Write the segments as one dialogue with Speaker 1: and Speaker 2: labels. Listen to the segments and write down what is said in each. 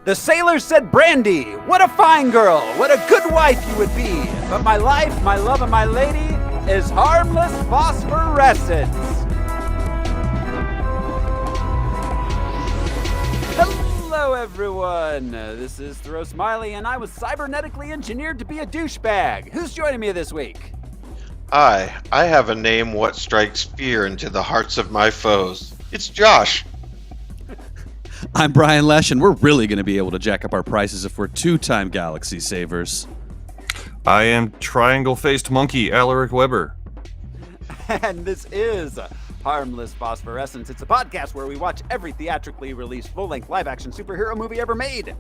Speaker 1: The sailors said, Brandy, what a fine girl, what a good wife you would be. But my life, my love, and my lady is harmless phosphorescence. Hello, everyone. This is Throw Smiley, and I was cybernetically engineered to be a douchebag. Who's joining me this week?
Speaker 2: I have a name what strikes fear into the hearts of my foes. It's Josh.
Speaker 3: I'm Brian Lesh, and we're really going to be able to jack up our prices if we're two-time Galaxy Savers.
Speaker 4: I am triangle-faced monkey, Alaric Weber.
Speaker 1: And this is Harmless Phosphorescence. It's a podcast where we watch every theatrically released full-length live-action superhero movie ever made.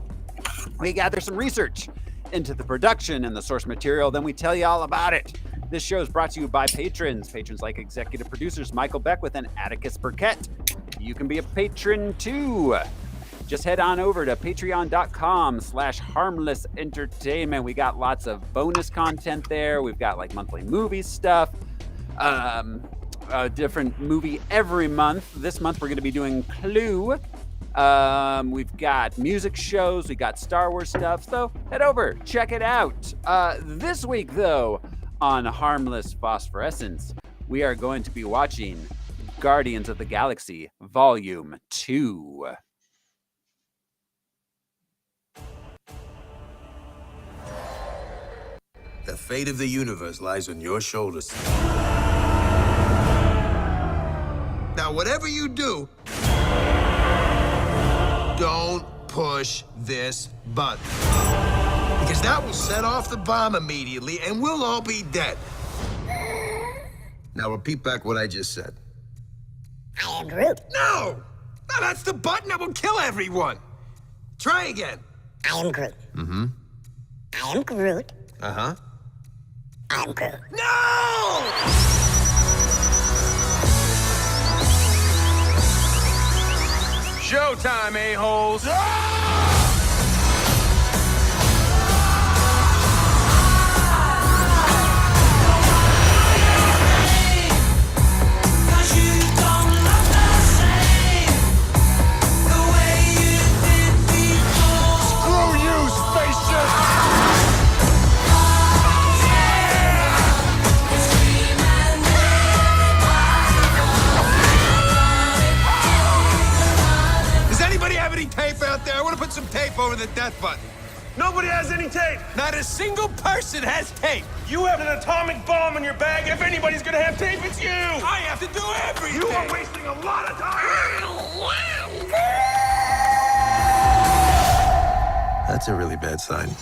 Speaker 1: We gather some research into the production and the source material, then we tell you all about it. This show is brought to you by patrons like executive producers Michael Beckwith and Atticus Burkett. You can be a patron too. Just head on over to patreon.com/harmless entertainment. We got lots of bonus content there. We've got like monthly movie stuff, a different movie every month. This month we're going to be doing Clue. We've got music shows. We got Star Wars stuff. So head over, check it out. This week though, on Harmless Phosphorescence, we are going to be watching Guardians of the Galaxy Volume 2.
Speaker 5: The fate of the universe lies on your shoulders. Now, whatever you do, don't push this button. Because that will set off the bomb immediately, and we'll all be dead. Now, repeat back what I just said.
Speaker 6: I am Groot.
Speaker 5: No! No, that's the button that will kill everyone. Try again.
Speaker 6: I am Groot.
Speaker 5: Mm-hmm.
Speaker 6: I am Groot.
Speaker 5: Uh-huh.
Speaker 6: I am Groot.
Speaker 5: No!
Speaker 7: Showtime, a-holes!
Speaker 5: Tape out there. I want to put some tape over the death button.
Speaker 7: Nobody has any tape.
Speaker 5: Not a single person has tape.
Speaker 7: You have an atomic bomb in your bag. If anybody's gonna have tape, it's you.
Speaker 5: I have to do everything.
Speaker 7: You are wasting a lot of time.
Speaker 5: That's a really bad sign.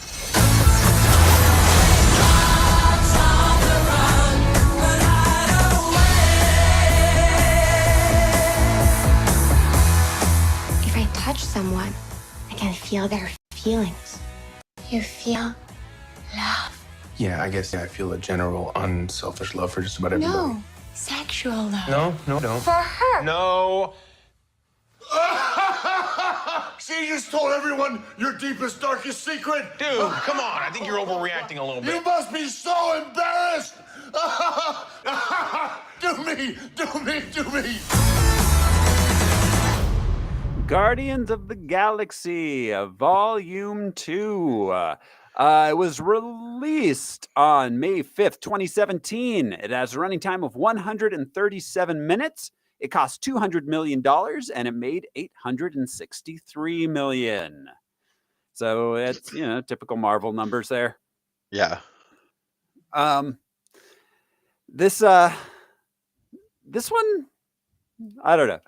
Speaker 8: Touch someone, I can feel their feelings. You feel love.
Speaker 9: Yeah, I guess I feel a general unselfish love for just about everybody.
Speaker 8: No, sexual love.
Speaker 9: No, don't.
Speaker 8: For her.
Speaker 7: No.
Speaker 10: She just told everyone your deepest, darkest secret.
Speaker 7: Dude, come on. I think you're overreacting a little bit.
Speaker 10: You must be so embarrassed. Do me.
Speaker 1: Guardians of the Galaxy, Volume 2. It was released on May 5th, 2017. It has a running time of 137 minutes. It cost $200 million, and it made $863 million. So it's, typical Marvel numbers there.
Speaker 2: Yeah.
Speaker 1: This one, I don't know.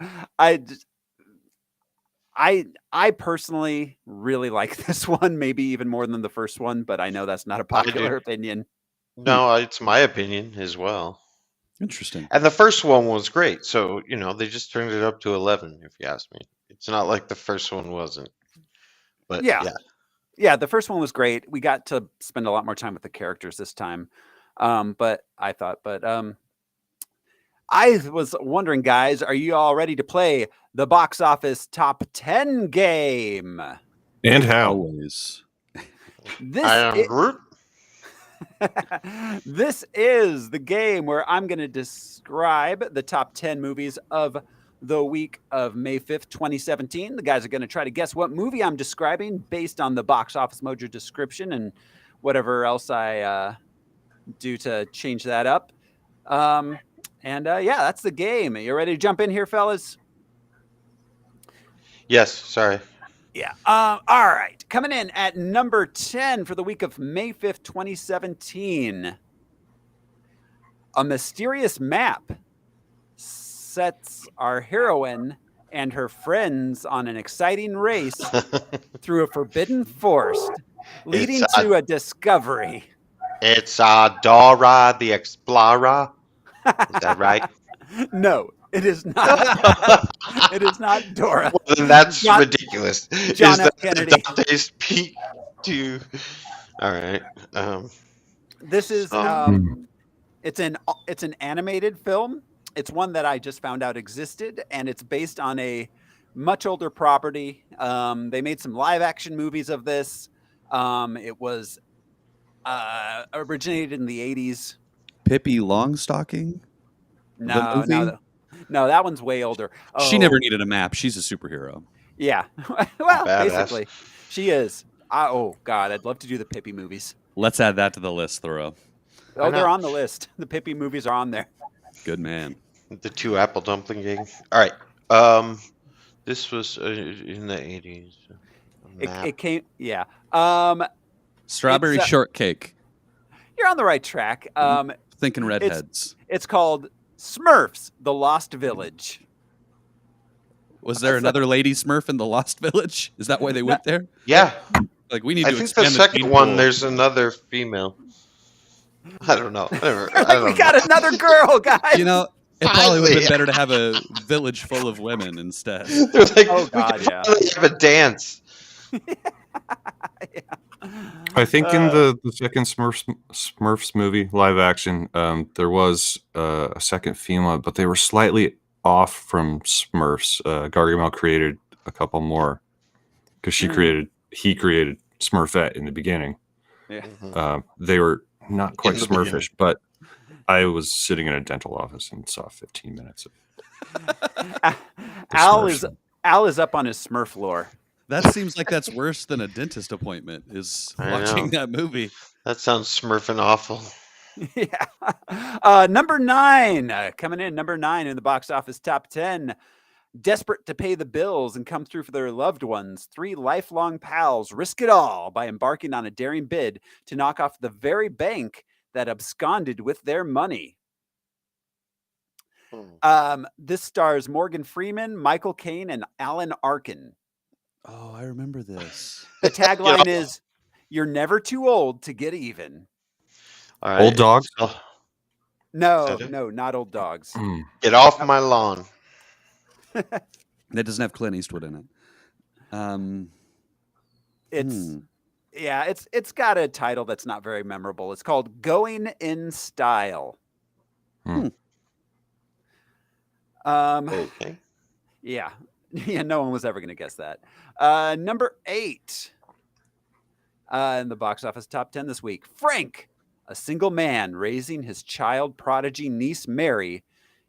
Speaker 1: I personally really like this one, maybe even more than the first one, but I know that's not a popular opinion.
Speaker 2: No, it's my opinion as well.
Speaker 3: Interesting.
Speaker 2: And the first one was great. So, they just turned it up to 11, if you ask me. It's not like the first one wasn't. But
Speaker 1: yeah, the first one was great. We got to spend a lot more time with the characters this time. But I was wondering, guys, are you all ready to play the box office top 10 game?
Speaker 4: And how?
Speaker 3: Always.
Speaker 2: Groot.
Speaker 1: This is the game where I'm going to describe the top 10 movies of the week of May 5th, 2017. The guys are going to try to guess what movie I'm describing based on the Box Office Mojo description and whatever else I do to change that up. Yeah, that's the game. You ready to jump in here, fellas?
Speaker 2: Yes, sorry.
Speaker 1: Yeah. All right. Coming in at number 10 for the week of May 5th, 2017. A mysterious map sets our heroine and her friends on an exciting race through a forbidden forest, leading to a discovery.
Speaker 2: It's Dora the Explorer. Is that right?
Speaker 1: No, it is not. It is not Dora.
Speaker 2: Well, then that's ridiculous.
Speaker 1: John F. Kennedy.
Speaker 2: Dante's Peak to... All right.
Speaker 1: This is it's an animated film. It's one that I just found out existed, and it's based on a much older property. They made some live action movies of this. It was originated in the 80s.
Speaker 3: Pippi Longstocking?
Speaker 1: No, that one's way older.
Speaker 3: She never needed a map. She's a superhero.
Speaker 1: Yeah. Well,
Speaker 2: Badass.
Speaker 1: basically, she is. Oh, God, I'd love to do the Pippi movies.
Speaker 3: Let's add that to the list, Thoreau.
Speaker 1: Oh, they're on the list. The Pippi movies are on there.
Speaker 3: Good man.
Speaker 2: The 2 Apple Dumpling Gang. All right. This was in the 80s.
Speaker 1: It came, yeah.
Speaker 3: Strawberry Shortcake.
Speaker 1: You're on the right track.
Speaker 3: Thinking redheads.
Speaker 1: It's called Smurfs, The Lost Village.
Speaker 3: Was there another lady Smurf in the Lost Village? Is that why they went there?
Speaker 2: Yeah.
Speaker 3: Like we need
Speaker 2: I
Speaker 3: to
Speaker 2: think the
Speaker 3: expand
Speaker 2: second
Speaker 3: gene
Speaker 2: one,
Speaker 3: pool.
Speaker 2: there's another female. I don't know.
Speaker 1: We got another girl, guys.
Speaker 3: You know, it probably would have been
Speaker 2: Finally.
Speaker 3: better to have a village full of women instead.
Speaker 2: They're like,
Speaker 1: Oh, God,
Speaker 2: we can
Speaker 1: yeah.
Speaker 2: finally have a dance.
Speaker 4: I think in the second Smurfs movie, live action, there was a second female, but they were slightly off from Smurfs. Gargamel created a couple more because he created Smurfette in the beginning.
Speaker 1: Yeah.
Speaker 4: They were not quite
Speaker 2: In the
Speaker 4: Smurfish, but I was sitting in a dental office and saw 15 minutes of
Speaker 1: Al
Speaker 4: Smurfs.
Speaker 1: is up on his Smurf lore.
Speaker 3: That seems like that's worse than a dentist appointment, is
Speaker 2: I
Speaker 3: watching
Speaker 2: know.
Speaker 3: that movie.
Speaker 2: That sounds smurfing awful.
Speaker 1: Yeah. Number 9. Coming in number 9 in the box office top 10. Desperate to pay the bills and come through for their loved ones, 3 lifelong pals risk it all by embarking on a daring bid to knock off the very bank that absconded with their money. This stars Morgan Freeman, Michael Caine, and Alan Arkin.
Speaker 3: Oh, I remember this.
Speaker 1: The tagline is, "You're never too old to get even."
Speaker 2: All right.
Speaker 4: Old Dog?
Speaker 2: So,
Speaker 1: No,
Speaker 2: Is that it?
Speaker 1: no, not Old Dogs.
Speaker 2: get off my lawn.
Speaker 3: That doesn't have Clint Eastwood in it.
Speaker 1: It's got a title that's not very memorable. It's called Going in Style.
Speaker 2: Okay.
Speaker 1: Yeah. Yeah, no one was ever going to guess that. Number 8 in the box office top 10 this week. Frank, a single man raising his child prodigy niece Mary,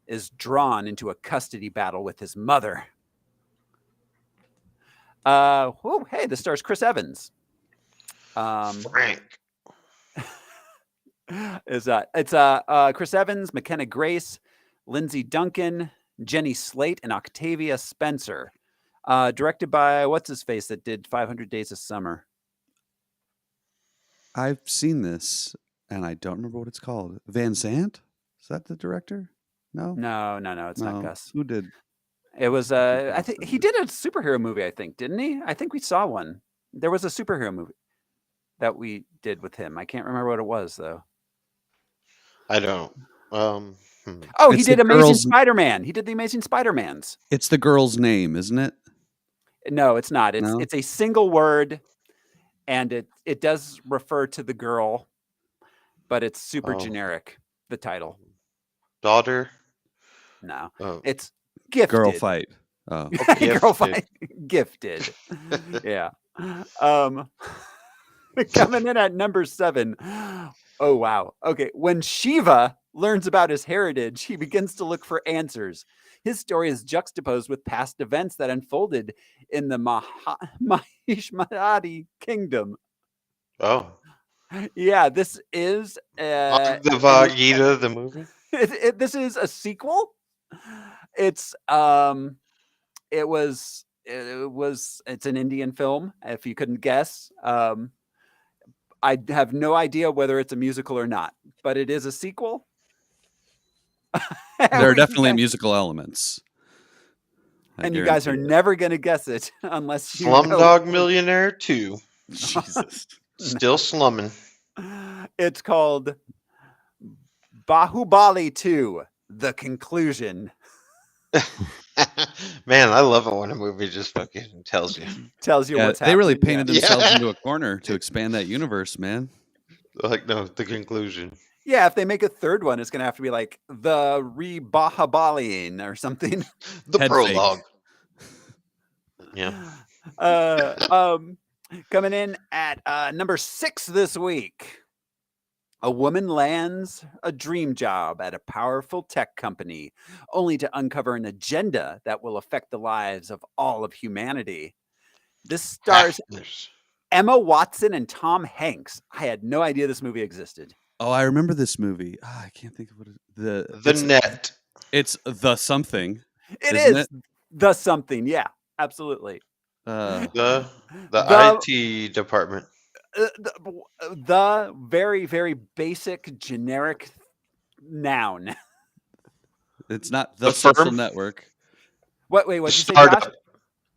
Speaker 1: is drawn into a custody battle with his mother. Hey, this stars Chris Evans.
Speaker 2: Frank.
Speaker 1: It's Chris Evans, McKenna Grace, Lindsay Duncan, Jenny Slate, and Octavia Spencer. Directed by what's his face that did 500 Days of Summer.
Speaker 3: I've seen this, and I don't remember what it's called. Van Sant? Is that the director? No?
Speaker 1: No, it's not Gus.
Speaker 3: Who did?
Speaker 1: It was I think he did a superhero movie, I think, didn't he? I think we saw one. There was a superhero movie that we did with him. I can't remember what it was though.
Speaker 2: I don't.
Speaker 1: Oh, he
Speaker 3: It's
Speaker 1: did
Speaker 3: the
Speaker 1: Amazing
Speaker 3: girls-
Speaker 1: Spider-Man. He did the Amazing Spider-Mans.
Speaker 3: It's the girl's name, isn't it?
Speaker 1: No, it's not.
Speaker 3: No?
Speaker 1: It's a single word, and it does refer to the girl, but it's super generic. The title.
Speaker 2: Daughter.
Speaker 1: No,
Speaker 2: Oh.
Speaker 1: it's Gifted.
Speaker 3: Girl fight. Oh.
Speaker 1: Girl fight. Gifted. Yeah. Coming in at number 7. Oh, wow. Okay. When Shiva learns about his heritage, he begins to look for answers. His story is juxtaposed with past events that unfolded in the Mahishmati kingdom.
Speaker 2: Oh,
Speaker 1: Yeah, this is
Speaker 2: Bhagavad Gita, the movie.
Speaker 1: this is a sequel. It's it's an Indian film, if you couldn't guess. I have no idea whether it's a musical or not, but it is a sequel.
Speaker 3: There are definitely musical elements.
Speaker 1: And you guys are never going to guess it unless you
Speaker 2: Slumdog Millionaire 2.
Speaker 3: Jesus.
Speaker 2: Still slumming.
Speaker 1: It's called Bahubali 2, The Conclusion.
Speaker 2: Man, I love it when a movie just fucking tells you.
Speaker 1: Tells you what's happening.
Speaker 3: They really painted themselves
Speaker 2: Yeah.
Speaker 3: into a corner to expand that universe, man.
Speaker 2: Like, no, The Conclusion.
Speaker 1: Yeah, if they make a third one, it's going to have to be like the Re-Bahabaliing or something.
Speaker 2: The
Speaker 3: Head
Speaker 2: prologue.
Speaker 3: fake.
Speaker 2: Yeah.
Speaker 1: Coming in at number 6 this week. A woman lands a dream job at a powerful tech company, only to uncover an agenda that will affect the lives of all of humanity. This stars Emma Watson and Tom Hanks. I had no idea this movie existed.
Speaker 3: Oh, I remember this movie. I can't think of what
Speaker 2: The Net.
Speaker 3: It's The Something.
Speaker 1: It
Speaker 3: isn't
Speaker 1: is The Something. Yeah, absolutely.
Speaker 2: The IT department.
Speaker 1: The very, very basic generic noun.
Speaker 3: It's not
Speaker 2: The
Speaker 3: Social
Speaker 2: Firm?
Speaker 3: Network.
Speaker 1: Wait, what did you say,
Speaker 2: Startup.
Speaker 1: Josh?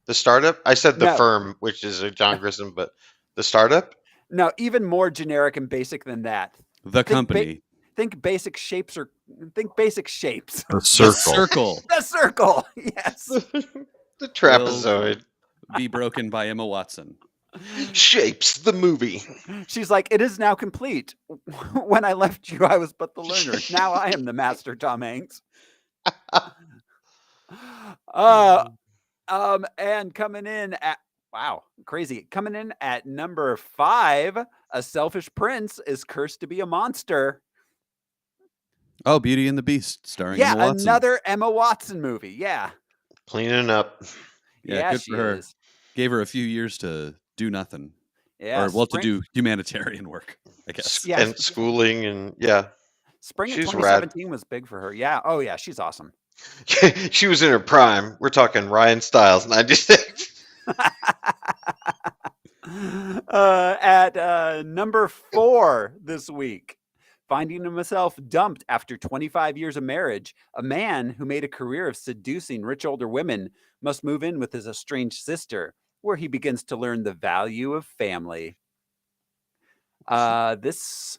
Speaker 2: The Startup? I said The
Speaker 1: No.
Speaker 2: Firm, which is a John Grissom, but The Startup?
Speaker 1: No, even more generic and basic than that.
Speaker 3: The Company.
Speaker 1: Think basic shapes or think basic shapes.
Speaker 4: The
Speaker 3: The
Speaker 4: circle.
Speaker 3: Circle.
Speaker 1: The circle. Yes.
Speaker 2: The Trapezoid.
Speaker 3: Be broken by Emma Watson.
Speaker 2: Shapes the movie.
Speaker 1: She's like, it is now complete. When I left you, I was but the learner. Now I am the master, Tom Hanks. And coming in at crazy. Coming in at number 5, A Selfish Prince is cursed to be a monster.
Speaker 3: Oh, Beauty and the Beast, starring
Speaker 1: Yeah,
Speaker 3: Emma Watson.
Speaker 1: another Emma Watson movie. Yeah.
Speaker 2: Cleaning up.
Speaker 3: Yeah, good
Speaker 1: she
Speaker 3: for her.
Speaker 1: is.
Speaker 3: Gave her a few years to do nothing.
Speaker 1: Yeah.
Speaker 3: To do humanitarian work, I guess.
Speaker 1: Yeah.
Speaker 2: And schooling and yeah.
Speaker 1: Spring of
Speaker 2: She's
Speaker 1: 2017 was big for her. Yeah. Oh yeah, she's awesome.
Speaker 2: She was in her prime. We're talking Ryan Stiles, 96.
Speaker 1: At number 4 this week, finding himself dumped after 25 years of marriage, a man who made a career of seducing rich older women must move in with his estranged sister, where he begins to learn the value of family. This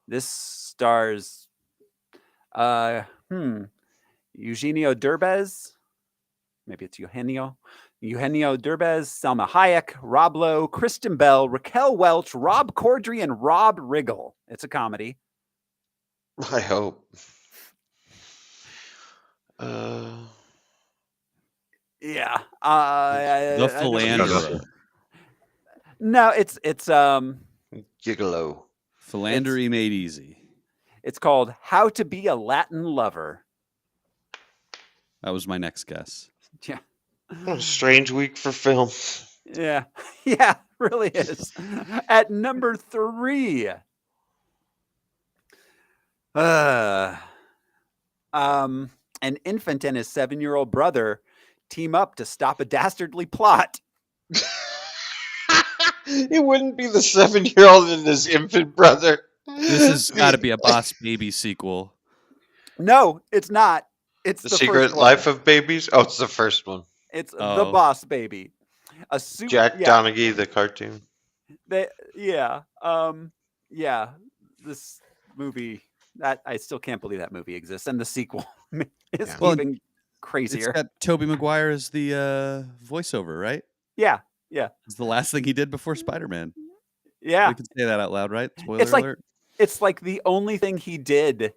Speaker 1: stars Eugenio Derbez. Maybe it's Eugenio Derbez, Selma Hayek, Rob Lowe, Kristen Bell, Raquel Welch, Rob Corddry, and Rob Riggle. It's a comedy.
Speaker 2: I hope.
Speaker 1: Yeah.
Speaker 3: The Philanderer.
Speaker 1: No, it's
Speaker 2: Gigolo.
Speaker 3: Philandery Made Easy.
Speaker 1: It's called How to Be a Latin Lover.
Speaker 3: That was my next guess.
Speaker 1: Yeah.
Speaker 2: What a strange week for film.
Speaker 1: Yeah. Yeah, really is. At number 3. An infant and his 7-year-old brother team up to stop a dastardly plot.
Speaker 2: It wouldn't be the 7-year-old and his infant brother.
Speaker 3: This has got to be a Boss Baby sequel.
Speaker 1: No, it's not. It's
Speaker 2: The
Speaker 1: the
Speaker 2: Secret
Speaker 1: first one.
Speaker 2: Life of Babies? Oh, it's the first one.
Speaker 1: It's the
Speaker 3: Oh.
Speaker 1: Boss Baby.
Speaker 2: Jack
Speaker 1: yeah,
Speaker 2: Donaghy, the cartoon.
Speaker 1: yeah. This movie, that I still can't believe that movie exists, and the sequel is
Speaker 3: Well,
Speaker 1: even
Speaker 3: It's
Speaker 1: crazier.
Speaker 3: got Tobey Maguire as the voiceover, right?
Speaker 1: Yeah.
Speaker 3: It's the last thing he did before Spider-Man.
Speaker 1: Yeah.
Speaker 3: We can say that out loud, right? Spoiler
Speaker 1: It's like
Speaker 3: alert.
Speaker 1: it's like the only thing he did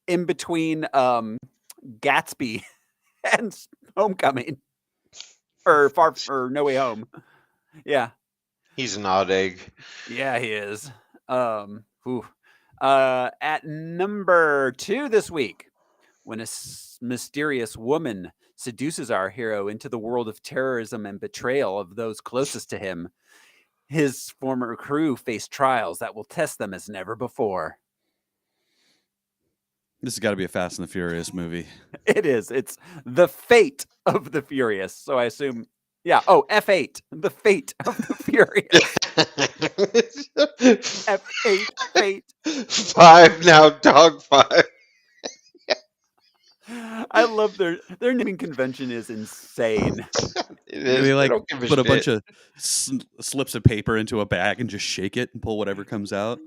Speaker 1: in between Gatsby and Homecoming, or No Way Home. Yeah.
Speaker 2: He's an odd egg.
Speaker 1: Yeah, he is. At number 2 this week, when a mysterious woman seduces our hero into the world of terrorism and betrayal of those closest to him. His former crew face trials that will test them as never before.
Speaker 3: This has got to be a Fast and the Furious movie.
Speaker 1: It is. It's the fate of the Furious. So I assume, yeah. Oh, F8, the fate of the Furious. F8, fate.
Speaker 2: 5 now, dog 5.
Speaker 1: I love their naming convention is insane.
Speaker 2: It is.
Speaker 3: They like
Speaker 2: don't give
Speaker 3: put a
Speaker 2: shit.
Speaker 3: bunch of slips of paper into a bag and just shake it and pull whatever comes out.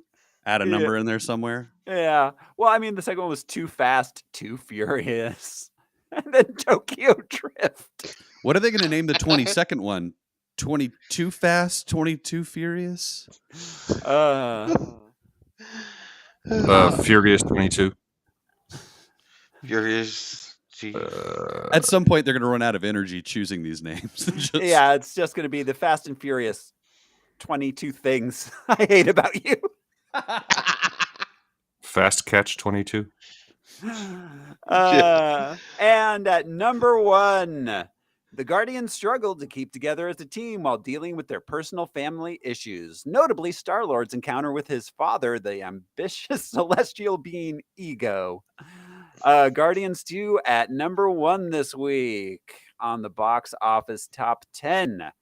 Speaker 3: Add a number in there somewhere.
Speaker 1: Yeah. Well, I mean, the second one was Too Fast, Too Furious, and then Tokyo Drift.
Speaker 3: What are they going to name the 22nd one? 22 Fast, 22 Furious?
Speaker 4: Furious 22.
Speaker 2: Furious.
Speaker 3: At some point, they're going to run out of energy choosing these names.
Speaker 1: Yeah, it's just going to be the Fast and Furious 22 things I hate about you.
Speaker 4: Fast Catch 22.
Speaker 1: And at number 1, the Guardians struggled to keep together as a team while dealing with their personal family issues. Notably, Star-Lord's encounter with his father, the ambitious celestial being Ego. Guardians 2 at number 1 this week on the box office top 10.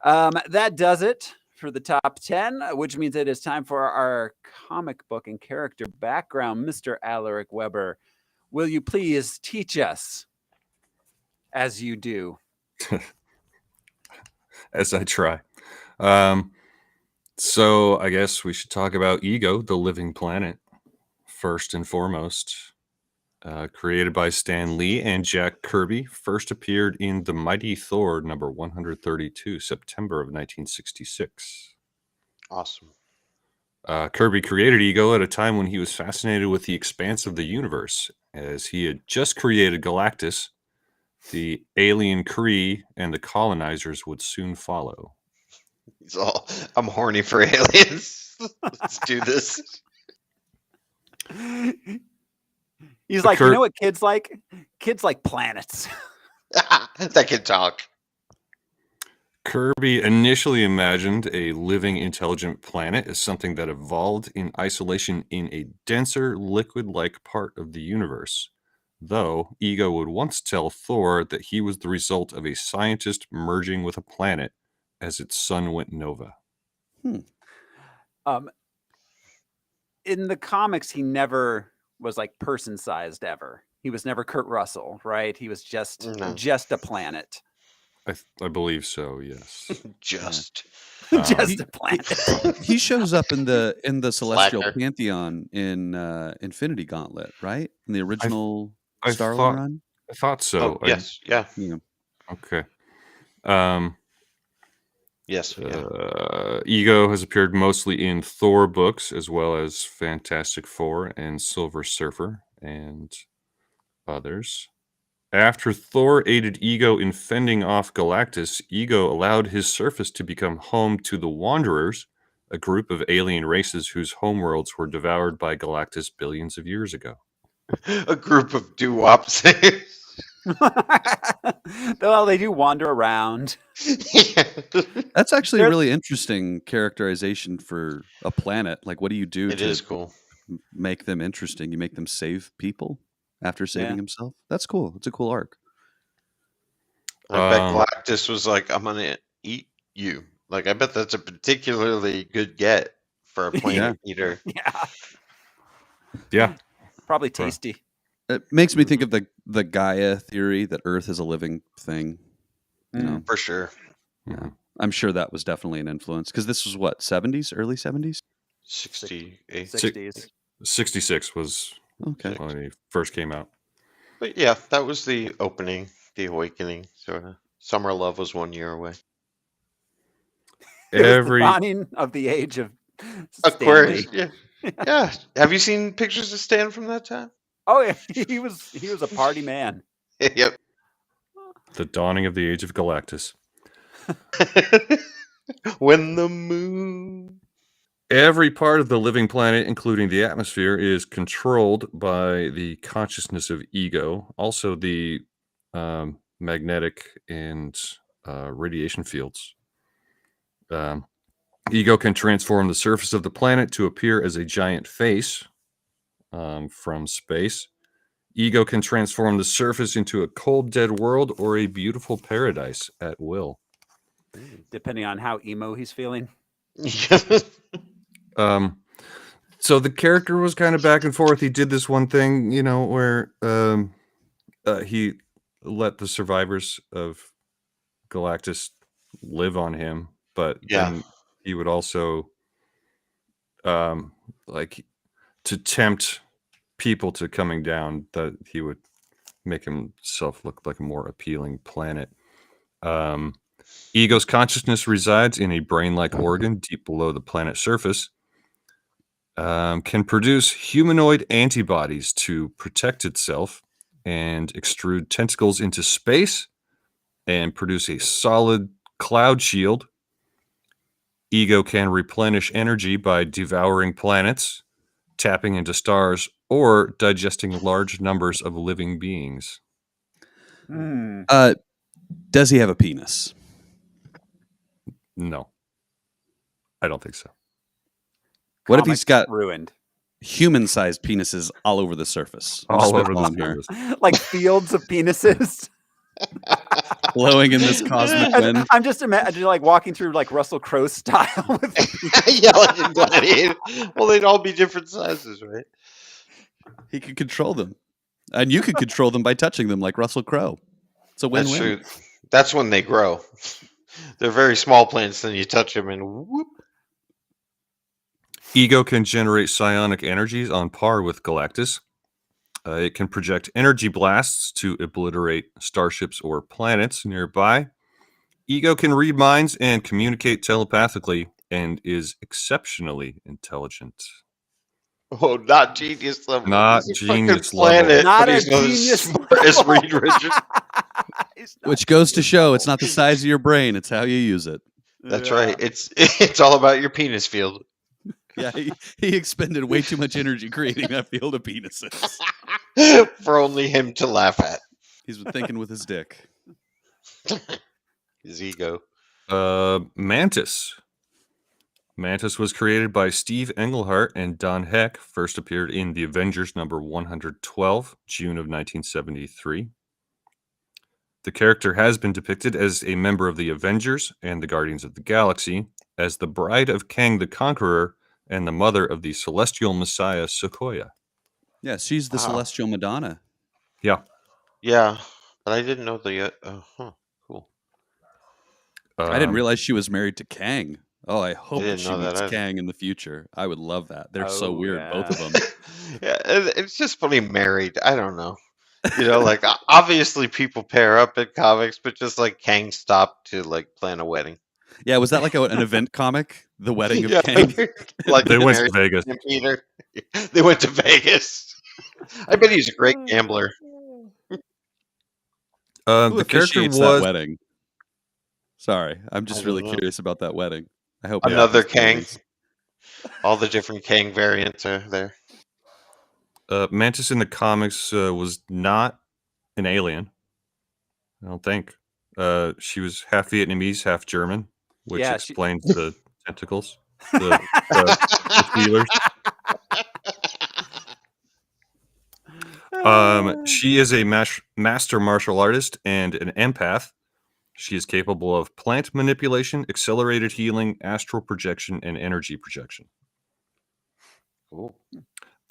Speaker 1: That does it for the top 10, which means it is time for our comic book and character background. Mr. Alaric Weber, will you please teach us as you do?
Speaker 4: As I try. So I guess we should talk about Ego, the living planet, first and foremost. Created by Stan Lee and Jack Kirby, first appeared in The Mighty Thor number 132, September of 1966.
Speaker 2: Awesome.
Speaker 4: Kirby created Ego at a time when he was fascinated with the expanse of the universe, as he had just created Galactus. The alien Kree and the colonizers would soon follow.
Speaker 2: He's all, I'm horny for aliens. Let's do this.
Speaker 1: He's like, you know what kids like? Kids like planets.
Speaker 2: That can talk.
Speaker 4: Kirby initially imagined a living, intelligent planet as something that evolved in isolation in a denser, liquid-like part of the universe. Though Ego would once tell Thor that he was the result of a scientist merging with a planet as its sun went nova.
Speaker 1: In the comics, he never was like person-sized ever. He was never Kurt Russell, right? He was just a planet.
Speaker 4: I believe so, yes.
Speaker 2: Just
Speaker 1: a planet.
Speaker 3: He shows up in the Celestial
Speaker 2: Slacker.
Speaker 3: Pantheon in Infinity Gauntlet, right? In the original
Speaker 4: I
Speaker 3: Star-Lord run?
Speaker 4: I thought so.
Speaker 2: Oh, yes, yeah.
Speaker 4: Okay.
Speaker 2: Yes.
Speaker 4: Ego has appeared mostly in Thor books, as well as Fantastic Four and Silver Surfer and others. After Thor aided Ego in fending off Galactus, Ego allowed his surface to become home to the Wanderers, a group of alien races whose homeworlds were devoured by Galactus billions of years ago.
Speaker 2: A group of doo-wops.
Speaker 1: Well, they do wander around.
Speaker 3: That's actually a really interesting characterization for a planet. Like, what do you do
Speaker 2: It is cool.
Speaker 3: make them interesting? You make them save people after saving himself? That's cool. It's a cool arc.
Speaker 2: I bet Galactus was like, I'm going to eat you. Like, I bet that's a particularly good get for a planet eater.
Speaker 4: Yeah.
Speaker 1: Probably tasty.
Speaker 3: It makes me think of the Gaia theory that Earth is a living thing. You know,
Speaker 2: for sure.
Speaker 3: Yeah, I'm sure that was definitely an influence because this was what, 70s, early 70s,
Speaker 2: 60s.
Speaker 4: 66 was when he first came out.
Speaker 2: But yeah, that was the opening, the awakening. Sort of. Summer Love was 1 year away.
Speaker 1: It was the dawning of the age of
Speaker 2: Aquarius. Yeah. Have you seen pictures of Stan from that time?
Speaker 1: Oh yeah, he was a party man.
Speaker 2: Yep.
Speaker 4: The dawning of the age of Galactus.
Speaker 2: When the moon
Speaker 4: Every part of the living planet, including the atmosphere, is controlled by the consciousness of ego. Also, the magnetic and radiation fields. Ego can transform the surface of the planet to appear as a giant face from space. Ego can transform the surface into a cold, dead world or a beautiful paradise at will.
Speaker 1: Depending on how emo he's feeling.
Speaker 4: So the character was kind of back and forth. He did this one thing, where he let the survivors of Galactus live on him, but then he would also like to tempt people to coming down, that he would make himself look like a more appealing planet. Ego's consciousness resides in a brain-like organ deep below the planet's surface. Can produce humanoid antibodies to protect itself and extrude tentacles into space and produce a solid cloud shield. Ego can replenish energy by devouring planets, tapping into stars, or digesting large numbers of living beings.
Speaker 3: Does he have a penis?
Speaker 4: No. I don't think so.
Speaker 3: What if he's got
Speaker 1: ruined
Speaker 3: human-sized penises all over the surface?
Speaker 4: All over the surface.
Speaker 1: Like fields of penises.
Speaker 3: Blowing in this cosmic wind.
Speaker 1: I'm just imagining like walking through like Russell Crowe style.
Speaker 2: Like in Gladiator. Well, they'd all be different sizes, right?
Speaker 3: He could control them. And you could control them by touching them like Russell Crowe. It's a win-win.
Speaker 2: That's true. That's when they grow. They're very small plants, then you touch them and whoop.
Speaker 4: Ego can generate psionic energies on par with Galactus. It can project energy blasts to obliterate starships or planets nearby. Ego can read minds and communicate telepathically and is exceptionally intelligent.
Speaker 2: Oh, not genius level.
Speaker 4: Not genius level.
Speaker 1: Not a genius
Speaker 2: as Reed Richards.
Speaker 3: Which goes to show it's not the size of your brain, it's how you use it.
Speaker 2: That's right. It's all about your penis field.
Speaker 3: Yeah, he expended way too much energy creating that field of penises.
Speaker 2: For only him to laugh at.
Speaker 3: He's been thinking with his dick.
Speaker 2: His ego.
Speaker 4: Mantis. Mantis was created by Steve Englehart and Don Heck. First appeared in The Avengers number 112, June of 1973. The character has been depicted as a member of the Avengers and the Guardians of the Galaxy, as the bride of Kang the Conqueror and the mother of the celestial messiah Sokoya.
Speaker 3: Yeah, she's the celestial Madonna.
Speaker 4: Yeah.
Speaker 2: Yeah, but I didn't know cool.
Speaker 3: I didn't realize she was married to Kang. Oh, I hope
Speaker 2: didn't
Speaker 3: she
Speaker 2: know that
Speaker 3: meets
Speaker 2: either.
Speaker 3: Kang in the future. I would love that. They're so weird, both of them.
Speaker 2: Yeah, it's just funny married. I don't know. Like obviously people pair up in comics, but just like Kang stopped to like plan a wedding.
Speaker 3: Yeah, was that like an event comic? The wedding of Kang?
Speaker 2: Like
Speaker 4: they went to Vegas.
Speaker 2: And Peter. They went to Vegas. I bet he's a great gambler.
Speaker 3: Who
Speaker 4: The character
Speaker 3: officiates
Speaker 4: was
Speaker 3: that wedding? Sorry, I'm just really curious about that wedding. I hope
Speaker 2: another Kang. All the different Kang variants are there.
Speaker 4: Mantis in the comics was not an alien. I don't think. She was half Vietnamese, half German, which explains the tentacles, the feelers. She is a master martial artist and an empath. She is capable of plant manipulation, accelerated healing, astral projection, and energy projection.
Speaker 2: Cool.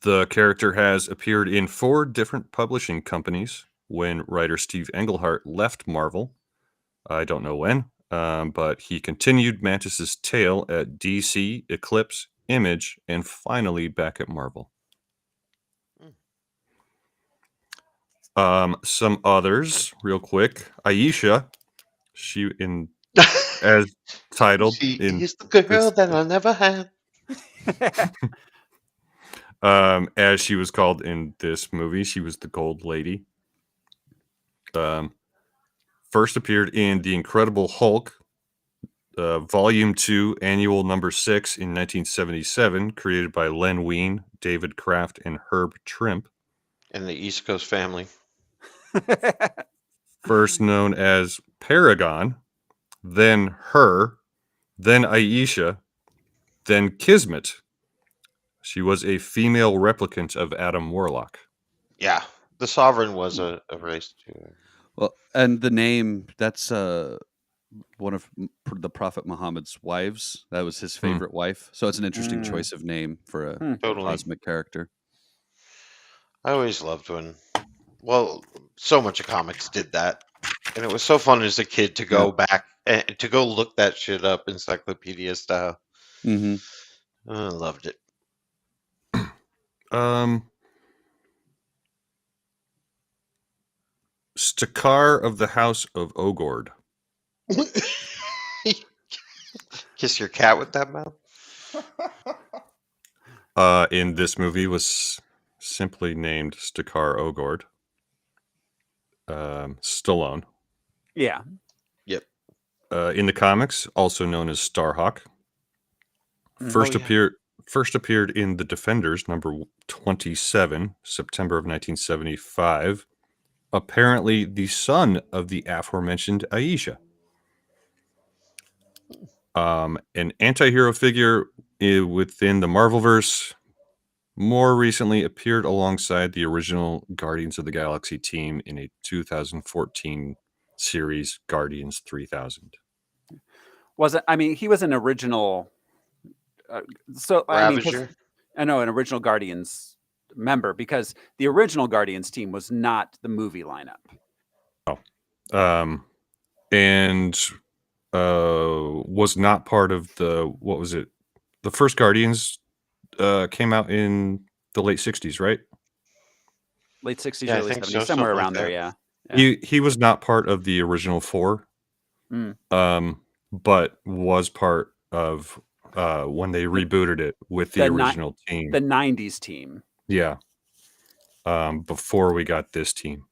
Speaker 4: The character has appeared in 4 different publishing companies when writer Steve Englehart left Marvel. I don't know when, but he continued Mantis's tale at DC, Eclipse, Image, and finally back at Marvel. Some others, real quick. Aisha, she as titled in
Speaker 2: She's the girl that I never had.
Speaker 4: As she was called in this movie, she was the Gold Lady. First appeared in The Incredible Hulk, Volume 2, Annual Number 6 in 1977, created by Len Wein, David Kraft, and Herb Trimp.
Speaker 2: And the East Coast family.
Speaker 4: First known as Paragon, then Her, then Aisha, then Kismet. She was a female replicant of Adam Warlock.
Speaker 2: Yeah, the Sovereign was a race too.
Speaker 3: Well, and the name, that's one of the Prophet Muhammad's wives. That was his favorite wife. So it's an interesting choice of name for a
Speaker 2: Totally.
Speaker 3: cosmic character.
Speaker 2: I always loved when, well, so much of comics did that. And it was so fun as a kid to go back and to go look that shit up encyclopedia style.
Speaker 3: Mm-hmm.
Speaker 2: I loved it.
Speaker 4: Stakar of the House of Ogord.
Speaker 2: Kiss your cat with that mouth?
Speaker 4: In this movie was simply named Stakar Ogord. Stallone.
Speaker 1: Yeah.
Speaker 2: Yep.
Speaker 4: In the comics, also known as Starhawk. First appeared in The Defenders, number 27, September of 1975. Apparently the son of the aforementioned Aisha. An anti-hero figure within the Marvelverse, more recently appeared alongside the original Guardians of the Galaxy team in a 2014 series, Guardians 3000.
Speaker 1: He was an original.
Speaker 2: Ravager?
Speaker 1: An original Guardians member, because the original Guardians team was not the movie lineup.
Speaker 4: And was not part of the, what was it? The first Guardians came out in the late 60s, right?
Speaker 1: Late 60s,
Speaker 2: Yeah, I
Speaker 1: early
Speaker 2: think
Speaker 1: 70s,
Speaker 2: so,
Speaker 1: somewhere
Speaker 2: something
Speaker 1: around
Speaker 2: like
Speaker 1: there,
Speaker 2: that.
Speaker 1: yeah.
Speaker 4: He was not part of the original four, but was part of when they rebooted it with the original team.
Speaker 1: The 90s team.
Speaker 4: Yeah. Before we got this team.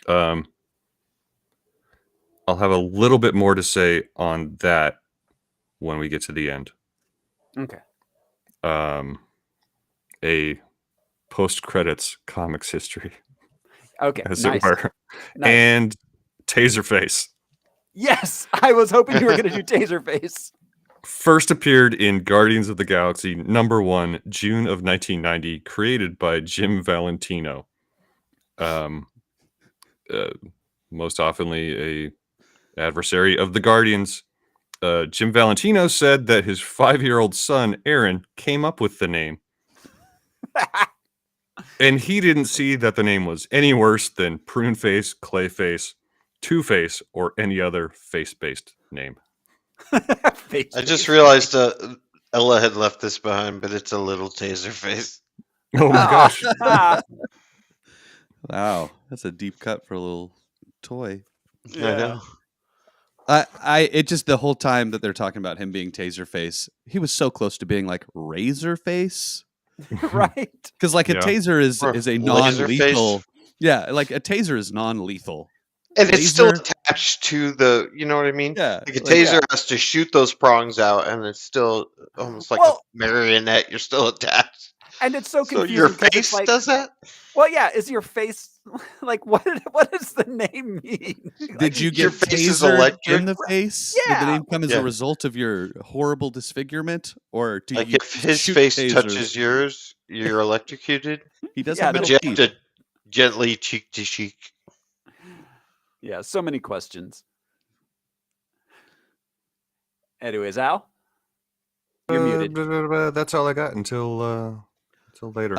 Speaker 4: I'll have a little bit more to say on that when we get to the end.
Speaker 1: Okay.
Speaker 4: A post-credits comics history.
Speaker 1: Okay,
Speaker 4: as
Speaker 1: nice.
Speaker 4: it were.
Speaker 1: Nice.
Speaker 4: And Taserface.
Speaker 1: Yes, I was hoping you were going to do Taserface.
Speaker 4: First appeared in Guardians of the Galaxy number 1, June of 1990, created by Jim Valentino. Most oftenly a adversary of the Guardians. Jim Valentino said that his 5-year-old son, Aaron, came up with the name. And he didn't see that the name was any worse than Pruneface, Clayface, Two-Face, or any other face-based name.
Speaker 2: I just realized Ella had left this behind, but it's a little Taserface.
Speaker 4: Oh my gosh.
Speaker 3: Wow, that's a deep cut for a little toy.
Speaker 2: Yeah. I know.
Speaker 3: It just, the whole time that they're talking about him being Taserface, he was so close to being like Razorface.
Speaker 1: Right?
Speaker 3: Because like a taser is a non-lethal. Yeah, like a taser is non-lethal.
Speaker 2: And it's still attached to the, you know what I mean?
Speaker 3: Yeah.
Speaker 2: Like a taser has to shoot those prongs out, and it's still almost like a marionette. You're still attached.
Speaker 1: And it's so confusing.
Speaker 2: So your face does that?
Speaker 1: Well, yeah. Is your face like what does the name mean?
Speaker 3: Did you get
Speaker 2: your face is
Speaker 3: tasered
Speaker 2: electric?
Speaker 3: in the face?
Speaker 1: Yeah.
Speaker 3: Did the name come as a result of your horrible disfigurement, or do
Speaker 2: like
Speaker 3: you
Speaker 2: if his
Speaker 3: shoot
Speaker 2: face
Speaker 3: tasers?
Speaker 2: touches yours, you're electrocuted?
Speaker 3: He does
Speaker 1: Yeah,
Speaker 3: have
Speaker 2: But you
Speaker 3: metal
Speaker 2: have
Speaker 3: teeth.
Speaker 2: to gently cheek to cheek.
Speaker 1: Yeah, so many questions. Anyways, Al, you're muted.
Speaker 4: That's all I got until later.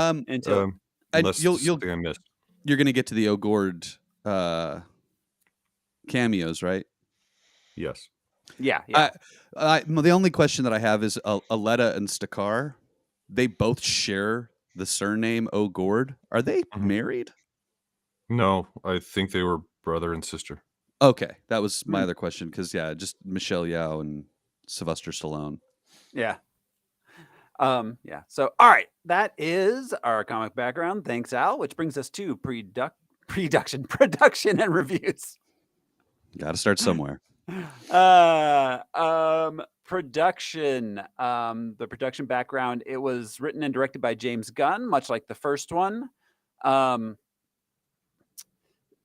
Speaker 4: Unless something I missed.
Speaker 3: You're going to get to the Ogord cameos, right?
Speaker 2: Uh,
Speaker 4: Yes.
Speaker 1: Yeah.
Speaker 3: The only question that I have is Aletta and Stakar. They both share the surname Ogord. Are they married?
Speaker 4: No, I think they were brother and sister.
Speaker 3: Okay, that was my other question, because just Michelle Yeoh and Sylvester Stallone.
Speaker 1: Yeah. So, all right, that is our comic background. Thanks, Al. Which brings us to production, and reviews.
Speaker 3: Got to start somewhere.
Speaker 1: Production. The production background. It was written and directed by James Gunn, much like the first one.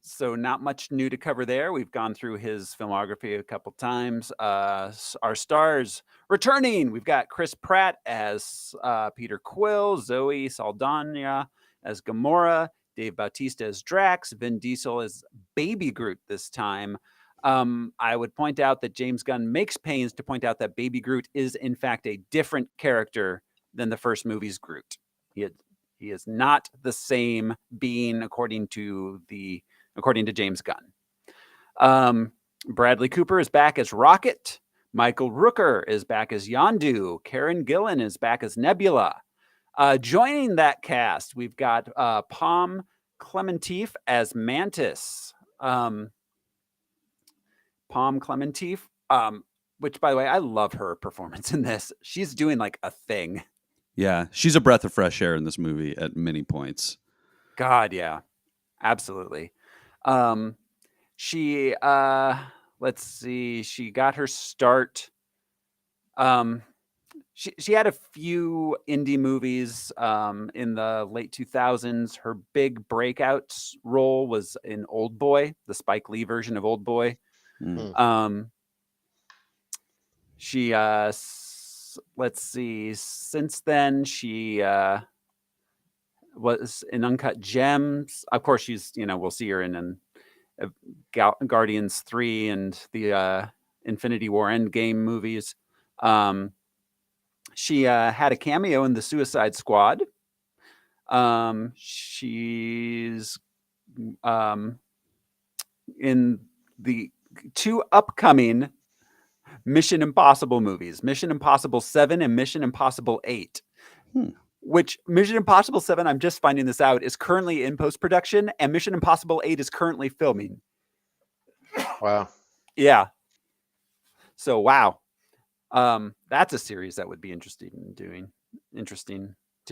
Speaker 1: So not much new to cover there. We've gone through his filmography a couple times. Our stars returning. We've got Chris Pratt as Peter Quill, Zoe Saldana as Gamora, Dave Bautista as Drax, Vin Diesel as Baby Groot this time. I would point out that James Gunn makes pains to point out that Baby Groot is in fact a different character than the first movie's Groot. He is not the same being according to James Gunn. Bradley Cooper is back as Rocket. Michael Rooker is back as Yondu. Karen Gillan is back as Nebula. Joining that cast, we've got Pom Klementieff as Mantis. Pom Klementieff, which, by the way, I love her performance in this. She's doing like a thing.
Speaker 3: Yeah, she's a breath of fresh air in this movie at many points.
Speaker 1: God, yeah, absolutely. She let's see, she got her start. She had a few indie movies in the late 2000s. Her big breakout role was in Old Boy, the Spike Lee version of Old Boy. She let's see, since then she was in Uncut Gems. Of course, she's, we'll see her in Guardians 3 and the Infinity War Endgame movies. She had a cameo in the Suicide Squad. She's in the 2 upcoming Mission Impossible movies, Mission Impossible 7 and Mission Impossible 8. Which Mission Impossible 7, I'm just finding this out, is currently in post-production, and Mission Impossible 8 is currently filming.
Speaker 2: Wow.
Speaker 1: Yeah. So, wow. That's a series that would be interesting to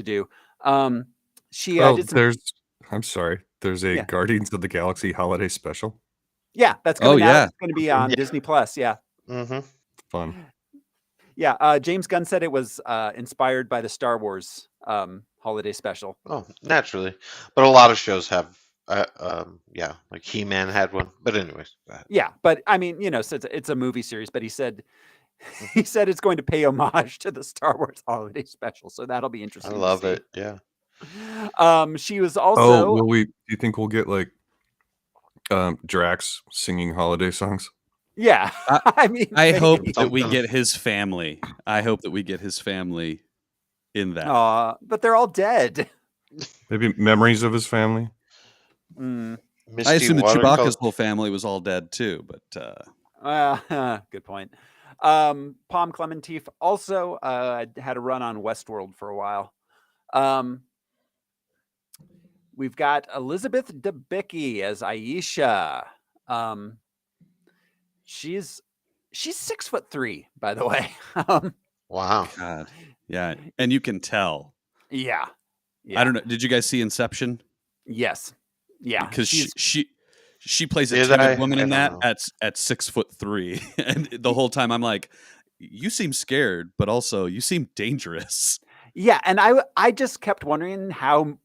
Speaker 1: do. She did some...
Speaker 4: I'm sorry. There's a Guardians of the Galaxy holiday special.
Speaker 1: Yeah, that's coming out. It's going to be on Disney Plus. Yeah.
Speaker 2: Mm-hmm.
Speaker 4: Fun.
Speaker 1: Yeah. James Gunn said it was inspired by the Star Wars holiday special.
Speaker 2: Oh, naturally. But a lot of shows have, like He-Man had one. But anyways.
Speaker 1: Yeah, but I mean, so it's a movie series, but he said it's going to pay homage to the Star Wars holiday special, so that'll be interesting.
Speaker 2: I love it. Yeah.
Speaker 1: She was also.
Speaker 4: Do you think we'll get like Drax singing holiday songs?
Speaker 1: Yeah. I mean,
Speaker 3: I hope that we get his family. I hope that we get his family in that.
Speaker 1: But they're all dead.
Speaker 4: Maybe memories of his family.
Speaker 3: I assume that Chewbacca's whole family was all dead too, but
Speaker 1: good point. Pom Klementieff also had a run on Westworld for a while. We've got Elizabeth Debicki as Aisha. She's 6'3", by the way.
Speaker 2: Wow.
Speaker 3: God. Yeah, and you can tell.
Speaker 1: Yeah.
Speaker 3: I don't know. Did you guys see Inception?
Speaker 1: Yes. Yeah.
Speaker 3: Because she plays a timid woman in that at 6'3", and the whole time I'm like, you seem scared, but also you seem dangerous.
Speaker 1: Yeah, and I just kept wondering how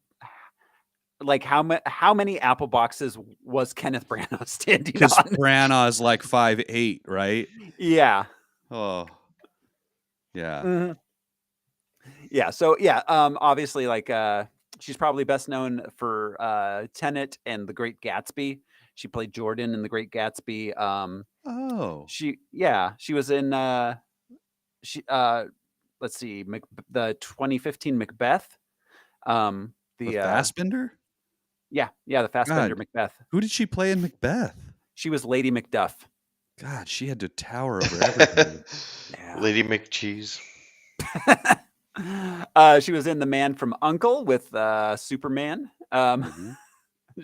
Speaker 1: many apple boxes was Kenneth Branagh standing on?
Speaker 3: Because Branagh's like 5'8", right?
Speaker 1: Yeah.
Speaker 3: Oh. Yeah.
Speaker 1: Mm-hmm. Yeah. So yeah, obviously, like she's probably best known for Tenet and The Great Gatsby. She played Jordan in The Great Gatsby. She was in let's see, the 2015 Macbeth. The
Speaker 3: Fassbender?
Speaker 1: Yeah, the Fassbender Macbeth.
Speaker 3: Who did she play in Macbeth?
Speaker 1: She was Lady Macduff.
Speaker 3: God, she had to tower over everything.
Speaker 2: Lady McCheese.
Speaker 1: She was in The Man from U.N.C.L.E. with Superman.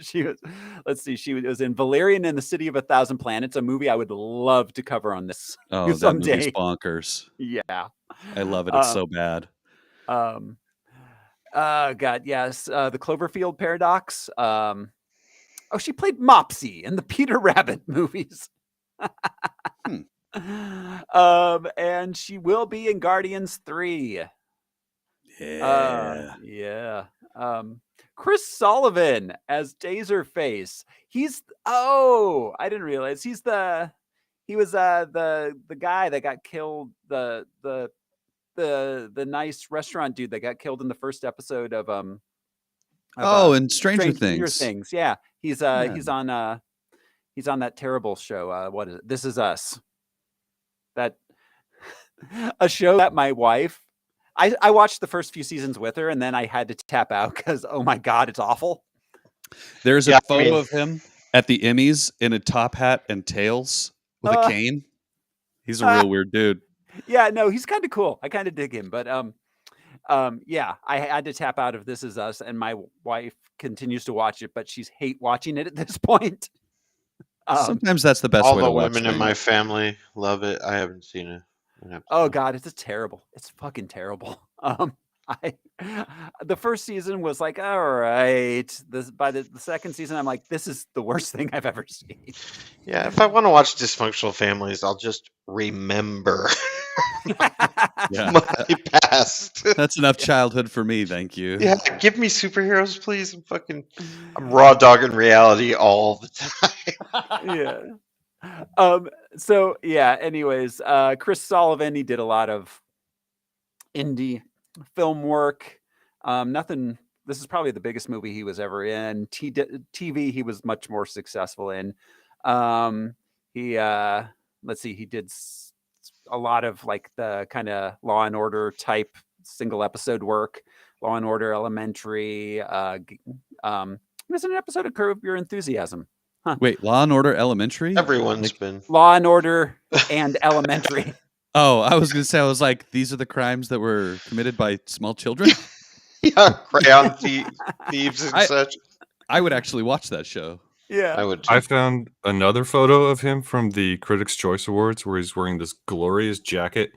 Speaker 1: She was. Let's see. She was in Valerian and the City of a Thousand Planets, a movie I would love to cover on this.
Speaker 3: Oh,
Speaker 1: someday.
Speaker 3: That movie's bonkers.
Speaker 1: Yeah,
Speaker 3: I love it. It's so bad.
Speaker 1: God, yes. The Cloverfield Paradox. She played Mopsy in the Peter Rabbit movies. And she will be in Guardians 3.
Speaker 3: Yeah.
Speaker 1: Yeah. Chris Sullivan as Taserface. I didn't realize he was the guy that got killed, the nice restaurant dude that got killed in the first episode of
Speaker 3: And Stranger Things.
Speaker 1: Yeah. He's
Speaker 3: Yeah.
Speaker 1: he's on that terrible show. What is it? This Is Us. That a show that my wife I watched the first few seasons with her, and then I had to tap out because, oh my God, it's awful.
Speaker 3: There's a photo of him at the Emmys in a top hat and tails with a cane. He's a real weird dude.
Speaker 1: Yeah, no, he's kind of cool. I kind of dig him, but yeah, I had to tap out of This Is Us, and my wife continues to watch it, but she's hate watching it at this point.
Speaker 3: Sometimes that's the best
Speaker 2: All
Speaker 3: way
Speaker 2: the
Speaker 3: to watch
Speaker 2: women in
Speaker 3: things.
Speaker 2: my family love it. I haven't seen it.
Speaker 1: Oh God, it's terrible. It's fucking terrible. The first season was like, all right. By the second season, I'm like, this is the worst thing I've ever seen.
Speaker 2: Yeah, if I want to watch dysfunctional families, I'll just remember my past.
Speaker 3: That's enough childhood for me, thank you.
Speaker 2: Yeah, give me superheroes, please. I'm raw dogging reality all the time.
Speaker 1: Yeah. So yeah, anyways, Chris Sullivan, he did a lot of indie film work. Nothing, this is probably the biggest movie he was ever in. TV, he was much more successful in. He did a lot of like the kind of Law and Order type single episode work. Law and Order Elementary. He was in an episode of Curb Your Enthusiasm. Huh.
Speaker 3: Wait, Law and Order Elementary?
Speaker 2: Everyone's been
Speaker 1: Law and Order and Elementary.
Speaker 3: Oh, I was gonna say, I was like, these are the crimes that were committed by small children.
Speaker 2: Yeah, crayon thieves and such.
Speaker 3: I would actually watch that show.
Speaker 1: Yeah,
Speaker 2: I would too.
Speaker 4: I found another photo of him from the Critics' Choice Awards where he's wearing this glorious jacket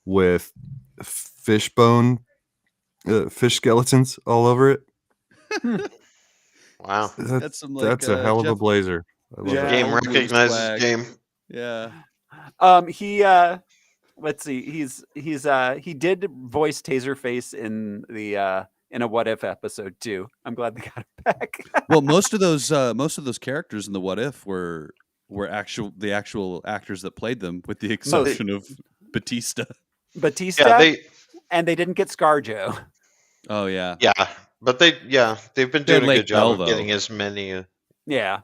Speaker 4: with fish skeletons all over it.
Speaker 2: Wow.
Speaker 3: That's
Speaker 4: a hell of a blazer. I love that.
Speaker 2: Game recognizes game.
Speaker 3: Yeah.
Speaker 1: Let's see. He did voice Taserface in a What If episode too. I'm glad they got him back.
Speaker 3: Well, most of those characters in the What If were the actual actors that played them, with the exception of Batista.
Speaker 1: Yeah, they didn't get ScarJo.
Speaker 3: Oh yeah.
Speaker 2: Yeah, but they've been doing a good job of
Speaker 3: though.
Speaker 2: getting as many.
Speaker 1: Yeah.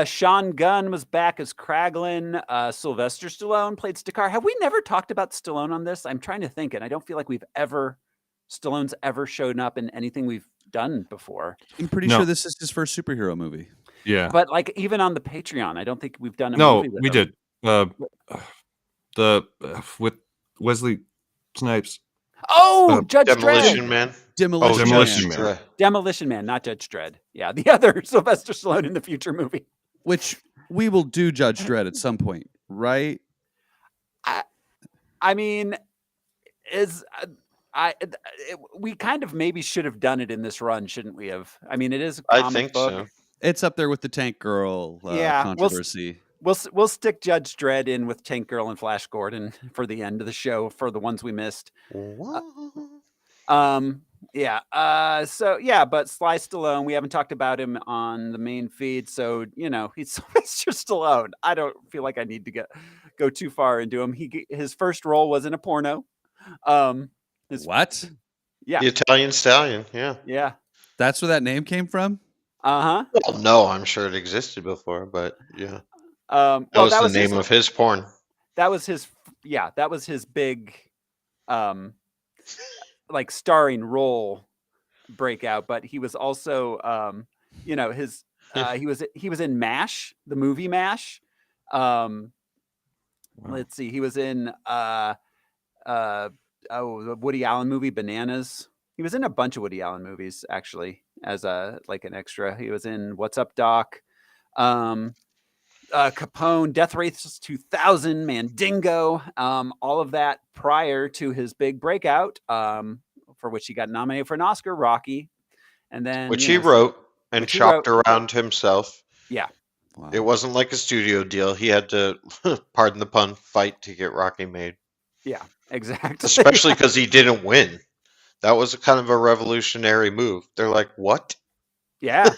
Speaker 1: Sean Gunn was back as Kraglin. Sylvester Stallone played Stakar. Have we never talked about Stallone on this? I'm trying to think, and I don't feel like Stallone's ever shown up in anything we've done before.
Speaker 3: I'm pretty sure this is his first superhero movie.
Speaker 4: Yeah.
Speaker 1: But like even on the Patreon, I don't think we've done a
Speaker 4: No,
Speaker 1: movie with
Speaker 4: we
Speaker 1: him.
Speaker 4: did. With Wesley Snipes.
Speaker 1: Oh, Judge
Speaker 2: Demolition
Speaker 1: Dredd.
Speaker 2: Man.
Speaker 4: Demolition Man.
Speaker 1: Demolition Man, not Judge Dredd. Yeah, the other Sylvester Stallone in the future movie.
Speaker 3: Which we will do Judge Dredd at some point, right?
Speaker 1: I mean, we kind of maybe should have done it in this run, shouldn't we have? I mean, it is a comic
Speaker 2: I think
Speaker 1: book.
Speaker 2: so.
Speaker 3: It's up there with the Tank Girl controversy.
Speaker 1: We'll stick Judge Dredd in with Tank Girl and Flash Gordon for the end of the show for the ones we missed. But Sly Stallone, we haven't talked about him on the main feed, so he's Sylvester Stallone. I don't feel like I need to go too far into him. His first role was in a porno.
Speaker 3: What?
Speaker 1: Yeah,
Speaker 2: The Italian Stallion. Yeah.
Speaker 1: yeah.
Speaker 3: That's where that name came from?
Speaker 1: Uh-huh.
Speaker 2: Well, no, I'm sure it existed before, but yeah.
Speaker 1: That
Speaker 2: was the name of his porn.
Speaker 1: That was his big like starring role breakout, but he was also he was in MASH, the movie MASH. Let's see, he was in the Woody Allen movie Bananas. He was in a bunch of Woody Allen movies actually as an extra. He was in What's Up, Doc? Capone, Death Race 2000, Mandingo, all of that prior to his big breakout, for which he got nominated for an Oscar, Rocky, and then
Speaker 2: Which he wrote and chopped around himself.
Speaker 1: Yeah.
Speaker 3: Wow.
Speaker 2: It wasn't like a studio deal. He had to, pardon the pun, fight to get Rocky made.
Speaker 1: Yeah, exactly.
Speaker 2: Especially because he didn't win. That was kind of a revolutionary move. They're like, what?
Speaker 1: Yeah.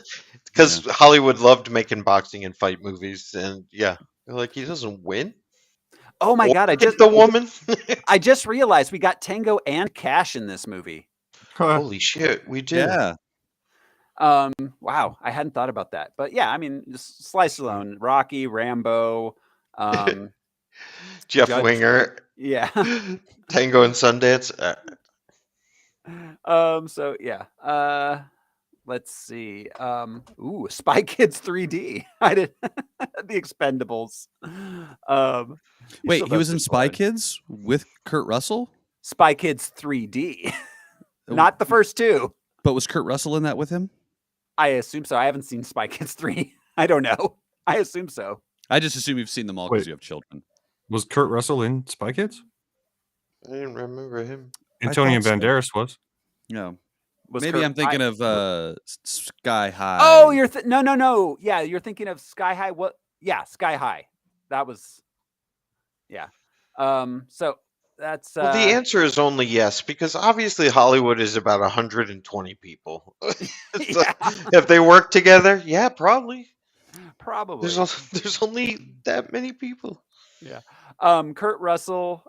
Speaker 2: Because Hollywood loved making boxing and fight movies, and yeah, they're like, he doesn't win.
Speaker 1: Oh my God!
Speaker 2: The woman.
Speaker 1: I just realized we got Tango and Cash in this movie.
Speaker 2: Holy shit, we did.
Speaker 3: Yeah.
Speaker 1: Wow, I hadn't thought about that, but yeah, I mean, just slice alone, Rocky, Rambo,
Speaker 2: Jeff
Speaker 1: Judge-
Speaker 2: Winger.
Speaker 1: yeah.
Speaker 2: Tango and Sundance.
Speaker 1: So yeah. Let's see. Spy Kids 3D. I did the Expendables.
Speaker 3: Wait, he was
Speaker 1: Sylvester
Speaker 3: in Spy
Speaker 1: Stallone.
Speaker 3: Kids with Kurt Russell?
Speaker 1: Spy Kids 3D. Not the first two.
Speaker 3: But was Kurt Russell in that with him?
Speaker 1: I assume so. I haven't seen Spy Kids 3. I don't know. I assume so.
Speaker 3: I just assume you've seen them all because
Speaker 4: Wait.
Speaker 3: you have children.
Speaker 4: Was Kurt Russell in Spy Kids?
Speaker 2: I didn't remember him.
Speaker 4: Antonio
Speaker 3: thought so.
Speaker 4: Banderas was.
Speaker 3: No.
Speaker 1: Was
Speaker 3: Maybe
Speaker 1: Kurt-
Speaker 3: I'm thinking of Sky High.
Speaker 1: Oh, you're no. Yeah, you're thinking of Sky High. What? Yeah, Sky High. That was. Yeah. So that's.
Speaker 2: Well, the answer is only yes, because obviously Hollywood is about 120 people.
Speaker 1: Yeah.
Speaker 2: If they work together, yeah, probably.
Speaker 1: Probably.
Speaker 2: There's only that many people.
Speaker 1: Yeah. Kurt Russell.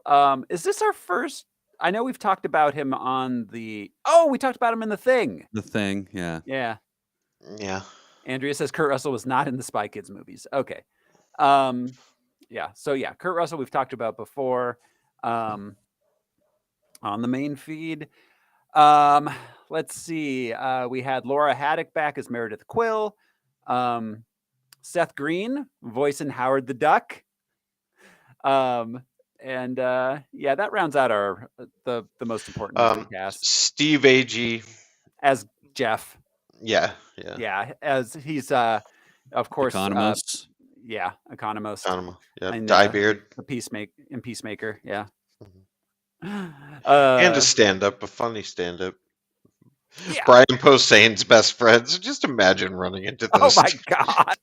Speaker 1: Is this our first? I know we've talked about him on the. Oh, we talked about him in The Thing.
Speaker 3: The Thing, yeah.
Speaker 1: Yeah.
Speaker 2: Yeah.
Speaker 1: Andrea says Kurt Russell was not in the Spy Kids movies. Okay. Yeah. So yeah, Kurt Russell we've talked about before. On the main feed. Let's see. We had Laura Haddock back as Meredith Quill. Seth Green voicing Howard the Duck. And yeah, that rounds out our the most important cast.
Speaker 2: Steve Agee
Speaker 1: As Jeff.
Speaker 2: Yeah.
Speaker 1: Yeah, as he's of course
Speaker 3: Economist.
Speaker 1: Yeah, Economist.
Speaker 2: Yeah,
Speaker 1: And,
Speaker 2: Diebeard.
Speaker 1: The Peacemaker, yeah.
Speaker 2: And a stand-up, a funny stand-up.
Speaker 1: Yeah.
Speaker 2: Brian Posehn's best friends. Just imagine running into this.
Speaker 1: Oh my God.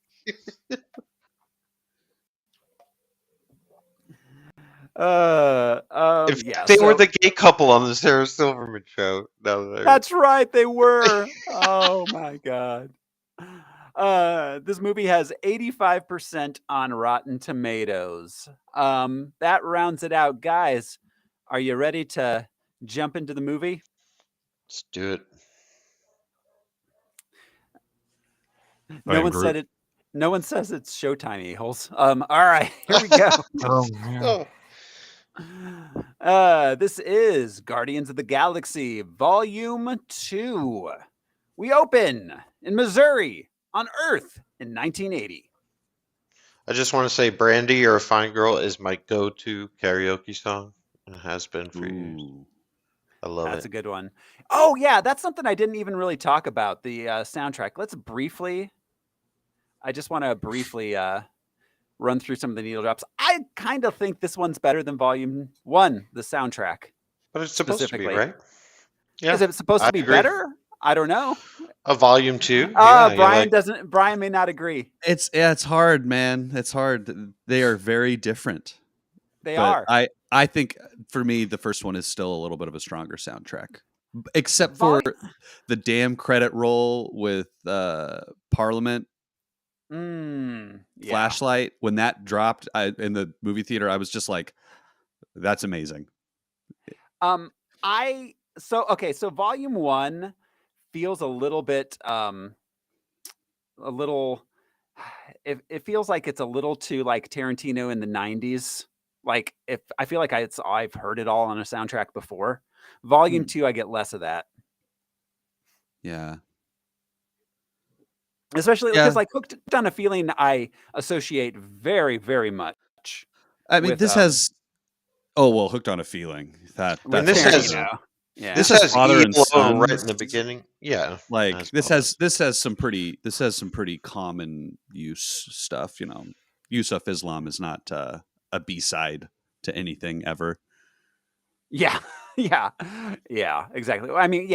Speaker 2: If they were the gay couple on the Sarah Silverman show.
Speaker 1: That's right, they were. Oh my God. This movie has 85% on Rotten Tomatoes. That rounds it out. Guys, are you ready to jump into the movie?
Speaker 2: Let's do it.
Speaker 1: No one said it. No one says it's showtime, a-holes. All right, here we go.
Speaker 4: Oh, man.
Speaker 1: This is Guardians of the Galaxy Volume 2. We open in Missouri on Earth in 1980.
Speaker 2: I just want to say Brandy, You're a Fine Girl is my go-to karaoke song. And it has been for years. I love it.
Speaker 1: That's a good one. Oh, yeah, that's something I didn't even really talk about, the soundtrack. I just want to briefly run through some of the needle drops. I kind of think this one's better than Volume 1, the soundtrack.
Speaker 2: But it's supposed to be, right?
Speaker 1: Yeah. Is it supposed to be better? I don't know.
Speaker 2: A Volume 2?
Speaker 1: Brian may not agree.
Speaker 3: It's hard, man. It's hard. They are very different.
Speaker 1: They are.
Speaker 3: I think for me, the first one is still a little bit of a stronger soundtrack. Except for the damn credit roll with Parliament. Flashlight. When that dropped in the movie theater, I was just like, that's amazing.
Speaker 1: So Volume 1 feels a little bit it feels like it's a little too like Tarantino in the 90s. Like if I feel like I've heard it all on a soundtrack before. Volume 2, I get less of that.
Speaker 3: Yeah.
Speaker 1: Especially because like Hooked on a Feeling I associate very, very much.
Speaker 3: I mean, this has Hooked on a Feeling.
Speaker 2: This has
Speaker 3: father and son
Speaker 2: right in the beginning. Yeah.
Speaker 3: Like this has some pretty common use stuff, you know. Yusuf Islam is not a B-side to anything ever.
Speaker 1: Yeah. Yeah, exactly. I mean,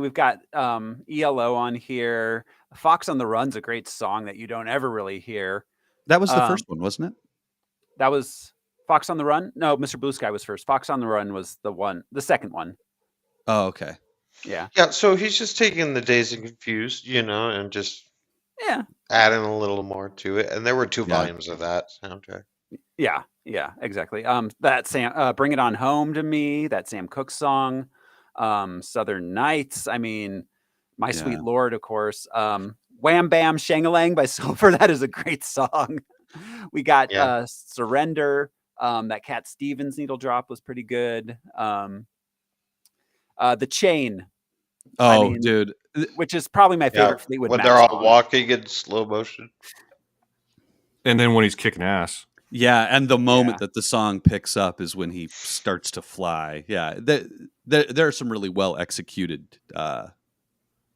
Speaker 1: we've got ELO on here. Fox on the Run's a great song that you don't ever really hear.
Speaker 3: That was the first one, wasn't it?
Speaker 1: That was Fox on the Run. No, Mr. Blue Sky was first. Fox on the Run was the second one.
Speaker 3: Oh, okay.
Speaker 1: Yeah.
Speaker 2: Yeah, so he's just taking the Dazed and Confused, and just
Speaker 1: Yeah.
Speaker 2: adding a little more to it. And there were 2
Speaker 3: Yeah.
Speaker 2: volumes of that soundtrack.
Speaker 1: Yeah, exactly. That Sam, Bring It On Home to Me, that Sam Cooke song, Southern Nights. I mean, My Sweet
Speaker 3: Yeah.
Speaker 1: Lord, of course. Wham Bam Shangalang by Silver. That is a great song. We got
Speaker 2: Yeah.
Speaker 1: Surrender. That Cat Stevens Needle Drop was pretty good. The Chain,
Speaker 3: Oh,
Speaker 1: mean,
Speaker 3: dude.
Speaker 1: which is probably my
Speaker 2: Yeah,
Speaker 1: favorite Fleetwood
Speaker 2: when
Speaker 1: Mac
Speaker 2: they're all
Speaker 1: song.
Speaker 2: walking in slow motion.
Speaker 4: And then when he's kicking ass.
Speaker 3: Yeah, and the moment that the song picks up is when he starts to fly. Yeah, there are some really well executed,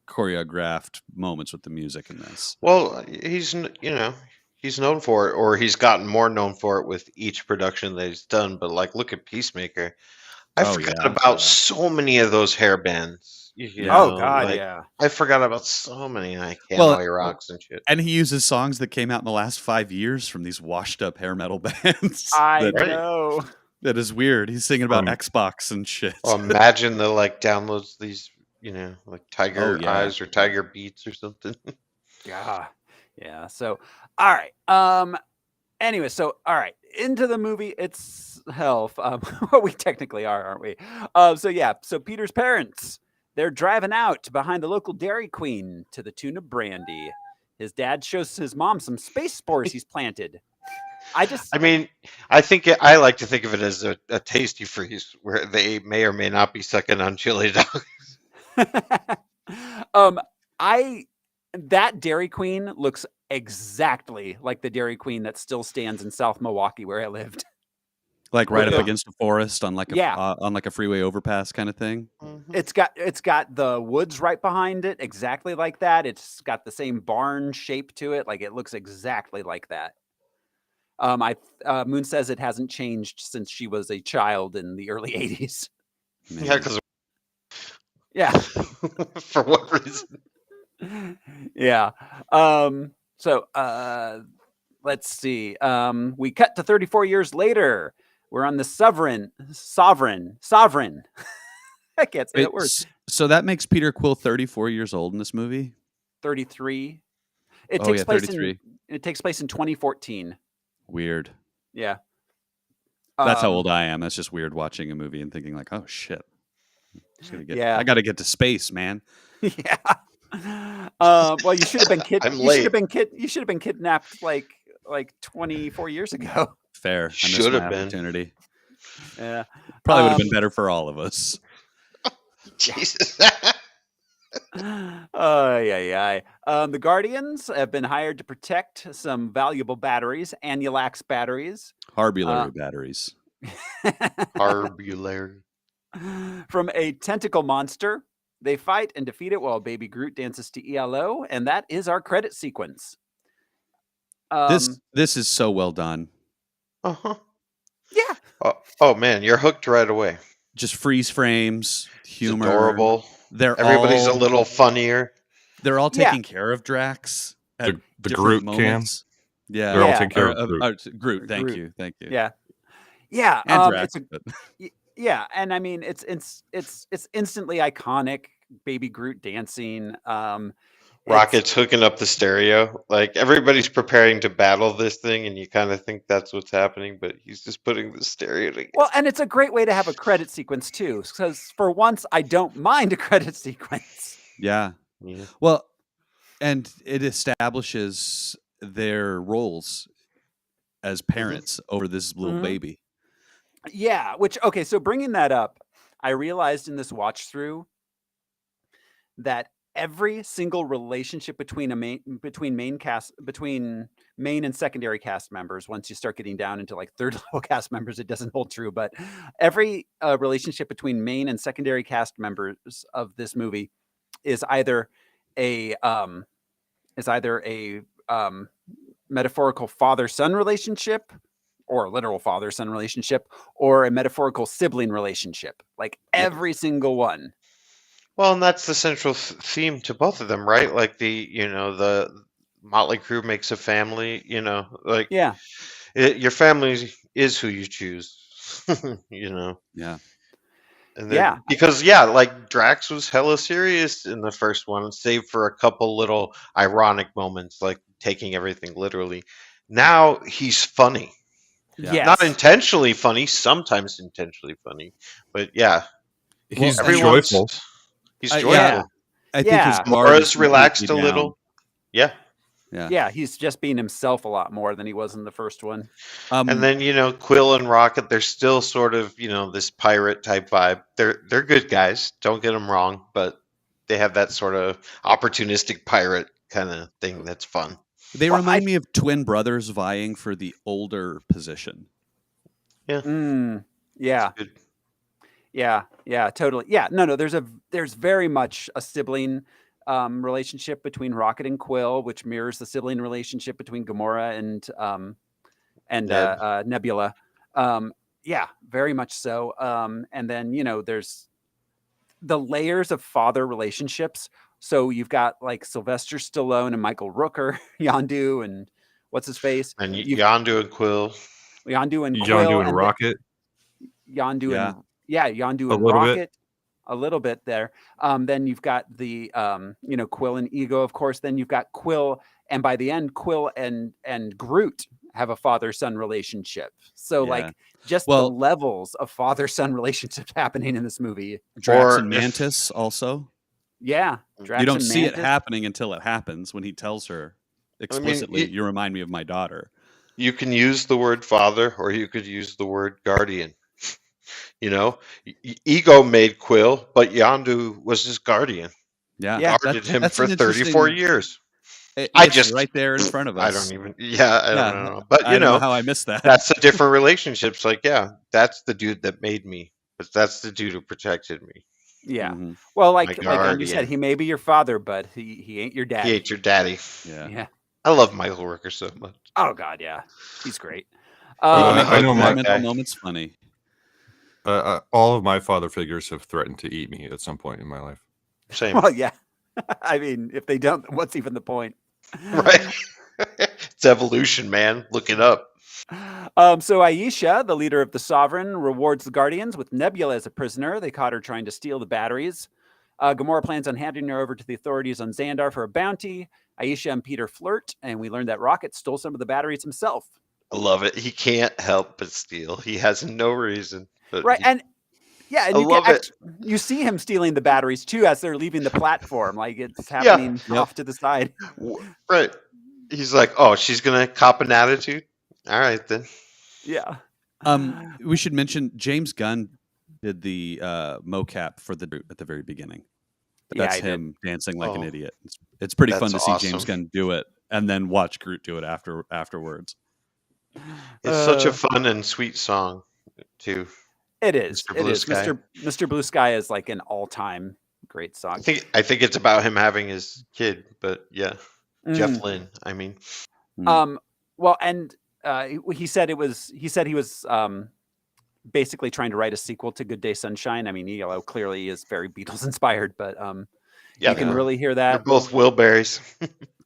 Speaker 3: choreographed moments with the music in this.
Speaker 2: Well, he's known for it, or he's gotten more known for it with each production that he's done. But like, look at Peacemaker. I forgot about so many of those hair bands.
Speaker 1: Oh God, yeah.
Speaker 2: I forgot about so many. Like
Speaker 3: Well,
Speaker 2: Hanoi Rocks and shit.
Speaker 3: And he uses songs that came out in the last 5 years from these washed up hair metal bands.
Speaker 1: I know.
Speaker 3: That is weird. He's singing about Xbox and shit.
Speaker 2: Well, imagine the downloads these, like Tiger Eyes or Tiger Beats or something.
Speaker 1: Yeah. So, all right. Anyway, so all right, into the movie itself. Well, we technically are, aren't we? So Peter's parents, they're driving out behind the local Dairy Queen to the tune of brandy. His dad shows his mom some space spores he's planted. I
Speaker 2: think I like to think of it as a tasty freeze where they may or may not be sucking on chili dogs.
Speaker 1: That Dairy Queen looks exactly like the Dairy Queen that still stands in South Milwaukee where I lived.
Speaker 3: Like right up against a forest on like a
Speaker 1: on
Speaker 3: like a freeway overpass kind of thing.
Speaker 2: Mm-hmm.
Speaker 1: It's got the woods right behind it, exactly like that. It's got the same barn shape to it, like it looks exactly like that. Moon says it hasn't changed since she was a child in the early 80s.
Speaker 2: Yeah, because for what reason?
Speaker 1: Yeah. So let's see. We cut to 34 years later. We're on the sovereign. I can't say that word.
Speaker 3: So that makes Peter Quill 34 years old in this movie.
Speaker 1: 33. It takes place
Speaker 3: 33.
Speaker 1: It takes place in 2014.
Speaker 3: Weird.
Speaker 1: Yeah.
Speaker 3: That's how old I am. That's just weird watching a movie and thinking like, oh shit. I got to get to space, man.
Speaker 1: Yeah. Well, you should have been You should have been kidnapped like 24 years ago.
Speaker 3: Fair.
Speaker 2: Should have been.
Speaker 3: Opportunity.
Speaker 1: Yeah.
Speaker 3: Probably would have been better for all of us.
Speaker 2: Jesus.
Speaker 1: The Guardians have been hired to protect some valuable batteries, Annulax batteries.
Speaker 3: Harbulary batteries.
Speaker 2: Harbulary.
Speaker 1: From a tentacle monster. They fight and defeat it while Baby Groot dances to ELO, and that is our credit sequence.
Speaker 3: This is so well done.
Speaker 2: Uh-huh.
Speaker 1: Yeah.
Speaker 2: Oh man, you're hooked right away.
Speaker 3: Just freeze frames, humor.
Speaker 2: It's adorable.
Speaker 3: Everybody's
Speaker 2: a little funnier.
Speaker 3: They're all taking care of Drax at
Speaker 4: the
Speaker 3: different
Speaker 4: Groot
Speaker 3: moments. Yeah,
Speaker 4: they're all taking care of Groot.
Speaker 3: Groot. Thank you.
Speaker 1: Yeah.
Speaker 3: And Drax.
Speaker 1: Yeah, and I mean it's instantly iconic. Baby Groot dancing.
Speaker 2: Rocket's hooking up the stereo. Like everybody's preparing to battle this thing, and you kind of think that's what's happening, but he's just putting the stereo together.
Speaker 1: Well, and it's a great way to have a credit sequence too, because for once I don't mind a credit sequence.
Speaker 3: Yeah. Well, and it establishes their roles as parents over this little baby.
Speaker 1: Yeah, so bringing that up, I realized in this watch through that every single relationship between main and secondary cast members, once you start getting down into like third level cast members, it doesn't hold true, but every relationship between main and secondary cast members of this movie is either a metaphorical father-son relationship, or a literal father-son relationship, or a metaphorical sibling relationship. Like every single one.
Speaker 2: Well, and that's the central theme to both of them, right? Like the Motley Crue makes a family. Like
Speaker 1: Yeah.
Speaker 2: your family is who you choose.
Speaker 3: Yeah.
Speaker 2: And
Speaker 1: Yeah.
Speaker 2: because like Drax was hella serious in the first one, save for a couple little ironic moments, like taking everything literally. Now he's funny.
Speaker 3: Yeah.
Speaker 1: Yes.
Speaker 2: Not intentionally funny, sometimes intentionally funny, but yeah,
Speaker 4: He's
Speaker 2: everyone's
Speaker 4: joyful.
Speaker 2: he's
Speaker 3: Yeah.
Speaker 2: joyful.
Speaker 3: I think his
Speaker 1: Yeah.
Speaker 3: guard is
Speaker 2: Mora's relaxed a
Speaker 3: completely down.
Speaker 2: little. Yeah.
Speaker 3: Yeah.
Speaker 1: Yeah, he's just being himself a lot more than he was in the first one.
Speaker 2: And then Quill and Rocket, they're still sort of this pirate type vibe. They're good guys, don't get them wrong, but they have that sort of opportunistic pirate kind of thing that's fun.
Speaker 3: They remind me of twin brothers vying for the older position.
Speaker 2: Yeah.
Speaker 1: Yeah.
Speaker 2: Good.
Speaker 1: Yeah, totally. Yeah, no, there's very much a sibling relationship between Rocket and Quill, which mirrors the sibling relationship between Gamora and Nebula. Yeah, very much so. And then there's the layers of father relationships. So you've got like Sylvester Stallone and Michael Rooker, Yondu and what's his face,
Speaker 2: And Yondu and Quill.
Speaker 1: Yondu and Quill,
Speaker 4: Yondu and Rocket.
Speaker 1: Yondu
Speaker 3: Yeah.
Speaker 1: and Yondu
Speaker 4: A
Speaker 1: and
Speaker 4: little bit.
Speaker 1: Rocket, a little bit there. Then you've got the Quill and Ego, of course. Then you've got Quill, and by the end, Quill and Groot have a father-son relationship. So
Speaker 3: Yeah.
Speaker 1: like just the levels of father-son relationships happening in this movie.
Speaker 3: Drax and Mantis also.
Speaker 1: Yeah, Drax
Speaker 3: You don't
Speaker 1: and
Speaker 3: see it
Speaker 1: Mantis.
Speaker 3: happening until it happens when he tells her explicitly, you remind me of my daughter.
Speaker 2: You can use the word father, or you could use the word guardian. Ego made Quill, but Yondu was his guardian.
Speaker 3: Yeah,
Speaker 2: Guarded him
Speaker 3: that's
Speaker 2: for
Speaker 3: an
Speaker 2: 34
Speaker 3: interesting-
Speaker 2: years.
Speaker 3: It's right there in front of us.
Speaker 2: I don't know. But
Speaker 3: I don't know how I missed that.
Speaker 2: That's the different relationships. Like, that's the dude that made me, but that's the dude who protected me.
Speaker 1: Yeah.
Speaker 3: Mhm.
Speaker 1: Well,
Speaker 2: My
Speaker 1: like you said,
Speaker 2: guardian.
Speaker 1: he may be your father, but he ain't your dad.
Speaker 2: He ate your daddy.
Speaker 1: Yeah.
Speaker 2: I love Michael Rooker so much.
Speaker 1: Oh God, yeah, he's great.
Speaker 4: I know my
Speaker 3: mental moment's funny.
Speaker 4: All of my father figures have threatened to eat me at some point in my life.
Speaker 2: Same.
Speaker 1: Well, yeah. I mean, if they don't, what's even the point?
Speaker 2: Right. It's evolution, man. Look it up.
Speaker 1: So Aisha, the leader of the Sovereign, rewards the Guardians with Nebula as a prisoner. They caught her trying to steal the batteries. Gamora plans on handing her over to the authorities on Xandar for a bounty. Aisha and Peter flirt, and we learned that Rocket stole some of the batteries himself.
Speaker 2: I love it. He can't help but steal. He has no reason. But
Speaker 1: Right, and yeah, and
Speaker 2: I
Speaker 1: you
Speaker 2: love it.
Speaker 1: You see him stealing the batteries too as they're leaving the platform. Like it's happening off to the side.
Speaker 2: Right. He's like, oh, she's gonna cop an attitude. All right then.
Speaker 1: Yeah.
Speaker 3: We should mention James Gunn did the mocap for the Groot at the very beginning. That's him dancing like an idiot. It's pretty fun to see James Gunn do it and then watch Groot do it afterwards.
Speaker 2: It's such a fun and sweet song, too.
Speaker 1: It is.
Speaker 2: Mr. Blue Sky.
Speaker 1: Mr. Blue Sky is like an all-time great song.
Speaker 2: I think it's about him having his kid, but yeah, Jeff Lynne. I mean,
Speaker 1: well, and he said he was basically trying to write a sequel to Good Day Sunshine. I mean, ELO clearly is very Beatles inspired, but you can really hear that.
Speaker 2: They're both Wilburys.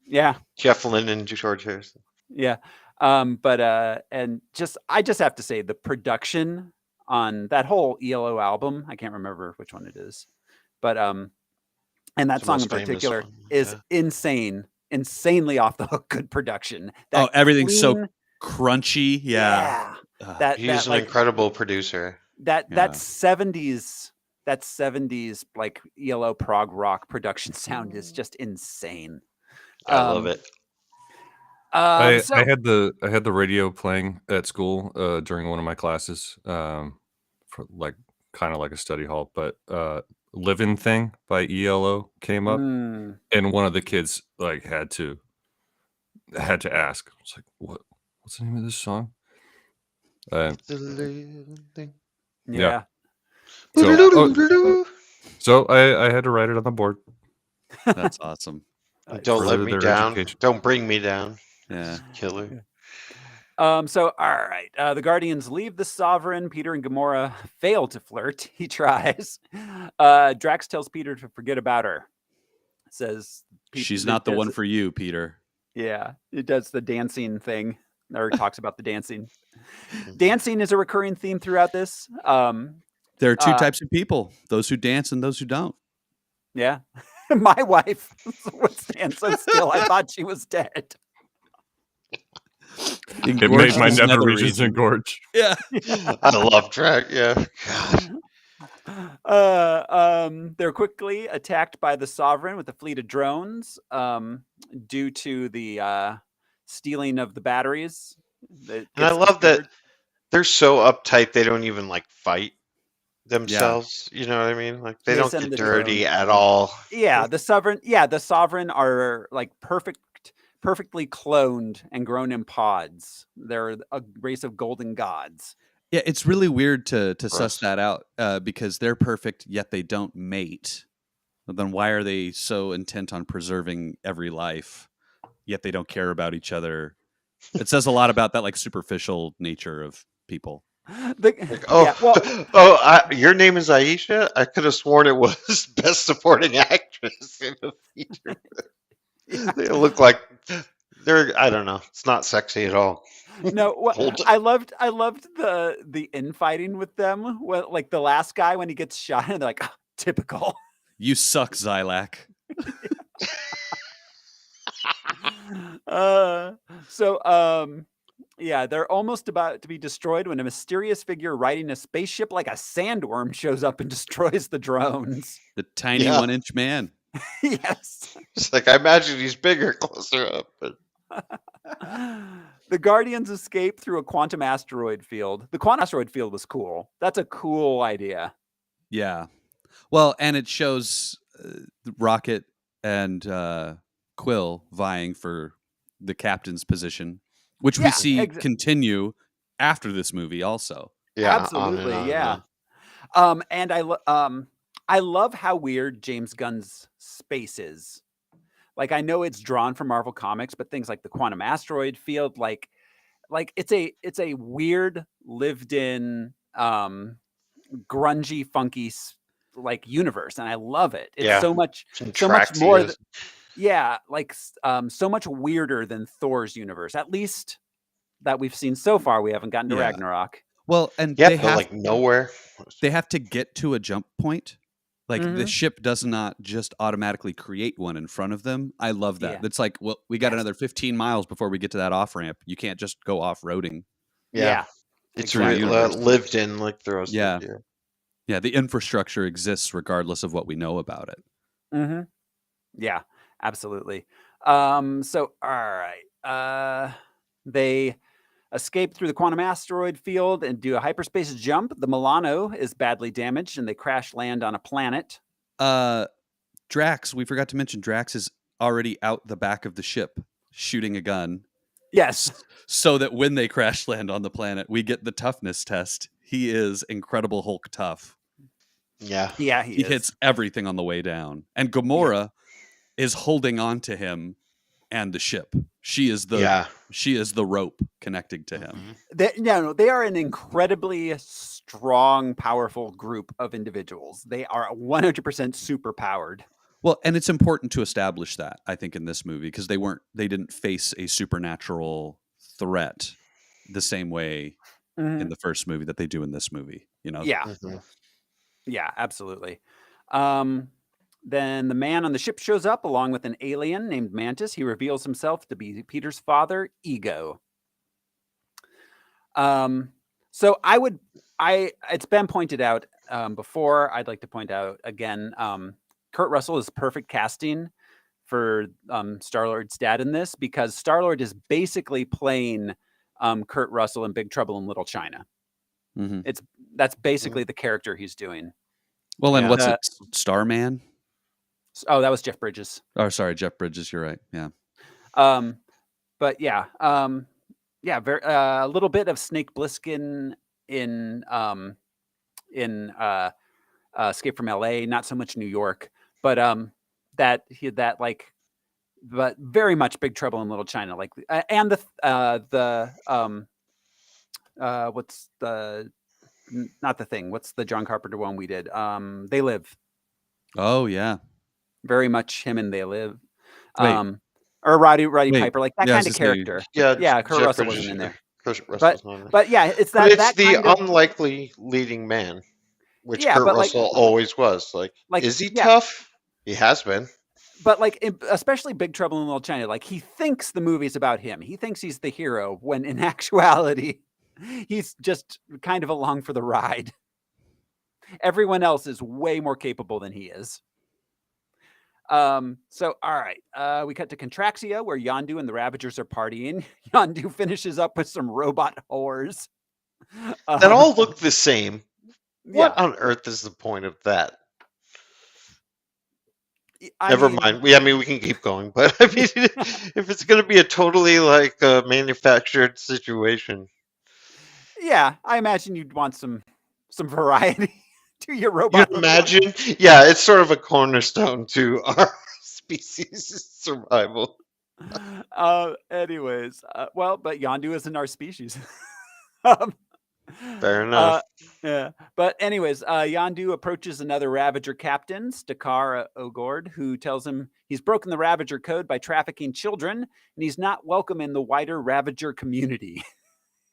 Speaker 1: Yeah,
Speaker 2: Jeff Lynne and George Harrison.
Speaker 1: Yeah, but and I just have to say the production on that whole ELO album, I can't remember which one it is, but and that song in particular is insanely off the hook good production.
Speaker 3: Everything's so crunchy. Yeah.
Speaker 2: He's an incredible producer.
Speaker 1: That 70s like ELO prog rock production sound is just insane.
Speaker 2: I love it.
Speaker 4: I had the radio playing at school during one of my classes, for kind of like a study hall. But "Livin' Thing" by ELO came up, and one of the kids had to ask. It's like, what's the name of this song?
Speaker 1: Yeah.
Speaker 4: So I had to write it on the board.
Speaker 3: That's awesome.
Speaker 2: Don't let me down.
Speaker 4: Education.
Speaker 2: Don't bring me down.
Speaker 3: Yeah.
Speaker 2: Killer.
Speaker 1: So, all right. The Guardians leave the Sovereign. Peter and Gamora fail to flirt. He tries. Drax tells Peter to forget about her. Says
Speaker 3: she's not the one for you, Peter.
Speaker 1: Yeah, it does the dancing thing, or talks about the dancing. Dancing is a recurring theme throughout this.
Speaker 3: There are two types of people: those who dance and those who don't.
Speaker 1: Yeah, my wife would stand so still. I thought she was dead.
Speaker 4: It made my nether regions engorge.
Speaker 3: Yeah.
Speaker 2: I love Drax. Yeah.
Speaker 1: They're quickly attacked by the Sovereign with a fleet of drones due to the stealing of the batteries.
Speaker 2: And I love that they're so uptight they don't even like fight themselves. You know what I mean? Like they don't get dirty at all.
Speaker 1: Yeah, the Sovereign are like perfectly cloned and grown in pods. They're a race of golden gods.
Speaker 3: Yeah, it's really weird to suss that out because they're perfect, yet they don't mate. But then why are they so intent on preserving every life, yet they don't care about each other? It says a lot about that like superficial nature of people.
Speaker 2: Your name is Aisha? I could have sworn it was Best Supporting Actress in a feature. They look like I don't know. It's not sexy at all.
Speaker 1: No, I loved the infighting with them. Like the last guy when he gets shot, and they're like, oh, typical.
Speaker 3: You suck, Xylac.
Speaker 1: They're almost about to be destroyed when a mysterious figure riding a spaceship like a sandworm shows up and destroys the drones.
Speaker 3: The tiny 1-inch man.
Speaker 1: Yes.
Speaker 2: It's like I imagine he's bigger closer up. But...
Speaker 1: The Guardians escape through a quantum asteroid field. The quantum asteroid field was cool. That's a cool idea.
Speaker 3: Yeah. Well, and it shows Rocket and Quill vying for the captain's position, which we see continue after this movie also.
Speaker 1: Yeah, absolutely. Yeah. And I love how weird James Gunn's space is. Like, I know it's drawn from Marvel Comics, but things like the quantum asteroid field, like it's a weird, lived-in, grungy, funky, like universe, and I love it. It's so much more. So much weirder than Thor's universe. At least that we've seen so far. We haven't gotten to Ragnarok.
Speaker 3: Well, and they have
Speaker 2: like nowhere.
Speaker 3: They have to get to a jump point. Like the ship does not just automatically create one in front of them. I love that. It's like, well, we got another 15 miles before we get to that off ramp. You can't just go off-roading.
Speaker 1: Yeah.
Speaker 2: It's lived in like the rest of the year.
Speaker 3: Yeah, the infrastructure exists regardless of what we know about it.
Speaker 1: Mm-hmm. Yeah, absolutely. So, all right. They escape through the quantum asteroid field and do a hyperspace jump. The Milano is badly damaged, and they crash land on a planet.
Speaker 3: Drax, we forgot to mention, Drax is already out the back of the ship shooting a gun.
Speaker 1: Yes.
Speaker 3: So that when they crash land on the planet, we get the toughness test. He is Incredible Hulk tough.
Speaker 2: Yeah.
Speaker 1: Yeah,
Speaker 3: he hits everything on the way down. And Gamora is holding on to him and the ship. She is the rope connecting to him.
Speaker 1: They are an incredibly strong, powerful group of individuals. They are 100% super powered.
Speaker 3: Well, and it's important to establish that, I think, in this movie, because they didn't face a supernatural threat the same way in the first movie that they do in this movie. You know?
Speaker 1: Yeah. Mm-hmm. Yeah, absolutely. Then the man on the ship shows up along with an alien named Mantis. He reveals himself to be Peter's father, Ego. So it's been pointed out before. I'd like to point out again, Kurt Russell is perfect casting for Star-Lord's dad in this, because Star-Lord is basically playing Kurt Russell in Big Trouble in Little China.
Speaker 3: Mm-hmm.
Speaker 1: That's basically the character he's doing.
Speaker 3: Well, and what's it? Starman?
Speaker 1: Oh, that was Jeff Bridges.
Speaker 3: Oh, sorry, Jeff Bridges. You're right. Yeah.
Speaker 1: But yeah, a little bit of Snake Plissken in Escape from LA. Not so much New York, but that but very much Big Trouble in Little China. Like, and what's the not the thing? What's the John Carpenter one we did? They Live.
Speaker 3: Oh yeah,
Speaker 1: very much him and They Live. Or Roddy Piper, like that kind of character.
Speaker 2: Yeah,
Speaker 1: Kurt Russell wasn't in there.
Speaker 2: But
Speaker 1: yeah, it's
Speaker 2: but it's
Speaker 1: that
Speaker 2: the
Speaker 1: kind of
Speaker 2: unlikely leading man, which Kurt Russell always was. Like, is he tough? He has been.
Speaker 1: But like, especially Big Trouble in Little China, like he thinks the movie's about him. He thinks he's the hero when in actuality, he's just kind of along for the ride. Everyone else is way more capable than he is. So all right, we cut to Contraxia where Yondu and the Ravagers are partying. Yondu finishes up with some robot whores.
Speaker 2: That all look the same. What on earth is the point of that? Never mind. We can keep going, but I mean, if it's going to be a totally like manufactured situation,
Speaker 1: yeah, I imagine you'd want some variety to your robot.
Speaker 2: You'd imagine, yeah, it's sort of a cornerstone to our species' survival.
Speaker 1: Anyways, well, but Yondu isn't our species.
Speaker 2: Fair enough.
Speaker 1: Yeah, but anyways, Yondu approaches another Ravager captain, Stakar Ogord, who tells him he's broken the Ravager code by trafficking children, and he's not welcome in the wider Ravager community.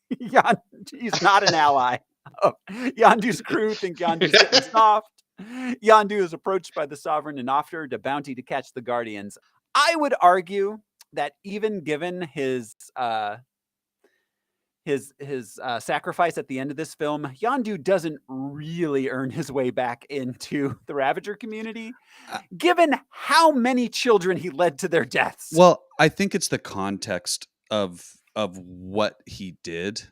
Speaker 1: He's not an ally. Yondu's crew think Yondu's getting soft. Yondu is approached by the Sovereign and offered a bounty to catch the Guardians. I would argue that even given his sacrifice at the end of this film, Yondu doesn't really earn his way back into the Ravager community, given how many children he led to their deaths.
Speaker 3: Well, I think it's the context of what he did,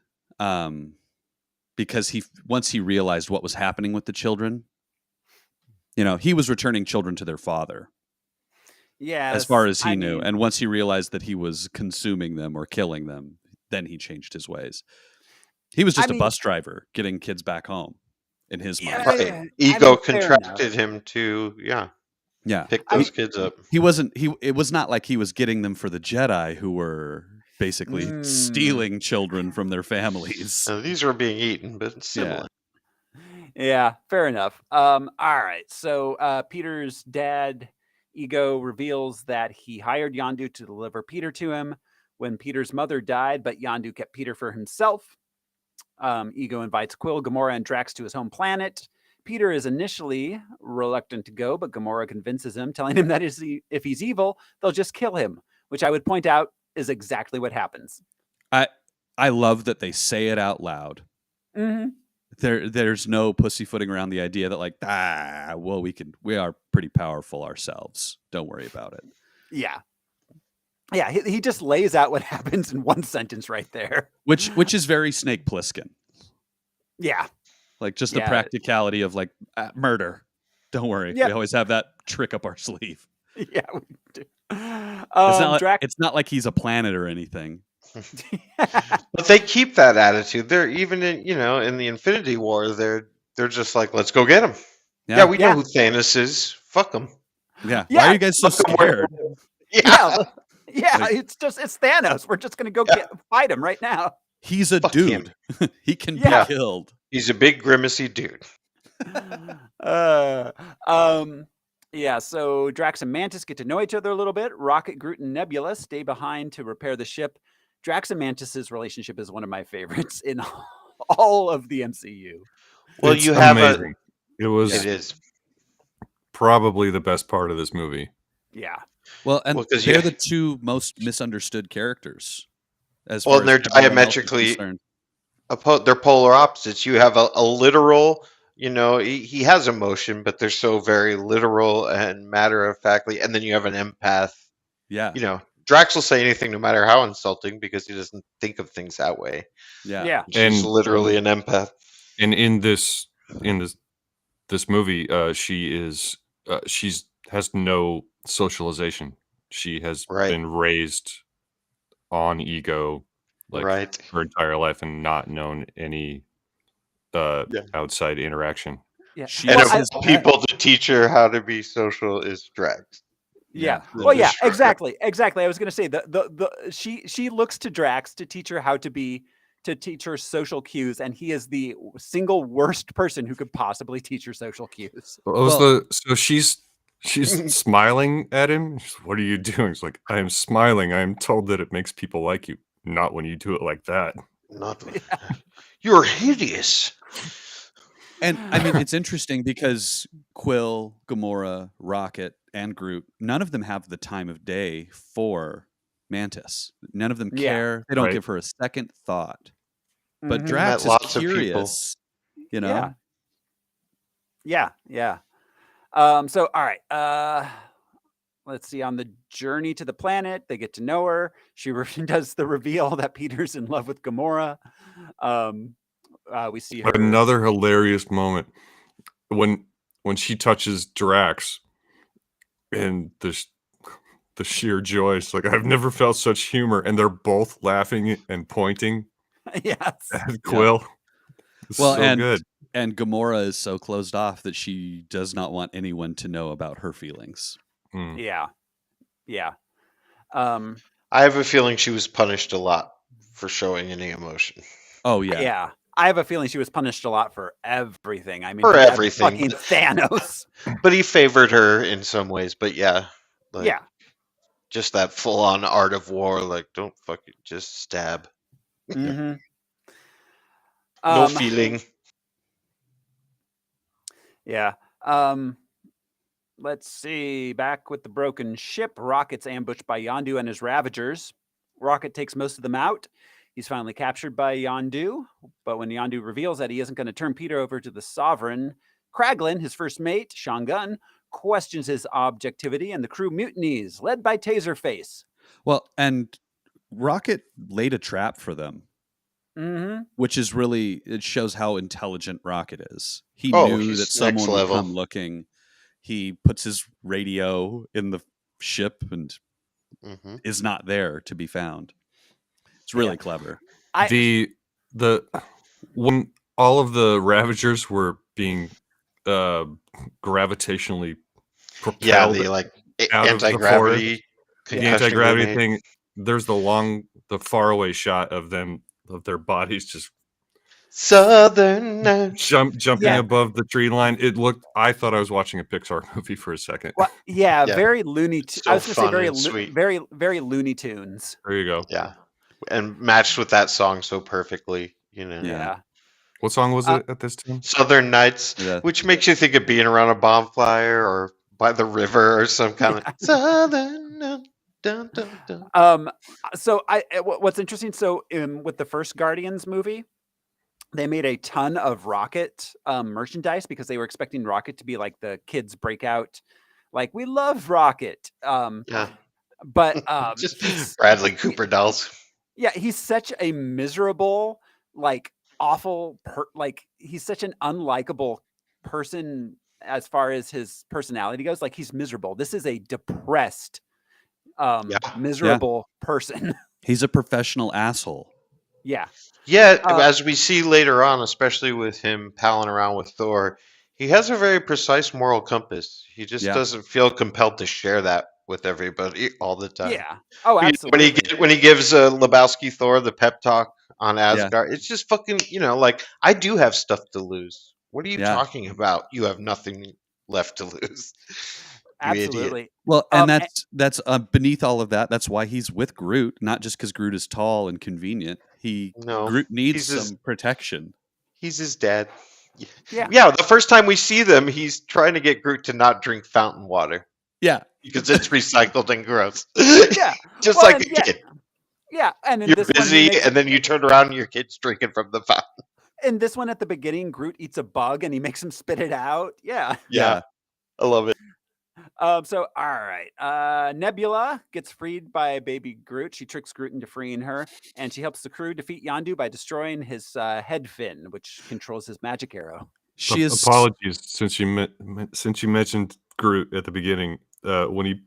Speaker 3: because once he realized what was happening with the children, he was returning children to their father.
Speaker 1: Yeah,
Speaker 3: as far as he knew, and once he realized that he was consuming them or killing them, then he changed his ways. He was just a bus driver getting kids back home in his mind.
Speaker 2: Right. Ego contracted him to, pick those kids up.
Speaker 3: It was not like he was getting them for the Jedi, who were basically stealing children from their families.
Speaker 2: These were being eaten, but similar.
Speaker 1: Yeah, fair enough. All right. So Peter's dad, Ego, reveals that he hired Yondu to deliver Peter to him when Peter's mother died, but Yondu kept Peter for himself. Ego invites Quill, Gamora, and Drax to his home planet. Peter is initially reluctant to go, but Gamora convinces him, telling him that if he's evil, they'll just kill him, which I would point out is exactly what happens.
Speaker 3: I love that they say it out loud.
Speaker 1: Mm-hmm.
Speaker 3: There's no pussyfooting around the idea that we are pretty powerful ourselves. Don't worry about it.
Speaker 1: Yeah. Yeah, he just lays out what happens in one sentence right there.
Speaker 3: Which is very Snake Plissken.
Speaker 1: Yeah.
Speaker 3: Like just the practicality of murder. Don't worry. We always have that trick up our sleeve.
Speaker 1: Yeah, we do.
Speaker 3: It's not like he's a planet or anything.
Speaker 2: But they keep that attitude. They're even in the Infinity War, they're just like, let's go get him. Yeah, we know who Thanos is. Fuck him.
Speaker 3: Yeah. Why are you guys so scared?
Speaker 1: Yeah, it's Thanos. We're just going to go fight him right now.
Speaker 3: He's a dude. He can be killed.
Speaker 2: He's a big grimacy dude.
Speaker 1: Yeah, so Drax and Mantis get to know each other a little bit. Rocket, Groot, and Nebula stay behind to repair the ship. Drax and Mantis's relationship is one of my favorites in all of the MCU.
Speaker 2: Well,
Speaker 4: it's amazing.
Speaker 2: It is
Speaker 4: probably the best part of this movie.
Speaker 1: Yeah.
Speaker 3: Well, and they're the two most misunderstood characters.
Speaker 2: And they're diametrically they're polar opposites. You have a literal, he has emotion, but they're so very literal and matter of factly. And then you have an empath.
Speaker 3: Yeah.
Speaker 2: Drax will say anything, no matter how insulting, because he doesn't think of things that way.
Speaker 1: Yeah.
Speaker 2: She's literally an empath.
Speaker 4: And in this movie, she has no socialization. She has been raised on Ego her entire life and not known any outside interaction.
Speaker 1: Yeah.
Speaker 2: And of people to teach her how to be social is Drax.
Speaker 1: Yeah.
Speaker 2: The
Speaker 1: Well, yeah,
Speaker 2: destroyer.
Speaker 1: exactly. I was going to say she looks to Drax to teach her to teach her social cues, and he is the single worst person who could possibly teach her social cues.
Speaker 4: So she's smiling at him. What are you doing? He's like, I am smiling. I am told that it makes people like you. Not when you do it like that.
Speaker 2: Not. You're hideous.
Speaker 3: And I mean, it's interesting because Quill, Gamora, Rocket, and Groot, none of them have the time of day for Mantis. None of them care. They don't give her a second thought. But Drax is curious, you know?
Speaker 1: Yeah. So, all right. Let's see. On the journey to the planet, they get to know her. She does the reveal that Peter's in love with Gamora. We see her.
Speaker 4: Another hilarious moment when she touches Drax, and the sheer joy. It's like, I've never felt such humor, and they're both laughing and pointing.
Speaker 1: Yes.
Speaker 4: At Quill.
Speaker 3: Well,
Speaker 4: so good.
Speaker 3: And Gamora is so closed off that she does not want anyone to know about her feelings.
Speaker 1: Yeah.
Speaker 2: I have a feeling she was punished a lot for showing any emotion.
Speaker 3: Oh yeah.
Speaker 1: Yeah. I have a feeling she was punished a lot for everything. I mean,
Speaker 2: for everything.
Speaker 1: Fucking Thanos.
Speaker 2: But he favored her in some ways. But yeah.
Speaker 1: Yeah.
Speaker 2: Just that full-on art of war. Like, don't fucking just stab.
Speaker 1: Mm-hmm.
Speaker 2: No feeling.
Speaker 1: Yeah. Let's see. Back with the broken ship, Rocket's ambushed by Yondu and his Ravagers. Rocket takes most of them out. He's finally captured by Yondu, but when Yondu reveals that he isn't going to turn Peter over to the Sovereign, Kraglin, his first mate, Sean Gunn, questions his objectivity, and the crew mutinies, led by Taserface.
Speaker 3: Well, and Rocket laid a trap for them, which is really, it shows how intelligent Rocket is. He knew that someone would come looking. He puts his radio in the ship and is not there to be found. It's really clever.
Speaker 4: When all of the Ravagers were being gravitationally propelled out
Speaker 2: anti-gravity,
Speaker 4: the anti-gravity thing, there's the faraway shot of them, of their bodies just
Speaker 2: Southern
Speaker 4: jumping above the tree line. I thought I was watching a Pixar movie for a second.
Speaker 1: Well, very Looney. I was going to say very
Speaker 2: very
Speaker 1: Looney Tunes.
Speaker 4: There you go.
Speaker 2: Yeah, and matched with that song so perfectly. You know.
Speaker 1: Yeah.
Speaker 4: What song was it at this time?
Speaker 2: Southern Nights, which makes you think of being around a bonfire or by the river or some kind of Southern. Dun, dun, dun.
Speaker 1: So what's interesting? So with the first Guardians movie, they made a ton of Rocket merchandise because they were expecting Rocket to be like the kids breakout, like we love Rocket. But
Speaker 2: just Bradley Cooper dolls.
Speaker 1: Yeah, he's such a miserable, like awful, he's such an unlikable person as far as his personality goes. Like he's miserable. This is a depressed, miserable person.
Speaker 3: He's a professional asshole.
Speaker 1: Yeah.
Speaker 2: Yeah, as we see later on, especially with him palling around with Thor, he has a very precise moral compass. He just doesn't feel compelled to share that with everybody all the time.
Speaker 1: Yeah. Oh, absolutely.
Speaker 2: When he gives Lebowski Thor the pep talk on Asgard, it's just fucking, like, I do have stuff to lose. What are you talking about? You have nothing left to lose.
Speaker 1: Absolutely.
Speaker 3: Well, and that's beneath all of that. That's why he's with Groot, not just because Groot is tall and convenient. Groot needs some protection.
Speaker 2: He's his dad. Yeah. The first time we see them, he's trying to get Groot to not drink fountain water.
Speaker 3: Yeah,
Speaker 2: because it's recycled and gross.
Speaker 1: Yeah,
Speaker 2: just like a kid.
Speaker 1: Yeah, and
Speaker 2: you're busy, and then you turn around and your kid's drinking from the fountain.
Speaker 1: In this one, at the beginning, Groot eats a bug and he makes him spit it out. Yeah.
Speaker 2: I love it.
Speaker 1: So, all right. Nebula gets freed by baby Groot. She tricks Groot into freeing her, and she helps the crew defeat Yondu by destroying his head fin, which controls his magic arrow.
Speaker 4: Apologies, since you mentioned Groot at the beginning. When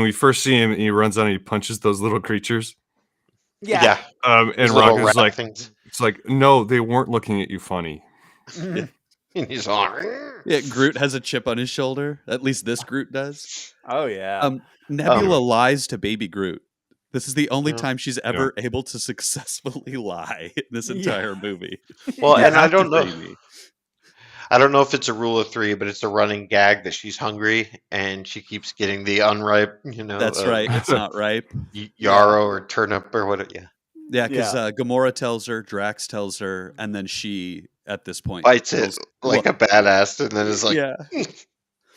Speaker 4: we first see him, he runs on and he punches those little creatures.
Speaker 1: Yeah.
Speaker 4: And Rocket's like, it's like, no, they weren't looking at you funny.
Speaker 2: And he's on.
Speaker 3: Yeah, Groot has a chip on his shoulder. At least this Groot does.
Speaker 1: Oh yeah.
Speaker 3: Nebula lies to baby Groot. This is the only
Speaker 2: Yeah.
Speaker 3: time she's ever able to successfully lie in this entire movie.
Speaker 2: Well,
Speaker 3: You
Speaker 2: and I
Speaker 3: have to
Speaker 2: don't know.
Speaker 3: free me.
Speaker 2: I don't know if it's a rule of three, but it's a running gag that she's hungry and she keeps getting the unripe,
Speaker 3: That's right. It's not ripe.
Speaker 2: yarrow or turnip or whatever. Yeah.
Speaker 3: Yeah, because Gamora tells her, Drax tells her, and then she, at this point,
Speaker 2: bites it like a badass, and then is like,
Speaker 3: yeah,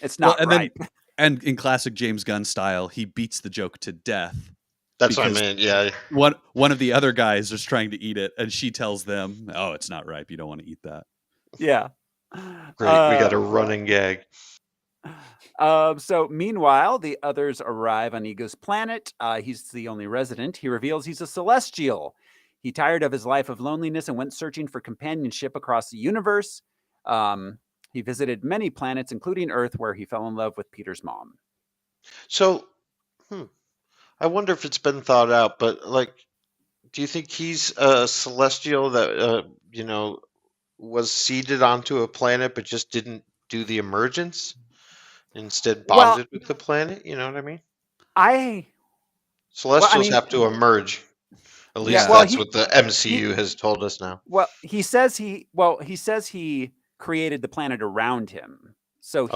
Speaker 1: it's not right.
Speaker 3: And in classic James Gunn style, he beats the joke to death.
Speaker 2: That's what I meant. Yeah.
Speaker 3: One of the other guys is trying to eat it, and she tells them, "Oh, it's not ripe. You don't want to eat that."
Speaker 1: Yeah.
Speaker 2: Great. We got a running gag.
Speaker 1: So meanwhile, the others arrive on Ego's planet. He's the only resident. He reveals he's a celestial. He tired of his life of loneliness and went searching for companionship across the universe. He visited many planets, including Earth, where he fell in love with Peter's mom.
Speaker 2: So, I wonder if it's been thought out, but do you think he's a celestial that, was seeded onto a planet but just didn't do the emergence? Instead bonded with the planet? You know what I mean? Celestials have to emerge. At least that's what the MCU has told us now.
Speaker 1: Well, he says he created the planet around him. So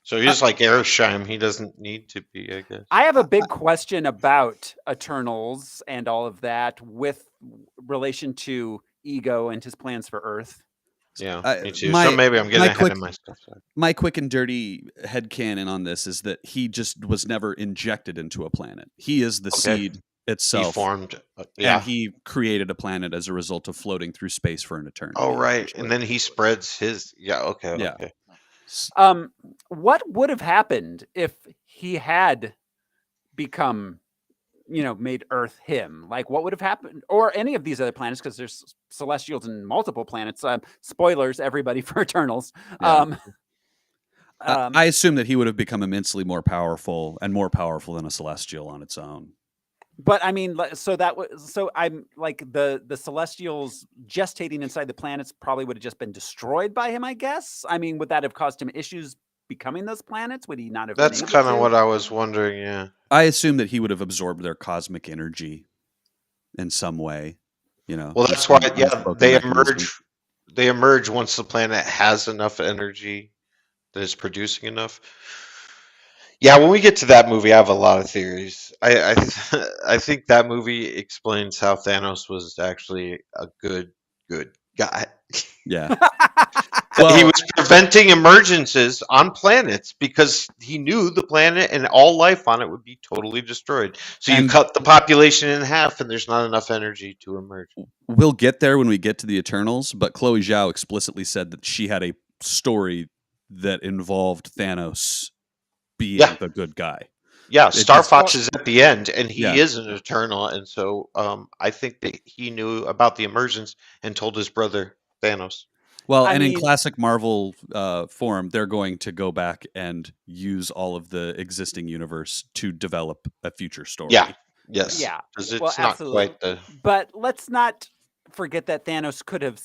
Speaker 2: So he's like Airshime. He doesn't need to be, I guess.
Speaker 1: I have a big question about Eternals and all of that with relation to Ego and his plans for Earth.
Speaker 2: Yeah, me too. So maybe I'm getting ahead of my stuff. Sorry.
Speaker 3: My quick and dirty headcanon on this is that he just was never injected into a planet. He is the seed itself.
Speaker 2: He formed,
Speaker 3: and he created a planet as a result of floating through space for an eternity.
Speaker 2: Oh, right. And then he spreads his... Yeah, okay.
Speaker 1: What would have happened if he had become... made Earth him? Like, what would have happened? Or any of these other planets, because there's celestials in multiple planets. Spoilers, everybody, for Eternals.
Speaker 3: Yeah. I assume that he would have become immensely more powerful than a celestial on its own.
Speaker 1: But I mean, I'm like the celestials gestating inside the planets probably would have just been destroyed by him, I guess. I mean, would that have caused him issues becoming those planets? Would he not have?
Speaker 2: That's kind of what I was wondering. Yeah,
Speaker 3: I assume that he would have absorbed their cosmic energy in some way.
Speaker 2: Well, that's why. Yeah, they emerge. They emerge once the planet has enough energy that it's producing enough. Yeah, when we get to that movie, I have a lot of theories. I think that movie explains how Thanos was actually a good guy.
Speaker 3: Yeah.
Speaker 2: He was preventing emergences on planets because he knew the planet and all life on it would be totally destroyed. So you cut the population in half and there's not enough energy to emerge.
Speaker 3: We'll get there when we get to the Eternals, but Chloe Zhao explicitly said that she had a story that involved Thanos being the good guy.
Speaker 2: Yeah, Star Fox is at the end, and he is an Eternal, and so I think that he knew about the emergence and told his brother Thanos.
Speaker 3: Well, in classic Marvel form, they're going to go back and use all of the existing universe to develop a future story.
Speaker 2: Yeah. Yes.
Speaker 1: Yeah.
Speaker 2: Because it's not quite the...
Speaker 1: But let's not forget that Thanos could have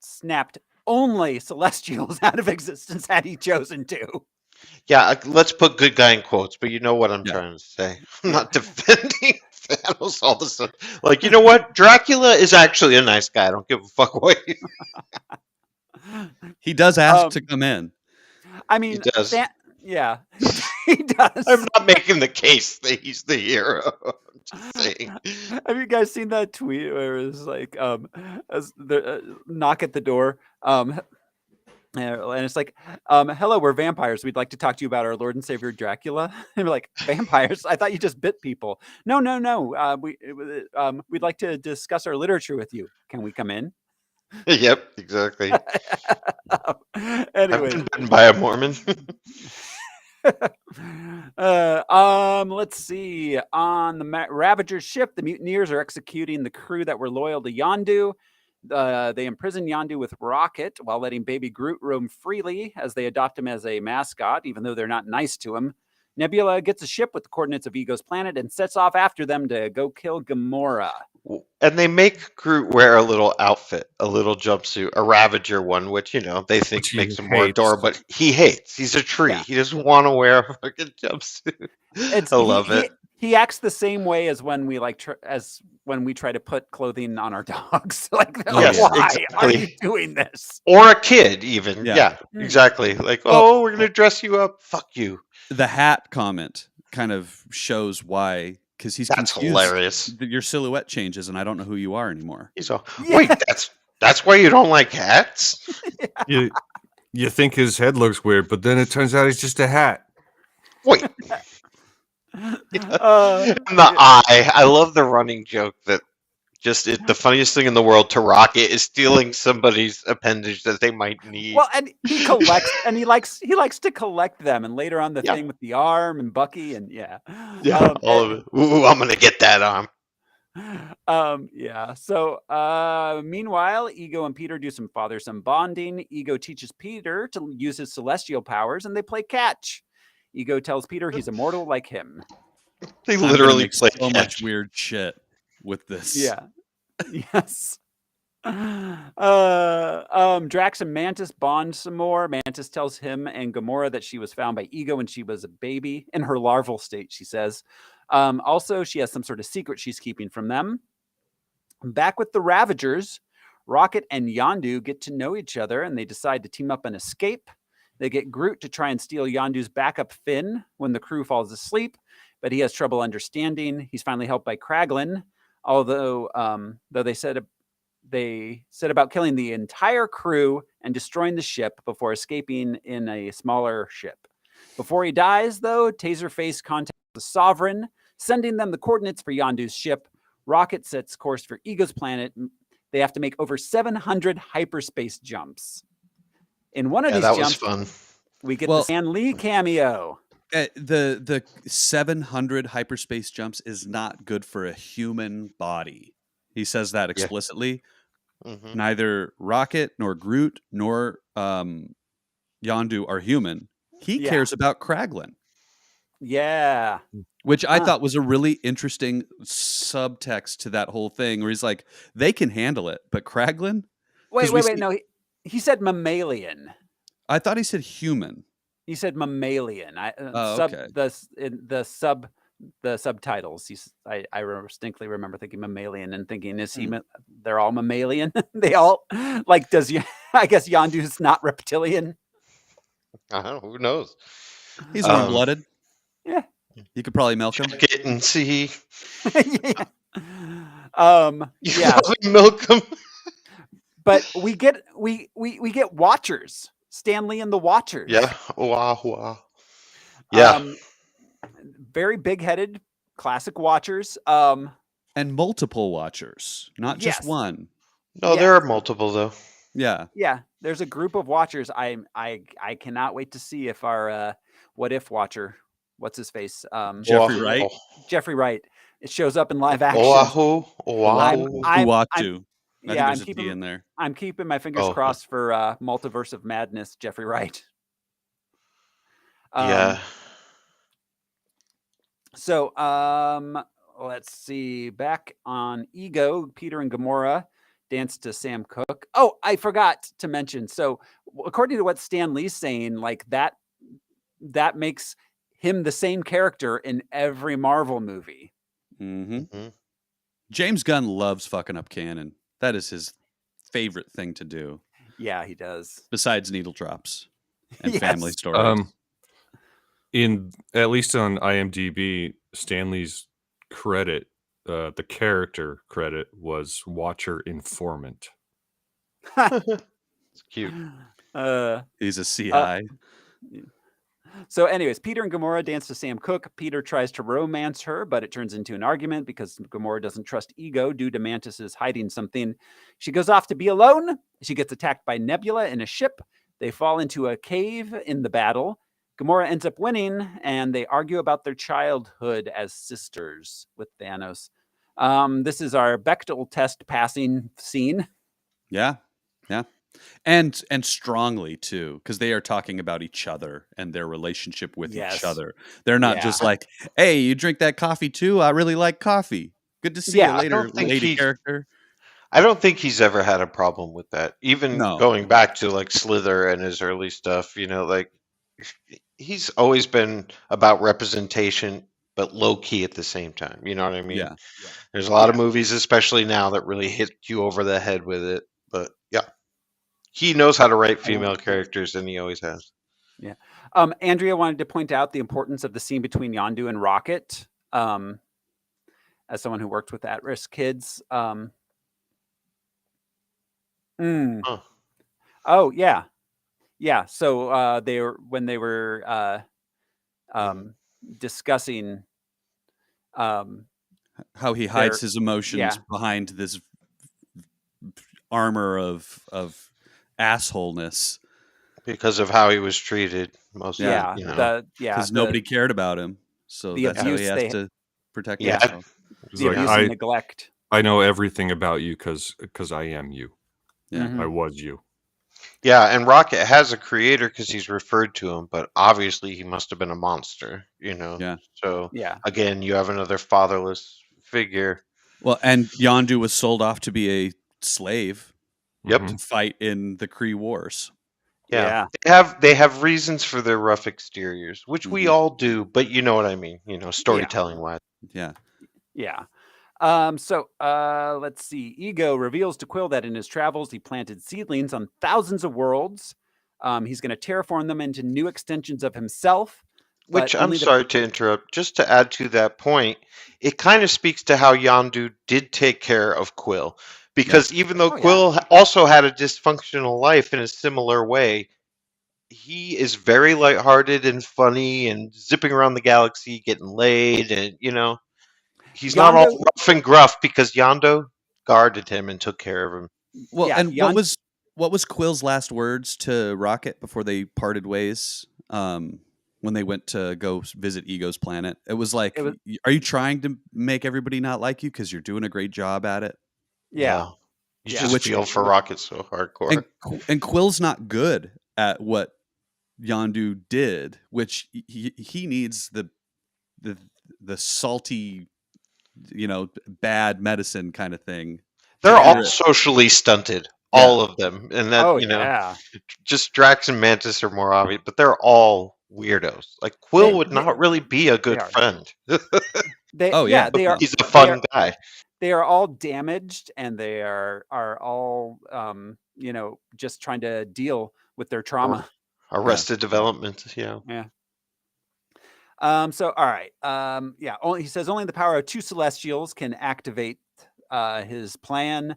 Speaker 1: snapped only Celestials out of existence had he chosen to.
Speaker 2: Yeah, let's put good guy in quotes, but you know what I'm trying to say. I'm not defending Thanos all of a sudden. Like, you know what? Dracula is actually a nice guy. I don't give a fuck what you...
Speaker 3: He does ask to come in.
Speaker 1: I mean,
Speaker 2: he does.
Speaker 1: Yeah, he does.
Speaker 2: I'm not making the case that he's the hero. I'm just saying.
Speaker 1: Have you guys seen that tweet where it's like, as the knock at the door, and it's like, hello, we're vampires. We'd like to talk to you about our Lord and Savior Dracula. And we're like, vampires? I thought you just bit people. No. We'd like to discuss our literature with you. Can we come in?
Speaker 2: Yep, exactly.
Speaker 1: Anyway,
Speaker 2: I've been bitten by a Mormon.
Speaker 1: Let's see. On the Ravager's ship, the mutineers are executing the crew that were loyal to Yondu. They imprison Yondu with Rocket while letting baby Groot roam freely as they adopt him as a mascot, even though they're not nice to him. Nebula gets a ship with the coordinates of Ego's planet and sets off after them to go kill Gamora.
Speaker 2: And they make Groot wear a little outfit, a little jumpsuit, a Ravager one, which, they think makes him more adorable, but he hates. He's a tree.
Speaker 1: Yeah.
Speaker 2: He doesn't want to wear a fucking jumpsuit. I love it.
Speaker 1: He acts the same way as when we try to put clothing on our dogs. Why are you doing this?
Speaker 2: Or a kid, even. Yeah, exactly. Like, we're gonna dress you up. Fuck you.
Speaker 3: The hat comment kind of shows why, because he's
Speaker 2: That's
Speaker 3: confused.
Speaker 2: Hilarious.
Speaker 3: Your silhouette changes, and I don't know who you are anymore.
Speaker 2: He's all, wait, that's why you don't like hats?
Speaker 4: You think his head looks weird, but then it turns out he's just a hat.
Speaker 2: Wait. The eye. I love the running joke that the funniest thing in the world to Rocket is stealing somebody's appendage that they might need.
Speaker 1: Well, and he collects, and he likes to collect them, and later on the thing with the arm and Bucky, and
Speaker 2: all of it. Ooh, I'm gonna get that arm.
Speaker 1: So meanwhile, Ego and Peter do some father-son bonding. Ego teaches Peter to use his celestial powers, and they play catch. Ego tells Peter he's immortal like him.
Speaker 3: They literally play so much weird shit with this.
Speaker 1: Yeah. Yes. Drax and Mantis bond some more. Mantis tells him and Gamora that she was found by Ego when she was a baby in her larval state, she says. Also, she has some sort of secret she's keeping from them. Back with the Ravagers, Rocket and Yondu get to know each other, and they decide to team up and escape. They get Groot to try and steal Yondu's backup fin when the crew falls asleep, but he has trouble understanding. He's finally helped by Kraglin, although they said about killing the entire crew and destroying the ship before escaping in a smaller ship. Before he dies, though, Taserface contacts the Sovereign, sending them the coordinates for Yondu's ship. Rocket sets course for Ego's planet. They have to make over 700 hyperspace jumps. In one of these jumps,
Speaker 2: fun.
Speaker 1: We get the Stan Lee cameo.
Speaker 3: The 700 hyperspace jumps is not good for a human body. He says that explicitly. Mm-hmm. Neither Rocket nor Groot nor Yondu are human. He cares about Kraglin.
Speaker 1: Yeah.
Speaker 3: Which I thought was a really interesting subtext to that whole thing, where he's like, they can handle it, but Kraglin?
Speaker 1: Wait. No, he said mammalian.
Speaker 3: I thought he said human.
Speaker 1: He said mammalian.
Speaker 3: Okay.
Speaker 1: The subtitles. I distinctly remember thinking mammalian and thinking, is he? They're all mammalian. They all I guess Yondu's not reptilian.
Speaker 2: I don't know. Who knows?
Speaker 3: He's warm-blooded.
Speaker 1: Yeah.
Speaker 3: You could probably milk him.
Speaker 2: Get and see.
Speaker 1: Milk him. But we get Watchers. Stanley and the Watchers.
Speaker 2: Yeah. Wow. Yeah.
Speaker 1: Very big-headed, classic Watchers.
Speaker 3: And multiple Watchers, not just one.
Speaker 2: No, there are multiple though.
Speaker 3: Yeah.
Speaker 1: Yeah. There's a group of Watchers. I cannot wait to see if our What If Watcher, what's his face?
Speaker 3: Jeffrey Wright.
Speaker 1: Jeffrey Wright. It shows up in live action.
Speaker 3: Uatu.
Speaker 1: Yeah,
Speaker 3: I'm keeping in there.
Speaker 1: I'm keeping my fingers crossed for Multiverse of Madness, Jeffrey Wright. So, let's see. Back on Ego, Peter and Gamora dance to Sam Cooke. Oh, I forgot to mention. So, according to what Stan Lee's saying, like that makes him the same character in every Marvel movie.
Speaker 3: Mm-hmm. James Gunn loves fucking up canon. That is his favorite thing to do.
Speaker 1: Yeah, he does.
Speaker 3: Besides needle drops and family stories.
Speaker 4: At least on IMDb, Stanley's credit, the character credit was Watcher Informant.
Speaker 2: It's cute.
Speaker 3: He's a CI.
Speaker 1: So anyways, Peter and Gamora dance to Sam Cooke. Peter tries to romance her, but it turns into an argument because Gamora doesn't trust Ego due to Mantis hiding something. She goes off to be alone. She gets attacked by Nebula in a ship. They fall into a cave in the battle. Gamora ends up winning, and they argue about their childhood as sisters with Thanos. This is our Bechdel test passing scene.
Speaker 3: Yeah. And strongly too, because they are talking about each other and their relationship with each other. They're not just like, "Hey, you drink that coffee too? I really like coffee. Good to see you later, lady character."
Speaker 2: I don't think he's ever had a problem with that. Even
Speaker 3: No.
Speaker 2: going back to like Slither and his early stuff, like he's always been about representation, but low key at the same time. You know what I mean?
Speaker 3: Yeah.
Speaker 2: There's a lot of movies, especially now, that really hit you over the head with it. But yeah, he knows how to write female characters, and he always has.
Speaker 1: Yeah. Andrea wanted to point out the importance of the scene between Yondu and Rocket. As someone who worked with at-risk kids. Oh yeah, yeah. So when they were discussing
Speaker 3: how he hides his emotions behind this armor of assholeness
Speaker 2: because of how he was treated.
Speaker 3: Because nobody cared about him, so that's how he has to protect himself.
Speaker 1: The abuse and neglect.
Speaker 4: I know everything about you because I am you.
Speaker 3: Yeah,
Speaker 4: I was you.
Speaker 2: Yeah, and Rocket has a creator because he's referred to him, but obviously he must have been a monster,
Speaker 3: Yeah.
Speaker 2: So again, you have another fatherless figure.
Speaker 3: Well, and Yondu was sold off to be a slave.
Speaker 2: Yep.
Speaker 3: To fight in the Kree Wars.
Speaker 2: Yeah. They have reasons for their rough exteriors, which we all do, but you know what I mean, storytelling wise.
Speaker 3: Yeah.
Speaker 1: Yeah. So let's see. Ego reveals to Quill that in his travels he planted seedlings on thousands of worlds. He's going to terraform them into new extensions of himself.
Speaker 2: Which I'm sorry to interrupt. Just to add to that point, it kind of speaks to how Yondu did take care of Quill. Because even though Quill also had a dysfunctional life in a similar way, he is very lighthearted and funny and zipping around the galaxy, getting laid, and he's not all rough and gruff because Yondu guarded him and took care of him.
Speaker 3: Well, and what was Quill's last words to Rocket before they parted ways? When they went to go visit Ego's planet, it was like, "Are you trying to make everybody not like you because you're doing a great job at it?"
Speaker 2: Yeah. You just feel for Rocket so hardcore.
Speaker 3: And Quill's not good at what Yondu did, which he needs the salty, bad medicine kind of thing.
Speaker 2: They're all socially stunted, all of them, and that just Drax and Mantis are more obvious, but they're all weirdos. Like Quill would not really be a good friend.
Speaker 1: They are.
Speaker 2: He's a fun guy.
Speaker 1: They are all damaged, and they are all just trying to deal with their trauma.
Speaker 2: Arrested Development, yeah.
Speaker 1: So all right, he says only the power of two Celestials can activate his plan.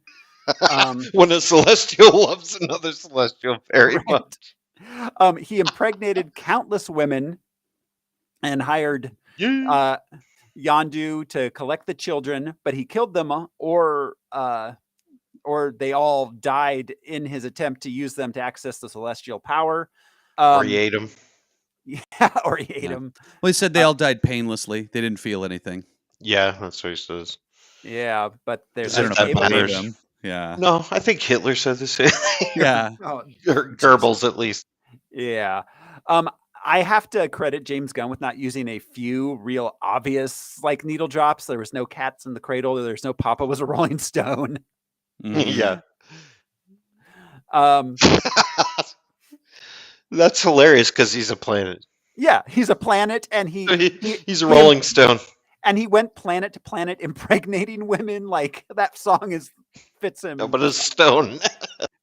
Speaker 2: When a Celestial loves another Celestial very much.
Speaker 1: He impregnated countless women and hired Yondu to collect the children, but he killed them, or they all died in his attempt to use them to access the celestial power.
Speaker 2: Or he ate them.
Speaker 1: Yeah, or he ate them.
Speaker 3: Well, he said they all died painlessly. They didn't feel anything.
Speaker 2: Yeah, that's what he says.
Speaker 1: Yeah, but there's
Speaker 3: I don't know if I believe him. Yeah.
Speaker 2: No, I think Hitler said the same thing.
Speaker 3: Yeah.
Speaker 2: Goebbels, at least.
Speaker 1: Yeah. I have to credit James Gunn with not using a few real obvious needle drops. There was no cats in the cradle. There's no Papa was a Rolling Stone.
Speaker 2: Yeah. That's hilarious because he's a planet.
Speaker 1: Yeah, he's a planet, and
Speaker 2: he's a Rolling Stone.
Speaker 1: And he went planet to planet impregnating women. Like that song fits him.
Speaker 2: No, but a stone.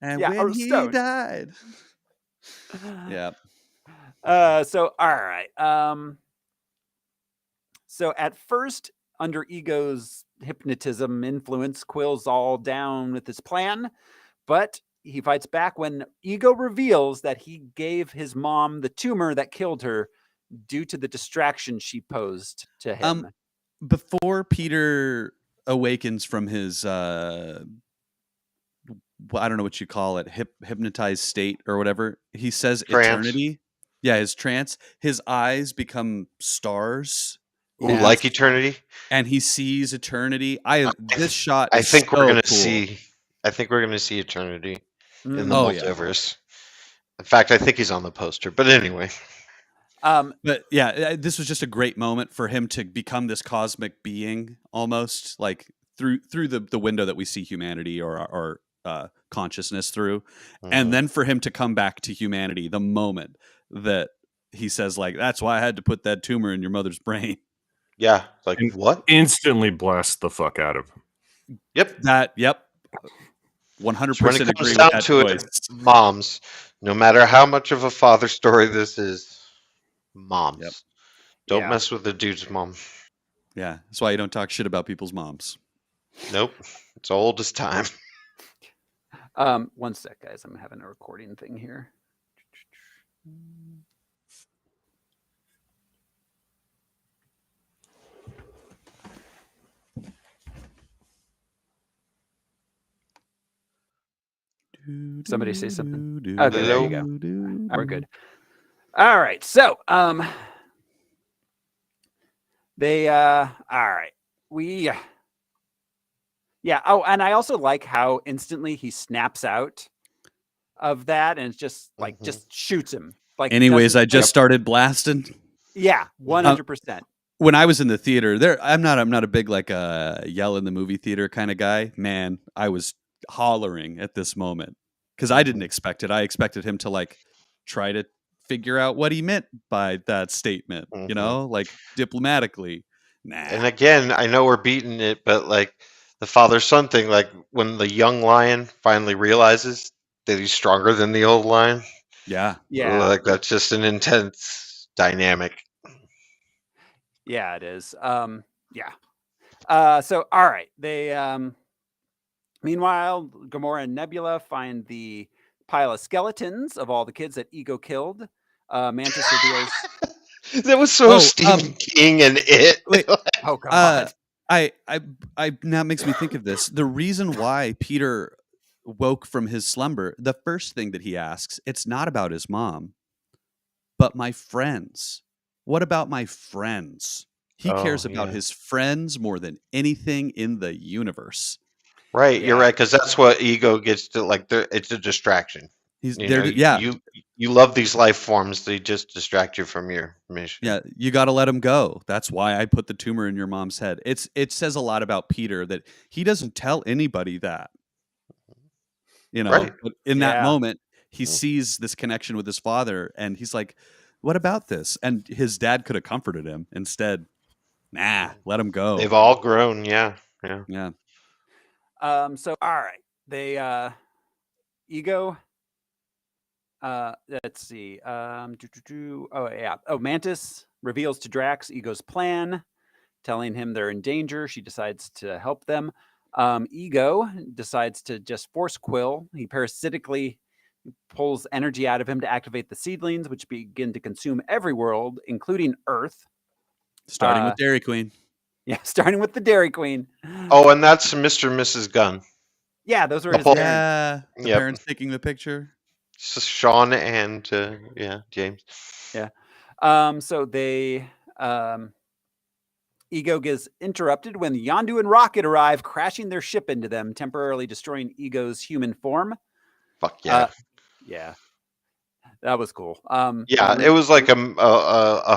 Speaker 3: And when he died. Yeah.
Speaker 1: So all right. So at first, under Ego's hypnotism influence, Quill's all down with his plan, but he fights back when Ego reveals that he gave his mom the tumor that killed her due to the distraction she posed to him.
Speaker 3: Before Peter awakens from his I don't know what you call it, hypnotized state or whatever, he says
Speaker 2: trance.
Speaker 3: Eternity. Yeah, his trance. His eyes become stars.
Speaker 2: Ooh, like eternity,
Speaker 3: and he sees eternity. This shot.
Speaker 2: I think we're gonna see eternity. in the multiverse.
Speaker 3: Yeah.
Speaker 2: In fact, I think he's on the poster. But anyway.
Speaker 3: But yeah, this was just a great moment for him to become this cosmic being, almost like through the window that we see humanity or consciousness through, and then for him to come back to humanity the moment that he says, like, that's why I had to put that tumor in your mother's brain.
Speaker 2: Yeah, like what?
Speaker 4: Instantly blast the fuck out of him.
Speaker 2: Yep.
Speaker 3: 100% agree with that choice.
Speaker 2: Moms, no matter how much of a father story this is, moms. Don't mess with the dude's mom.
Speaker 3: Yeah, that's why you don't talk shit about people's moms.
Speaker 2: Nope. It's old as time.
Speaker 1: 1 sec, guys. I'm having a recording thing here. Somebody say something. Okay, there you go. We're good. All right. So, they all right. Yeah. Oh, and I also like how instantly he snaps out of that, and it's just like just shoots him. Like,
Speaker 3: anyways, I just started blasting.
Speaker 1: Yeah, 100%.
Speaker 3: When I was in the theater, I'm not a big like yell in the movie theater kind of guy. Man, I was hollering at this moment because I didn't expect it. I expected him to like try to figure out what he meant by that statement, you know, like diplomatically. Nah.
Speaker 2: And again, I know we're beating it, but like the father-son thing, like when the young lion finally realizes that he's stronger than the old lion.
Speaker 3: Yeah.
Speaker 2: Like that's just an intense dynamic.
Speaker 1: Yeah, it is. Yeah. So all right. They meanwhile, Gamora and Nebula find the pile of skeletons of all the kids that Ego killed. Mantis reveals
Speaker 2: that was so Stephen King and it.
Speaker 3: Wait,
Speaker 1: oh god.
Speaker 3: I now makes me think of this. The reason why Peter woke from his slumber, the first thing that he asks, it's not about his mom, but my friends. What about my friends? He cares about his friends more than anything in the universe.
Speaker 2: Right, you're right, because that's what Ego gets to, like, it's a distraction.
Speaker 3: He's
Speaker 2: you
Speaker 3: there.
Speaker 2: know, you love these life forms; they just distract you from your mission.
Speaker 3: Yeah, you got to let him go. That's why I put the tumor in your mom's head. It says a lot about Peter that he doesn't tell anybody that. You know,
Speaker 2: Right.
Speaker 3: but in that moment, he sees this connection with his father, and he's like, "What about this?" And his dad could have comforted him. Instead, nah, let him go.
Speaker 2: They've all grown. Yeah.
Speaker 3: Yeah.
Speaker 1: So all right, they Ego. Let's see. Mantis reveals to Drax Ego's plan, telling him they're in danger. She decides to help them. Ego decides to just force Quill. He parasitically pulls energy out of him to activate the seedlings, which begin to consume every world, including Earth.
Speaker 3: Starting with Dairy Queen.
Speaker 1: Yeah, starting with the Dairy Queen.
Speaker 2: Oh, and that's Mr. and Mrs. Gunn.
Speaker 1: Yeah, those were his parents.
Speaker 3: Yeah, the parents taking the picture.
Speaker 2: Sean and James.
Speaker 1: Yeah. So they Ego gets interrupted when Yondu and Rocket arrive, crashing their ship into them, temporarily destroying Ego's human form.
Speaker 2: Fuck yeah.
Speaker 1: Yeah. That was cool.
Speaker 2: It was like a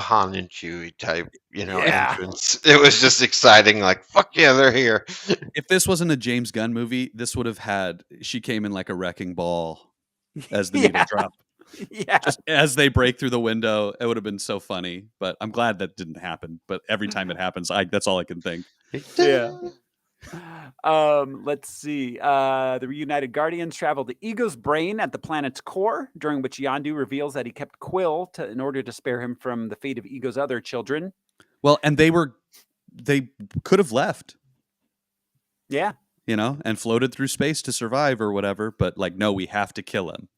Speaker 2: Han and Chewie type, entrance. It was just exciting. Like, fuck yeah, they're here.
Speaker 3: If this wasn't a James Gunn movie, this would have had, she came in like a wrecking ball as the needle drop.
Speaker 1: Yeah.
Speaker 3: Just as they break through the window, it would have been so funny. But I'm glad that didn't happen. But every time it happens, that's all I can think.
Speaker 1: Yeah. Let's see. The reunited Guardians travel to Ego's brain at the planet's core, during which Yondu reveals that he kept Quill in order to spare him from the fate of Ego's other children.
Speaker 3: Well, and they could have left.
Speaker 1: Yeah.
Speaker 3: And floated through space to survive or whatever. But like, no, we have to kill him.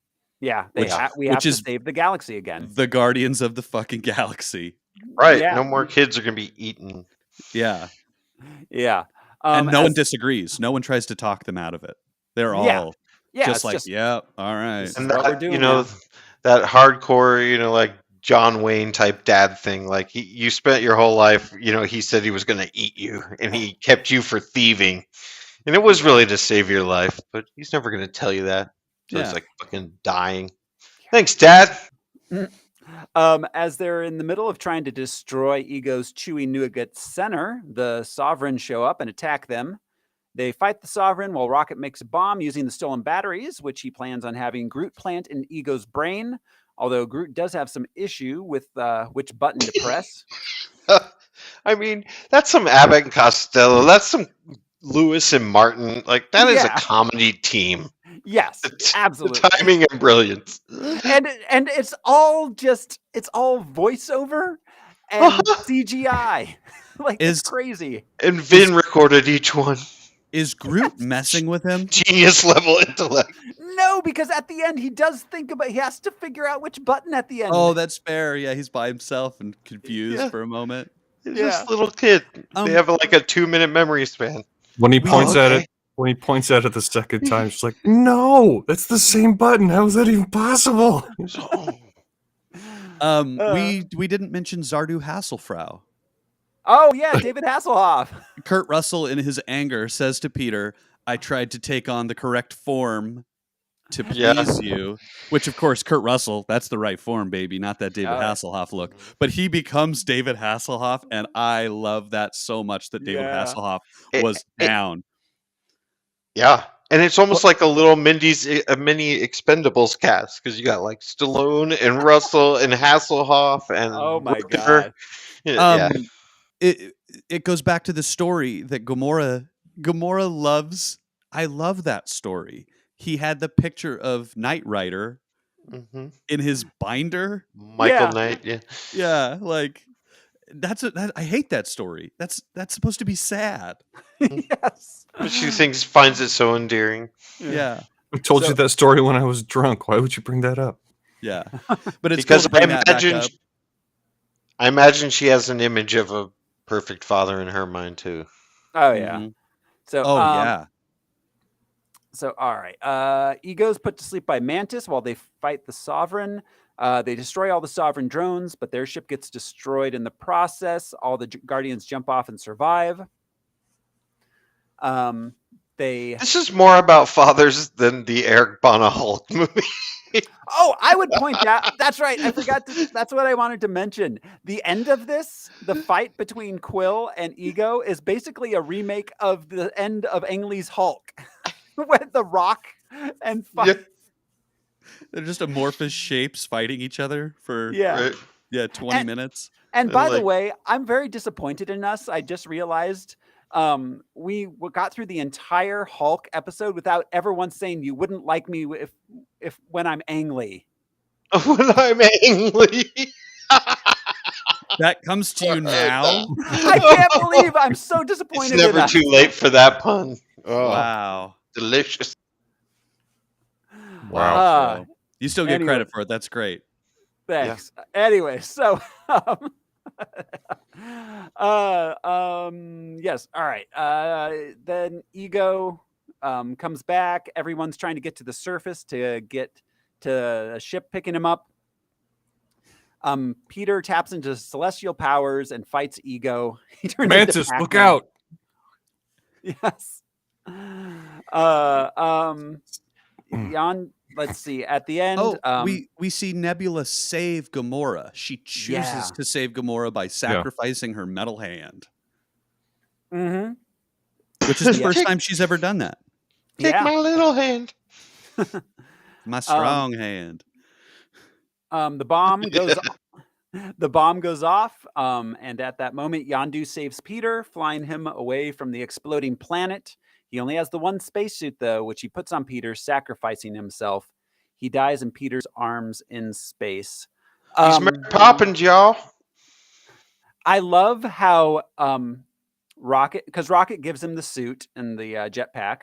Speaker 1: Yeah. We have to save the galaxy again.
Speaker 3: The Guardians of the fucking galaxy.
Speaker 2: Right. Yeah. No more kids are going to be eaten.
Speaker 3: Yeah.
Speaker 1: Yeah.
Speaker 3: And no one disagrees. No one tries to talk them out of it. They're all just like, yeah, all right.
Speaker 2: And that, we're doing that hardcore, like John Wayne type dad thing. Like you spent your whole life, he said he was going to eat you and he kept you for thieving. And it was really to save your life, but he's never going to tell you that. So it's like fucking dying. Thanks, Dad.
Speaker 1: As they're in the middle of trying to destroy Ego's Chewy Nougat Center, the Sovereign show up and attack them. They fight the Sovereign while Rocket makes a bomb using the stolen batteries, which he plans on having Groot plant in Ego's brain. Although Groot does have some issue with which button to press.
Speaker 2: I mean, that's some Abbott and Costello. That's some Lewis and Martin. Like, that is a comedy team.
Speaker 1: Yes, absolutely.
Speaker 2: The timing and brilliance.
Speaker 1: And it's all voiceover and CGI. Like, it's crazy.
Speaker 2: And Vin recorded each one.
Speaker 3: Is Groot messing with him?
Speaker 2: Genius level intellect.
Speaker 1: No, because at the end he has to figure out which button at the end.
Speaker 3: Oh, that's fair. Yeah, he's by himself and confused for a moment.
Speaker 2: He's just a little kid. They have like a 2-minute memory span.
Speaker 4: When he points at it the second time, it's like, no, that's the same button. How is that even possible?
Speaker 3: We didn't mention Zardu Hasselfrau.
Speaker 1: Oh yeah, David Hasselhoff.
Speaker 3: Kurt Russell, in his anger, says to Peter, "I tried to take on the correct form to please you." Which, of course, Kurt Russell, that's the right form, baby, not that David Hasselhoff look. But he becomes David Hasselhoff, and I love that so much that David Hasselhoff was down.
Speaker 2: Yeah. And it's almost like a little mini Expendables cast, because you got like Stallone and Russell and Hasselhoff and
Speaker 1: oh my god.
Speaker 3: It goes back to the story that Gamora loves. I love that story. He had the picture of Knight Rider in his binder.
Speaker 2: Michael Knight,
Speaker 3: yeah. Like I hate that story. That's supposed to be sad.
Speaker 1: Yes,
Speaker 2: but she finds it so endearing.
Speaker 3: Yeah,
Speaker 4: I told you that story when I was drunk. Why would you bring that up?
Speaker 3: Yeah, but it's
Speaker 2: because
Speaker 3: cool to bring that back up.
Speaker 2: I imagine she has an image of a perfect father in her mind too.
Speaker 1: Oh yeah.
Speaker 3: Mm-hmm.
Speaker 1: So
Speaker 3: yeah.
Speaker 1: So all right. Ego's put to sleep by Mantis while they fight the Sovereign. They destroy all the Sovereign drones, but their ship gets destroyed in the process. All the Guardians jump off and survive. This
Speaker 2: is more about fathers than the Eric Bana Hulk movie.
Speaker 1: Oh, I would point out. That's right. I forgot. That's what I wanted to mention. The end of this, the fight between Quill and Ego, is basically a remake of the end of Ang Lee's Hulk, with The Rock and fight.
Speaker 3: They're just amorphous shapes fighting each other for 20 minutes.
Speaker 1: And by the way, I'm very disappointed in us. I just realized we got through the entire Hulk episode without ever once saying you wouldn't like me if when I'm Ang Lee.
Speaker 2: When I'm Ang Lee.
Speaker 3: That comes to you now?
Speaker 1: I can't believe I'm so disappointed.
Speaker 2: It's never too late for that pun. Oh,
Speaker 3: wow.
Speaker 2: Delicious.
Speaker 3: Wow. You still get credit for it. That's great.
Speaker 1: Thanks. Yeah. Anyway, so yes. All right. Then Ego comes back. Everyone's trying to get to the surface to get to a ship picking him up. Peter taps into celestial powers and fights Ego. He turns
Speaker 4: Mantis,
Speaker 1: into
Speaker 4: look out.
Speaker 1: Yes. Let's see. At the end,
Speaker 3: we see Nebula save Gamora. She chooses to save Gamora by sacrificing her metal hand.
Speaker 1: Mm-hmm.
Speaker 3: Which is the first time she's ever done that.
Speaker 2: Take my little hand.
Speaker 3: My strong hand.
Speaker 1: The bomb goes. The bomb goes off, and at that moment, Yondu saves Peter, flying him away from the exploding planet. He only has the one spacesuit, though, which he puts on Peter, sacrificing himself. He dies in Peter's arms in space.
Speaker 2: He's Mary Poppins, y'all.
Speaker 1: I love how Rocket gives him the suit and the jetpack,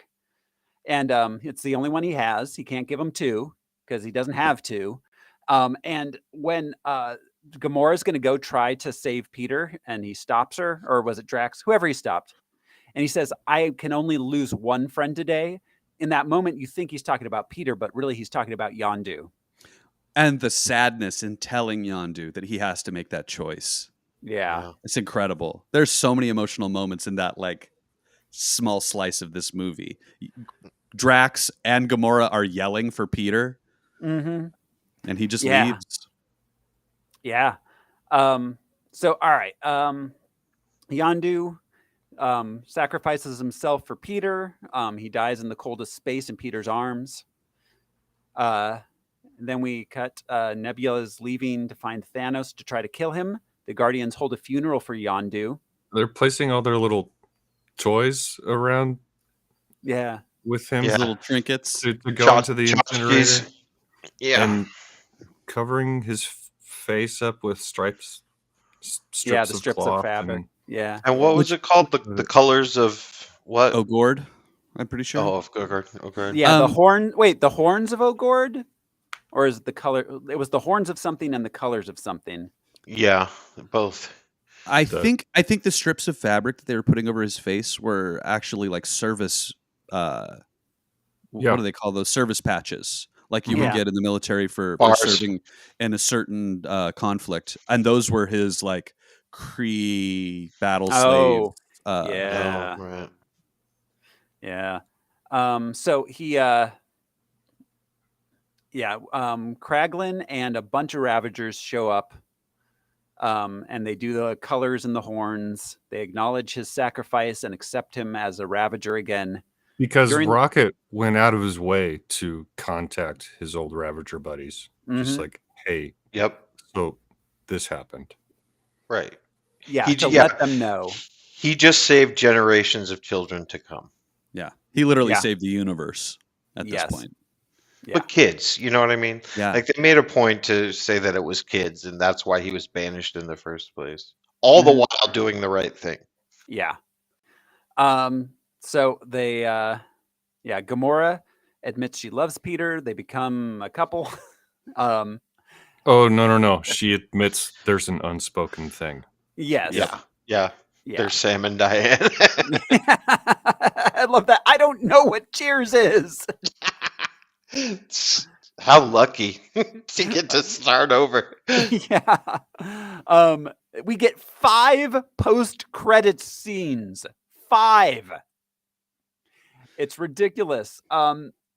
Speaker 1: and it's the only one he has. He can't give him two because he doesn't have two. And when Gamora is going to go try to save Peter, and he stops her, or was it Drax? Whoever he stopped. And he says, I can only lose one friend today. In that moment, you think he's talking about Peter, but really he's talking about Yondu.
Speaker 3: And the sadness in telling Yondu that he has to make that choice.
Speaker 1: Yeah.
Speaker 3: It's incredible. There's so many emotional moments in that, like, small slice of this movie. Drax and Gamora are yelling for Peter,
Speaker 1: Mm-hmm.
Speaker 3: and he just leaves.
Speaker 1: Yeah. So all right. Yondu sacrifices himself for Peter. He dies in the coldest space in Peter's arms. Then we cut. Nebula's leaving to find Thanos to try to kill him. The Guardians hold a funeral for Yondu.
Speaker 4: They're placing all their little toys around.
Speaker 1: Yeah.
Speaker 4: With him,
Speaker 3: his little trinkets
Speaker 4: to go into the incinerator.
Speaker 2: Yeah,
Speaker 4: and covering his face up with strips
Speaker 1: The strips
Speaker 4: cloth
Speaker 1: of fabric.
Speaker 2: And what was it called? The colors of what?
Speaker 3: Ogord, I'm pretty sure.
Speaker 2: Oh, of Ogord.
Speaker 1: Yeah, the horn. Wait, the horns of Ogord, or is it the color? It was the horns of something and the colors of something.
Speaker 2: Yeah, both.
Speaker 3: I think the strips of fabric that they were putting over his face were actually like service. What do they call those? Service patches, like you would get in the military for serving in a certain conflict, and those were his like Kree battle slave.
Speaker 2: Right.
Speaker 1: Yeah. So he, Kraglin and a bunch of Ravagers show up, and they do the colors and the horns. They acknowledge his sacrifice and accept him as a Ravager again.
Speaker 4: Because Rocket went out of his way to contact his old Ravager buddies. Just like, hey.
Speaker 2: Yep.
Speaker 4: So this happened.
Speaker 2: Right.
Speaker 1: Yeah, let them know.
Speaker 2: He just saved generations of children to come.
Speaker 3: Yeah. He literally saved the universe at this point.
Speaker 1: Yeah.
Speaker 2: But kids, you know what I mean?
Speaker 3: Yeah.
Speaker 2: Like they made a point to say that it was kids, and that's why he was banished in the first place. All the while doing the right thing.
Speaker 1: Yeah. So they, Gamora admits she loves Peter. They become a couple.
Speaker 4: Oh, no. She admits there's an unspoken thing.
Speaker 1: Yes.
Speaker 2: Yeah. There's Sam and Diane.
Speaker 1: I love that. I don't know what Cheers is.
Speaker 2: How lucky to get to start over.
Speaker 1: Yeah. We get 5 post-credits scenes. 5. It's ridiculous.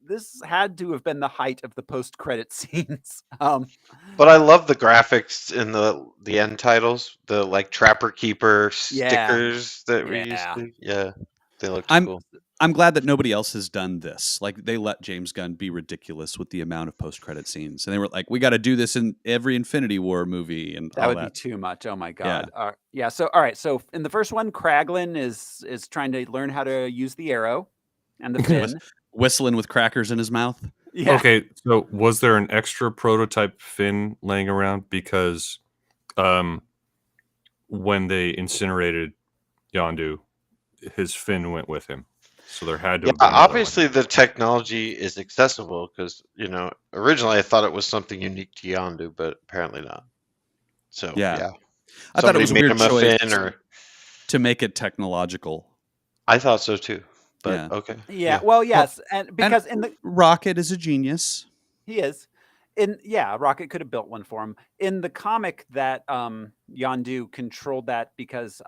Speaker 1: This had to have been the height of the post-credit scenes.
Speaker 2: But I love the graphics in the end titles, the like Trapper Keeper stickers that we used to. Yeah, they look cool.
Speaker 3: I'm glad that nobody else has done this. Like they let James Gunn be ridiculous with the amount of post-credit scenes, and they were like, "We got to do this in every Infinity War movie," and
Speaker 1: that would be too much. Oh my god. So all right. So in the first one, Kraglin is trying to learn how to use the arrow and the fin.
Speaker 3: Whistling with crackers in his mouth.
Speaker 4: Yeah. Okay, so was there an extra prototype fin laying around? Because when they incinerated Yondu, his fin went with him. So there had to have been
Speaker 2: obviously the technology is accessible because, originally I thought it was something unique to Yondu, but apparently not. So, yeah.
Speaker 3: I thought it was a weird choice
Speaker 1: to
Speaker 3: make it technological.
Speaker 2: I thought so too. But okay.
Speaker 1: Yeah. Well, yes, and because in the
Speaker 3: Rocket is a genius.
Speaker 1: He is. Rocket could have built one for him. In the comic that Yondu controlled that because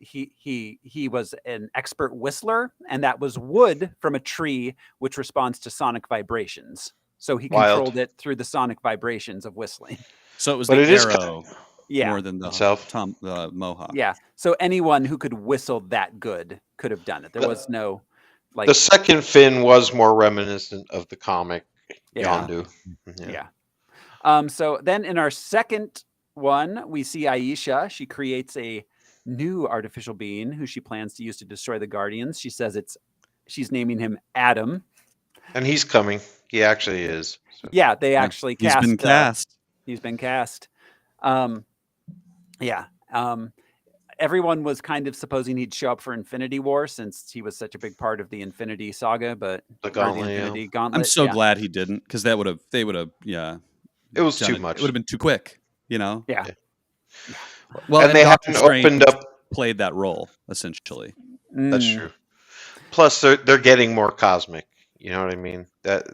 Speaker 1: he was an expert whistler, and that was wood from a tree which responds to sonic vibrations. So he controlled it through the sonic vibrations of whistling.
Speaker 3: So it was the arrow. More than the mohawk.
Speaker 1: Yeah. So anyone who could whistle that good could have done it. There was no
Speaker 2: the second fin was more reminiscent of the comic Yondu.
Speaker 1: Yeah. So then in our second one, we see Aisha. She creates a new artificial being who she plans to use to destroy the Guardians. She says she's naming him Adam.
Speaker 2: And he's coming. He actually is. So.
Speaker 1: Yeah, they actually cast.
Speaker 3: He's been cast.
Speaker 1: He's been cast. Everyone was kind of supposing he'd show up for Infinity War since he was such a big part of the Infinity Saga, but
Speaker 2: the Gauntlet,
Speaker 1: Infinity Gauntlet.
Speaker 3: I'm so glad he didn't, because they would have,
Speaker 2: it was too much.
Speaker 3: It would have been too quick,
Speaker 1: Yeah.
Speaker 3: Well,
Speaker 2: and they haven't opened up,
Speaker 3: played that role essentially.
Speaker 2: That's true. Plus, they're getting more cosmic. You know what I mean? That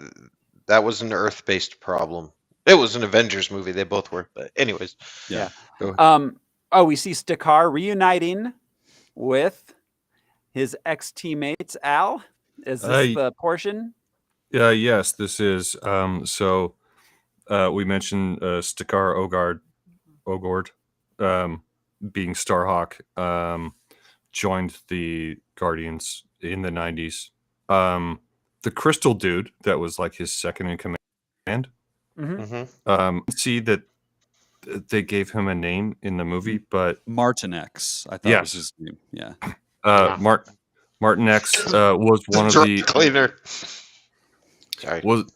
Speaker 2: was an Earth-based problem. It was an Avengers movie. They both were. But anyways.
Speaker 1: Yeah. We see Stakar reuniting with his ex-teammates, Al. Is this the portion?
Speaker 4: Yes, this is. So we mentioned Stakar Ogord, being Starhawk, joined the Guardians in the 90s. The Crystal Dude, that was like his second in command. See that they gave him a name in the movie, but
Speaker 3: Martin X, I thought was his name. Yeah.
Speaker 4: Martin X was one of the
Speaker 2: cleaner. Sorry.
Speaker 4: Was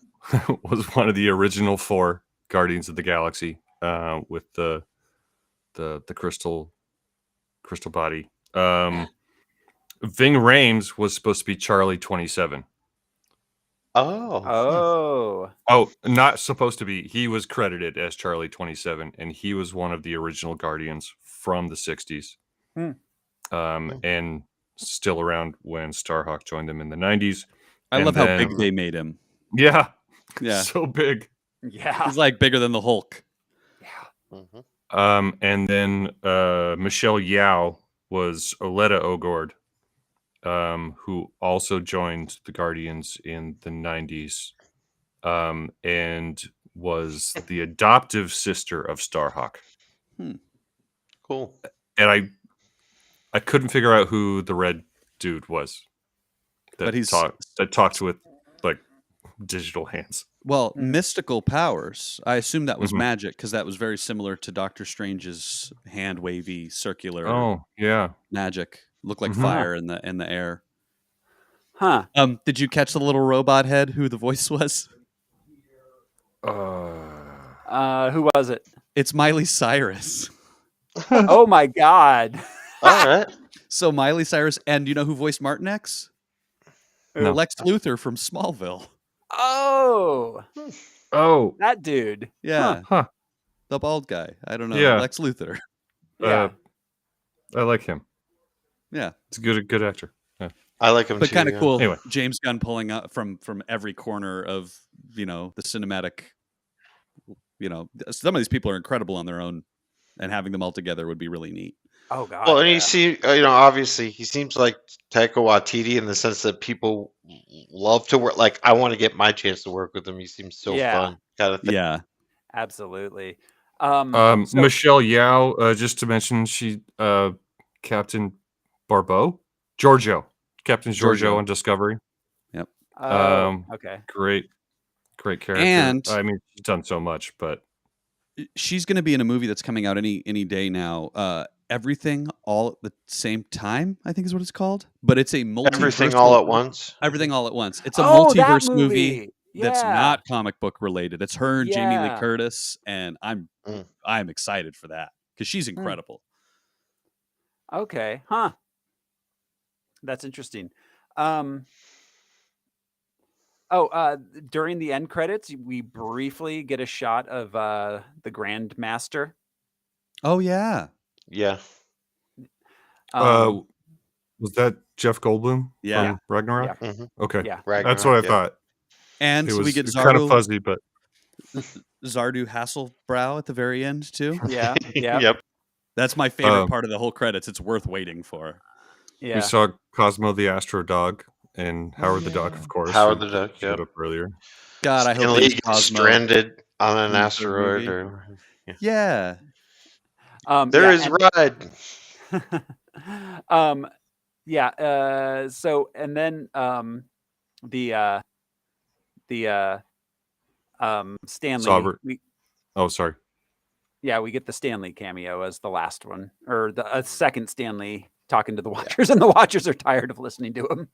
Speaker 4: one of the original 4 Guardians of the Galaxy with the crystal body. Ving Rhames was supposed to be Charlie 27.
Speaker 2: Oh,
Speaker 4: not supposed to be. He was credited as Charlie 27, and he was one of the original Guardians from the 60s. And still around when Starhawk joined them in the 90s.
Speaker 3: I love how big they made him.
Speaker 4: Yeah.
Speaker 3: Yeah.
Speaker 4: So big.
Speaker 1: Yeah.
Speaker 3: He's like bigger than the Hulk.
Speaker 1: Yeah.
Speaker 4: And then Michelle Yeoh was Oleta Ogord, who also joined the Guardians in the 90s, and was the adoptive sister of Starhawk.
Speaker 2: Cool.
Speaker 4: And I couldn't figure out who the red dude was. That talked with like digital hands.
Speaker 3: Well, mystical powers. I assume that was magic because that was very similar to Doctor Strange's hand wavy circular.
Speaker 4: Oh yeah,
Speaker 3: magic looked like fire in the air.
Speaker 1: Huh?
Speaker 3: Did you catch the little robot head? Who the voice was?
Speaker 1: Who was it?
Speaker 3: It's Miley Cyrus.
Speaker 1: Oh my God!
Speaker 2: All right.
Speaker 3: So Miley Cyrus, and you know who voiced Martin X?
Speaker 4: No.
Speaker 3: Lex Luthor from Smallville.
Speaker 1: Oh, that dude.
Speaker 3: Yeah,
Speaker 4: Huh.
Speaker 3: The bald guy. I don't know.
Speaker 4: Yeah.
Speaker 3: Lex Luthor.
Speaker 1: Yeah.
Speaker 4: I like him.
Speaker 3: Yeah,
Speaker 4: it's a good actor. Yeah.
Speaker 2: I like him
Speaker 3: but
Speaker 2: too.
Speaker 3: kind of cool.
Speaker 4: Anyway.
Speaker 3: James Gunn pulling up from every corner of the cinematic. Some of these people are incredible on their own, and having them all together would be really neat.
Speaker 1: Oh God.
Speaker 2: Well, and you see, obviously he seems like Taika Waititi in the sense that people love to work. Like, I want to get my chance to work with him. He seems so fun, kind of thing.
Speaker 3: Yeah,
Speaker 1: absolutely.
Speaker 4: Michelle Yeoh, just to mention, she Captain Barbeau, Captain Giorgio on Discovery.
Speaker 3: Yep.
Speaker 1: Okay.
Speaker 4: Great character.
Speaker 3: And
Speaker 4: I mean, she's done so much, but
Speaker 3: she's going to be in a movie that's coming out any day now. Everything all at the same time, I think is what it's called. But it's a multiverse.
Speaker 2: Everything all at once.
Speaker 3: Everything all at once. It's a multiverse
Speaker 1: that
Speaker 3: movie that's
Speaker 1: Yeah.
Speaker 3: not comic book related. It's her and Jamie Lee
Speaker 1: Yeah.
Speaker 3: Curtis, and I'm excited for that because she's incredible.
Speaker 1: Okay. Huh. That's interesting. During the end credits, we briefly get a shot of the Grand Master.
Speaker 3: Oh yeah.
Speaker 2: Yeah.
Speaker 4: was that Jeff Goldblum
Speaker 3: Yeah.
Speaker 4: from Ragnarok?
Speaker 2: Yeah. Mhm.
Speaker 4: Okay.
Speaker 1: Yeah.
Speaker 4: That's what I thought.
Speaker 3: And
Speaker 4: It
Speaker 3: so
Speaker 4: was
Speaker 3: we get
Speaker 4: kind of
Speaker 3: Zardu,
Speaker 4: fuzzy, but
Speaker 3: Zardu Hasselbrow at the very end too.
Speaker 1: Yeah. Yeah.
Speaker 2: Yep.
Speaker 3: That's my favorite part of the whole credits. It's worth waiting for.
Speaker 1: Yeah.
Speaker 4: we saw Cosmo the Astro Dog and Howard the Duck, of course.
Speaker 2: Howard
Speaker 4: who
Speaker 2: the Duck,
Speaker 4: showed
Speaker 2: yeah.
Speaker 4: up earlier.
Speaker 3: God, I
Speaker 2: Stan
Speaker 3: hope
Speaker 2: Lee
Speaker 3: they
Speaker 2: gets
Speaker 3: Cosmo.
Speaker 2: stranded on an
Speaker 3: in the
Speaker 2: asteroid,
Speaker 3: movie.
Speaker 2: or
Speaker 3: Yeah.
Speaker 2: there
Speaker 1: yeah,
Speaker 2: is ride.
Speaker 1: So and then the Stanley.
Speaker 4: Saubert. Oh, sorry.
Speaker 1: We get the Stanley cameo as the last one, or the second Stanley talking to the Watchers, and the Watchers are tired of listening to him.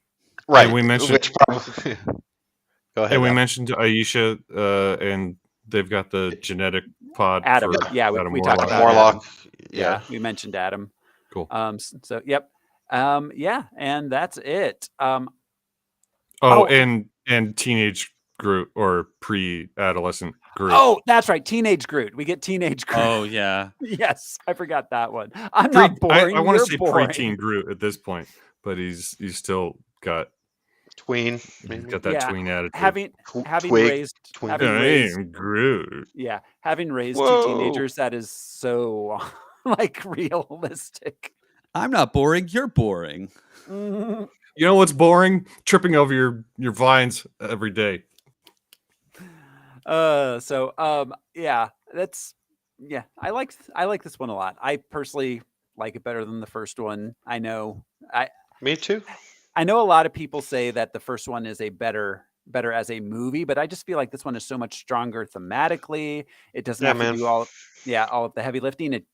Speaker 2: Right.
Speaker 4: And we mentioned-
Speaker 2: Which probably. Go ahead.
Speaker 4: And we
Speaker 2: Adam.
Speaker 4: mentioned Aisha, and they've got the genetic pod.
Speaker 1: Adam,
Speaker 4: for
Speaker 1: we
Speaker 4: Adam
Speaker 1: talked
Speaker 4: Warlock.
Speaker 1: about
Speaker 2: Morlock.
Speaker 1: Yeah, we mentioned Adam.
Speaker 4: Cool.
Speaker 1: So yep. And that's it.
Speaker 4: And teenage Groot, or pre-adolescent Groot.
Speaker 1: Oh, that's right. Teenage Groot. We get Teenage Groot.
Speaker 3: Oh yeah.
Speaker 1: Yes, I forgot that one. I'm not boring.
Speaker 4: I want to
Speaker 1: You're
Speaker 4: say
Speaker 1: boring.
Speaker 4: preteen Groot at this point, but he's still got
Speaker 2: Tween.
Speaker 4: he's
Speaker 2: Maybe.
Speaker 4: got that
Speaker 1: Yeah.
Speaker 4: tween attitude.
Speaker 1: Having
Speaker 2: Twig.
Speaker 1: raised
Speaker 2: Twig.
Speaker 1: having
Speaker 4: I
Speaker 1: raised
Speaker 4: am Groot.
Speaker 1: having raised
Speaker 2: Whoa.
Speaker 1: two teenagers, that is so like realistic.
Speaker 3: I'm not boring. You're boring.
Speaker 1: Mhm.
Speaker 4: You know what's boring? Tripping over your vines every day.
Speaker 1: Yeah, I like this one a lot. I personally like it better than the first one.
Speaker 2: Me too.
Speaker 1: I know a lot of people say that the first one is a better as a movie, but I just feel like this one is so much stronger thematically. It doesn't
Speaker 2: Yeah,
Speaker 1: have to
Speaker 2: man.
Speaker 1: do all of the heavy lifting.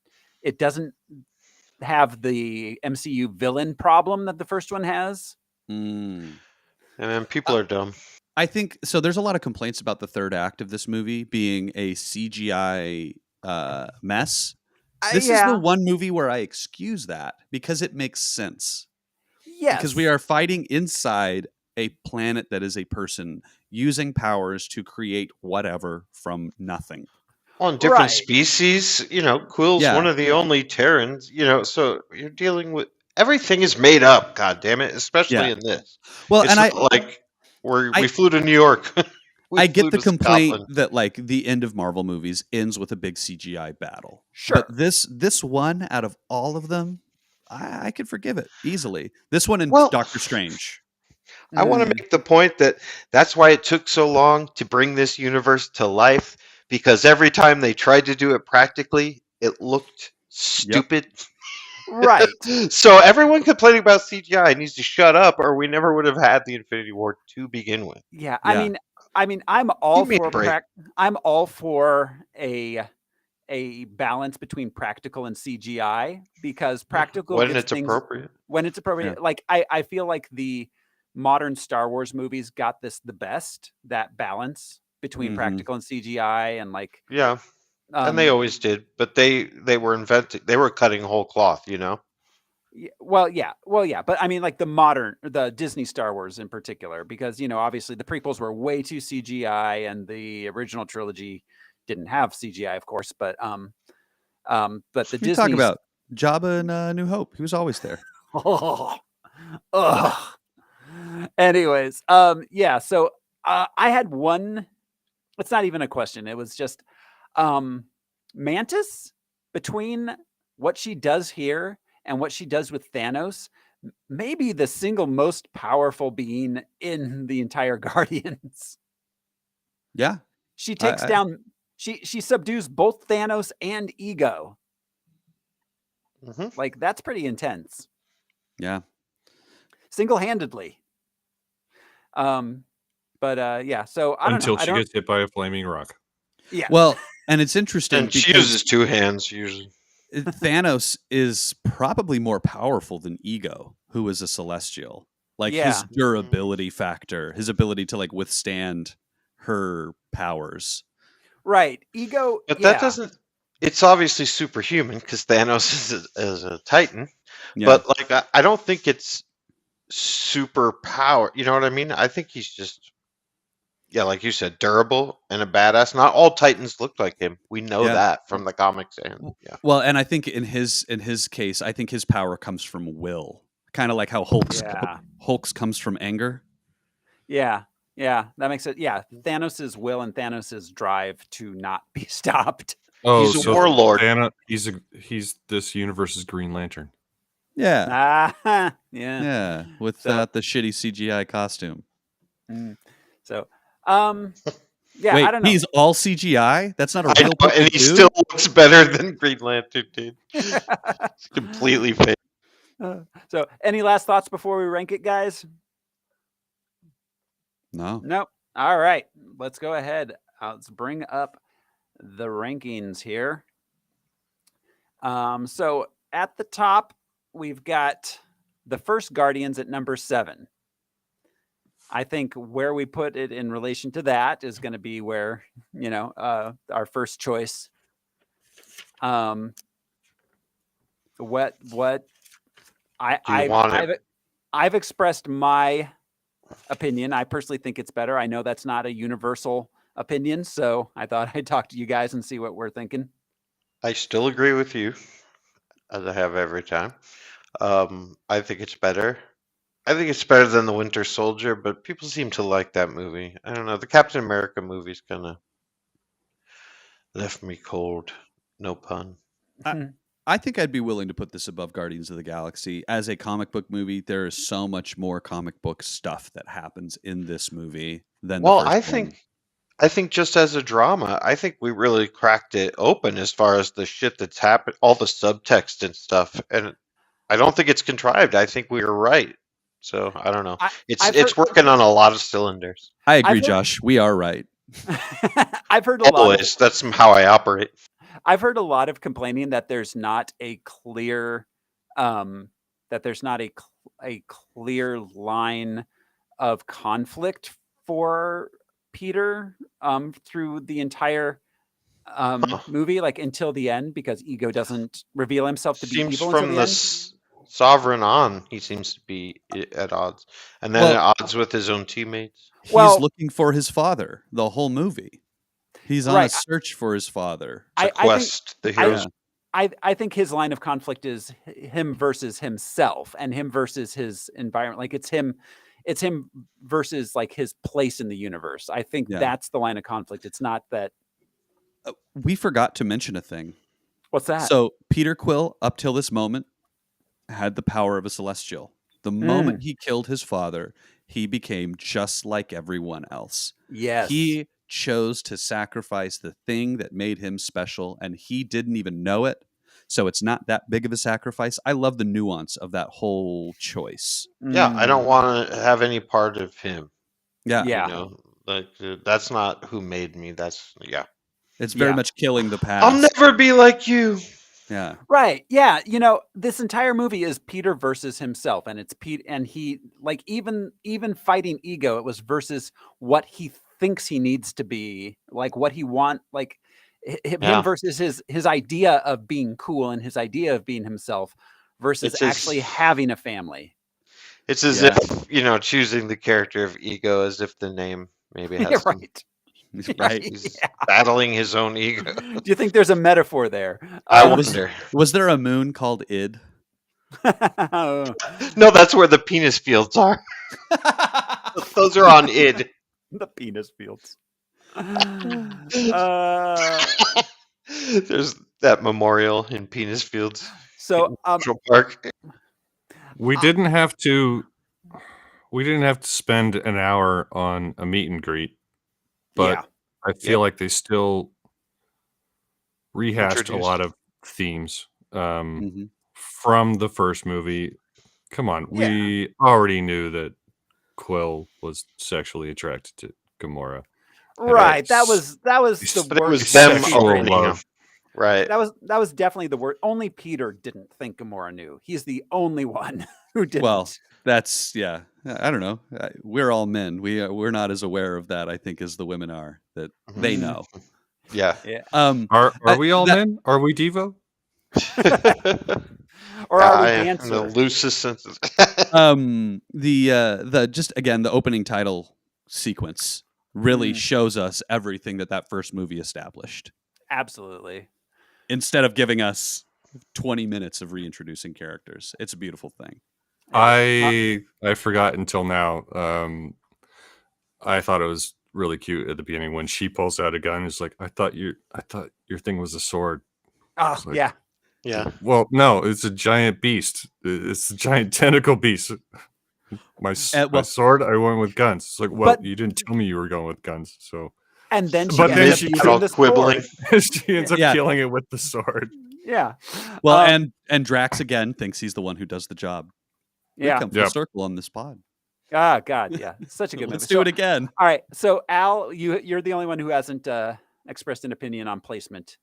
Speaker 1: It doesn't have the MCU villain problem that the first one has.
Speaker 2: And then people are dumb.
Speaker 3: I think so. There's a lot of complaints about the third act of this movie being a CGI mess. This is the one movie where I excuse that because it makes sense.
Speaker 1: Yes.
Speaker 3: Because we are fighting inside a planet that is a person using powers to create whatever from nothing.
Speaker 2: On different species, Quill's one of the only Terrans, so you're dealing with everything is made up, god damn it, especially in this.
Speaker 3: Well,
Speaker 2: it's not like we flew to New York.
Speaker 3: I get the complaint that like the end of Marvel movies ends with a big CGI battle.
Speaker 1: Sure.
Speaker 3: But this one out of all of them, I could forgive it easily. This one and Doctor Strange.
Speaker 2: I want to make the point that that's why it took so long to bring this universe to life, because every time they tried to do it practically, it looked stupid.
Speaker 1: Right.
Speaker 2: So everyone complaining about CGI needs to shut up, or we never would have had the Infinity War to begin with.
Speaker 1: Yeah. I mean, I'm all for a balance between practical and CGI, because practical
Speaker 2: when it's appropriate.
Speaker 1: When it's appropriate. Yeah. Like I feel like the modern Star Wars movies got this the best, that balance between practical and CGI, and like
Speaker 2: and they always did, but they were cutting whole cloth,
Speaker 1: Well, but I mean, like the Disney Star Wars in particular, because obviously the prequels were way too CGI, and the original trilogy didn't have CGI, of course. But the Disney
Speaker 3: talk about Jabba in New Hope. He was always there.
Speaker 1: Anyways, So I had one. It's not even a question. It was just Mantis, between what she does here and what she does with Thanos, maybe the single most powerful being in the entire Guardians.
Speaker 3: Yeah.
Speaker 1: She takes down, she subdues both Thanos and Ego. Like, that's pretty intense.
Speaker 3: Yeah.
Speaker 1: Single-handedly. So I don't know.
Speaker 4: Until she gets hit by a flaming rock.
Speaker 1: Yeah.
Speaker 3: Well, and it's interesting.
Speaker 2: And she uses two hands usually.
Speaker 3: Thanos is probably more powerful than Ego, who is a Celestial. Like his durability factor, his ability to like withstand her powers.
Speaker 1: Right. Ego.
Speaker 2: But that doesn't. It's obviously superhuman because Thanos is a Titan. Yeah. But like, I don't think it's super power. You know what I mean? I think he's just. Yeah, like you said, durable and a badass. Not all Titans look like him. We know that from the comics. And
Speaker 3: well, and I think in his case, I think his power comes from will, kind of like how Hulk's comes from anger.
Speaker 1: Yeah, that makes it. Yeah, Thanos's will and Thanos's drive to not be stopped.
Speaker 2: Oh, he's a warlord.
Speaker 4: He's this universe's Green Lantern.
Speaker 3: Yeah.
Speaker 1: Yeah.
Speaker 3: With the shitty CGI costume.
Speaker 1: So.
Speaker 3: Wait,
Speaker 1: I don't know.
Speaker 3: He's all CGI? That's not a real
Speaker 2: person, and he still looks better than Green Lantern did. It's completely fake.
Speaker 1: So, any last thoughts before we rank it, guys?
Speaker 3: No.
Speaker 1: Nope. All right. Let's go ahead. Let's bring up the rankings here. So, at the top, we've got the first Guardians at number 7. I think where we put it in relation to that is going to be where, our first choice. I've expressed my opinion. I personally think it's better. I know that's not a universal opinion, so I thought I'd talk to you guys and see what we're thinking.
Speaker 2: I still agree with you, as I have every time. I think it's better. I think it's better than The Winter Soldier, but people seem to like that movie. I don't know. The Captain America movie's kind of left me cold. No pun.
Speaker 3: I think I'd be willing to put this above Guardians of the Galaxy. As a comic book movie, there is so much more comic book stuff that happens in this movie than the first one.
Speaker 2: I think just as a drama, I think we really cracked it open as far as the shit that's happened, all the subtext and stuff. And I don't think it's contrived. I think we were right. So I don't know. It's working on a lot of cylinders.
Speaker 3: I agree, Josh. We are right.
Speaker 1: I've heard
Speaker 2: always. That's how I operate.
Speaker 1: I've heard a lot of complaining that there's not a clear, a clear line of conflict for Peter through the entire movie, like until the end, because Ego doesn't reveal himself to be evil
Speaker 2: from
Speaker 1: until the end.
Speaker 2: Sovereign on, he seems to be at odds, and then at odds with his own teammates.
Speaker 3: He's looking for his father the whole movie. He's on a search for his father.
Speaker 1: I think his line of conflict is him versus himself and him versus his environment. Like it's him versus like his place in the universe. I think that's the line of conflict. It's not that.
Speaker 3: We forgot to mention a thing.
Speaker 1: What's that?
Speaker 3: So Peter Quill, up till this moment, had the power of a Celestial. The moment he killed his father, he became just like everyone else.
Speaker 1: Yes.
Speaker 3: He chose to sacrifice the thing that made him special, and he didn't even know it. So it's not that big of a sacrifice. I love the nuance of that whole choice.
Speaker 2: Yeah, I don't want to have any part of him.
Speaker 3: Yeah.
Speaker 1: Yeah.
Speaker 2: You know, like that's not who made me.
Speaker 3: It's very much killing the past.
Speaker 2: I'll never be like you.
Speaker 3: Yeah.
Speaker 1: Right. Yeah. You know, this entire movie is Peter versus himself, and it's Pete, and he like even fighting Ego, it was versus what he thinks he needs to be, like what he like him versus his idea of being cool and his idea of being himself versus actually having a family.
Speaker 2: It's as if, choosing the character of Ego as if the name maybe has
Speaker 3: right.
Speaker 2: He's battling his own ego.
Speaker 1: Do you think there's a metaphor there?
Speaker 2: I wonder.
Speaker 3: Was there a moon called Id?
Speaker 2: No, that's where the penis fields are. Those are on Id.
Speaker 1: The penis fields.
Speaker 2: There's that memorial in Penis Fields.
Speaker 1: So,
Speaker 2: Central Park.
Speaker 4: We didn't have to spend an hour on a meet and greet, but I feel like they still rehashed a lot of themes from the first movie. Come on, we already knew that Quill was sexually attracted to Gamora.
Speaker 1: Right. That was the
Speaker 2: It
Speaker 1: worst.
Speaker 2: was them
Speaker 4: sexual
Speaker 2: opening
Speaker 4: love.
Speaker 2: him. Right.
Speaker 1: That was definitely the word. Only Peter didn't think Gamora knew. He's the only one who didn't.
Speaker 3: Well, that's I don't know. We're all men. We're not as aware of that, I think, as the women are. That they know.
Speaker 2: Yeah.
Speaker 4: Are we all men? Are we Devo?
Speaker 1: Or are we
Speaker 2: I am
Speaker 1: dancers?
Speaker 2: the loosest senses.
Speaker 3: The just again the opening title sequence really shows us everything that first movie established.
Speaker 1: Absolutely.
Speaker 3: Instead of giving us 20 minutes of reintroducing characters, it's a beautiful thing.
Speaker 4: I forgot until now. I thought it was really cute at the beginning when she pulls out a gun. It's like I thought your thing was a sword.
Speaker 1: Oh,
Speaker 4: like,
Speaker 1: yeah.
Speaker 2: Yeah.
Speaker 4: Well, no, it's a giant beast. It's a giant tentacle beast. My sword, I went with guns. It's like, well, you didn't tell me you were going with guns, so.
Speaker 1: And then she
Speaker 4: But then
Speaker 1: ends
Speaker 4: she
Speaker 1: up
Speaker 2: got all
Speaker 1: using the
Speaker 2: quibbling.
Speaker 1: sword.
Speaker 4: She ends up killing it with the sword.
Speaker 1: Yeah.
Speaker 3: Well, and Drax again thinks he's the one who does the job. We come full circle on this pod.
Speaker 1: Ah, God, yeah, such a good movie.
Speaker 3: Let's do it again.
Speaker 1: All right, so Al, you're the only one who hasn't expressed an opinion on placement.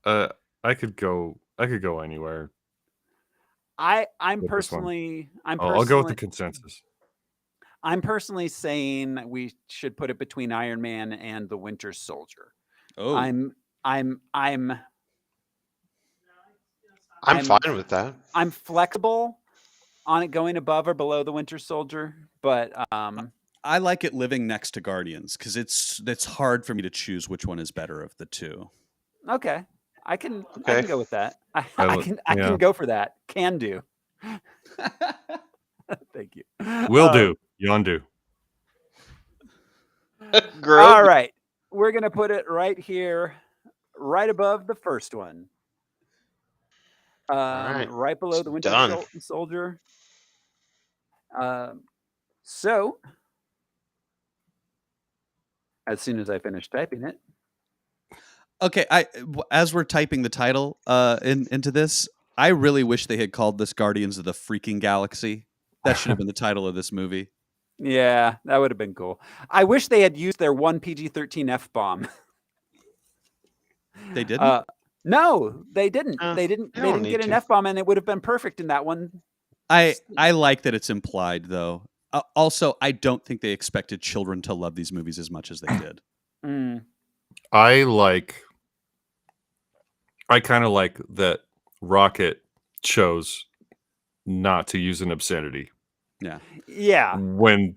Speaker 4: I could go anywhere.
Speaker 1: I'm
Speaker 4: With this one.
Speaker 1: personally
Speaker 4: I'll go with the consensus.
Speaker 1: I'm personally saying we should put it between Iron Man and the Winter Soldier.
Speaker 3: Oh,
Speaker 2: I'm fine with that.
Speaker 1: I'm flexible on it going above or below the Winter Soldier, but
Speaker 3: I like it living next to Guardians because it's hard for me to choose which one is better of the two.
Speaker 1: okay. I can go with that. I
Speaker 4: Yeah.
Speaker 1: can go for that. Can do. Thank you.
Speaker 4: Will do. Yondu.
Speaker 2: Grogu.
Speaker 1: All right. We're going to put it right here, right above the first one. Right below the Winter Soldier. So, as soon as I finish typing it.
Speaker 3: Okay, as we're typing the title into this, I really wish they had called this Guardians of the Freaking Galaxy. That should have been the title of this movie.
Speaker 1: Yeah, that would have been cool. I wish they had used their one PG-13 F-bomb.
Speaker 3: They didn't?
Speaker 1: No, they didn't. They didn't get an F-bomb, and it would have been perfect in that one.
Speaker 3: I like that it's implied, though. Also, I don't think they expected children to love these movies as much as they did.
Speaker 4: I kind of like that Rocket chose not to use an obscenity.
Speaker 1: Yeah.
Speaker 4: When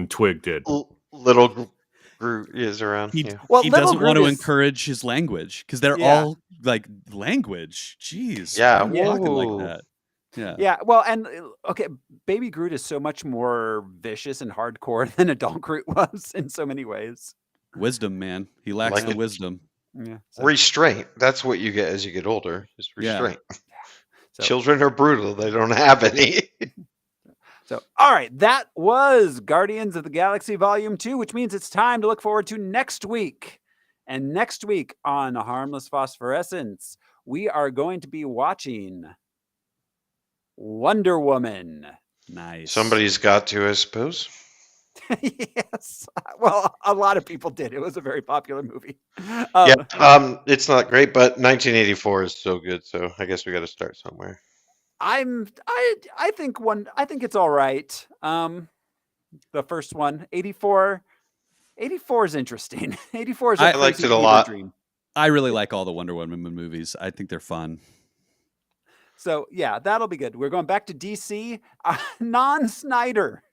Speaker 4: Twig did.
Speaker 2: Little Groot is around.
Speaker 3: He doesn't want to encourage his language because they're all like language. Jeez.
Speaker 2: Yeah.
Speaker 3: Talking like that. Yeah.
Speaker 1: Yeah. Well, and okay, Baby Groot is so much more vicious and hardcore than adult Groot was in so many ways.
Speaker 3: Wisdom, man. He lacks the wisdom.
Speaker 1: Yeah.
Speaker 2: Restraint. That's what you get as you get older. Is restraint.
Speaker 1: Yeah. So,
Speaker 2: children are brutal. They don't have any.
Speaker 1: So, all right, that was Guardians of the Galaxy Volume 2, which means it's time to look forward to next week. And next week on Harmless Phosphorescence, we are going to be watching Wonder Woman.
Speaker 3: Nice.
Speaker 2: Somebody's got to, I suppose.
Speaker 1: Yes. Well, a lot of people did. It was a very popular movie.
Speaker 2: It's not great, but 1984 is so good, so I guess we got to start somewhere.
Speaker 1: I think it's all right. The first one, 84 is interesting. 84 is
Speaker 2: I liked it a lot.
Speaker 1: Dream.
Speaker 3: I really like all the Wonder Woman movies. I think they're fun.
Speaker 1: So yeah, that'll be good. We're going back to DC. Non-Snyder.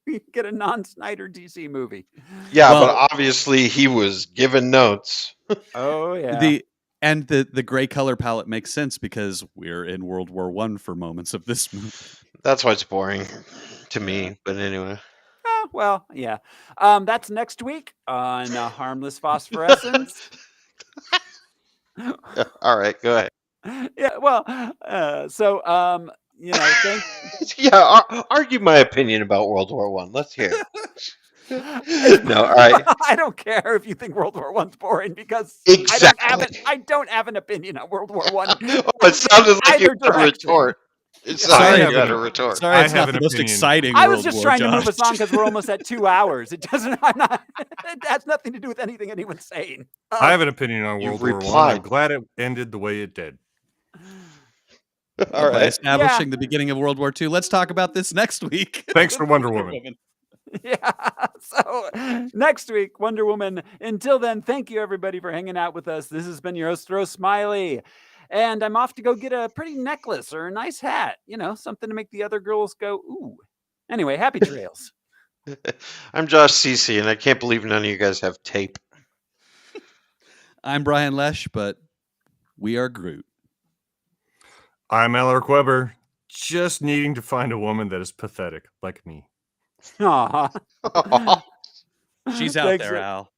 Speaker 1: We get a non-Snyder DC movie.
Speaker 2: Yeah, but obviously he was given notes.
Speaker 1: Oh yeah.
Speaker 3: The gray color palette makes sense because we're in World War I for moments of this movie.
Speaker 2: That's why it's boring to me. But anyway.
Speaker 1: Well, yeah. That's next week on Harmless Phosphorescence.
Speaker 2: All right, go ahead.
Speaker 1: Yeah. Well,
Speaker 2: yeah, argue my opinion about World War I. Let's hear it. No, all right.
Speaker 1: I don't care if you think World War I's boring because I don't have an opinion on World War I.
Speaker 2: It sounded like you had a retort. It sounded like you had a retort.
Speaker 3: Sorry, it's not the most exciting.
Speaker 1: I was just trying to move us on because we're almost at 2 hours. It doesn't. It has nothing to do with anything anyone's saying.
Speaker 4: I have an opinion on World War I. I'm glad it ended the way it did.
Speaker 2: All right.
Speaker 3: By establishing the beginning of World War II. Let's talk about this next week.
Speaker 4: Thanks for Wonder Woman.
Speaker 1: Yeah. So next week, Wonder Woman. Until then, thank you everybody for hanging out with us. This has been your host, Rose Smiley. And I'm off to go get a pretty necklace or a nice hat. Something to make the other girls go, ooh. Anyway, happy trails.
Speaker 2: I'm Josh CC, and I can't believe none of you guys have tape.
Speaker 3: I'm Brian Lesh, but we are Groot.
Speaker 4: I'm Eller Weber, just needing to find a woman that is pathetic like me.
Speaker 1: Aww.
Speaker 3: She's out there, Al.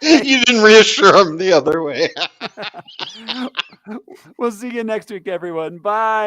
Speaker 2: You didn't reassure him the other way.
Speaker 1: We'll see you next week, everyone. Bye.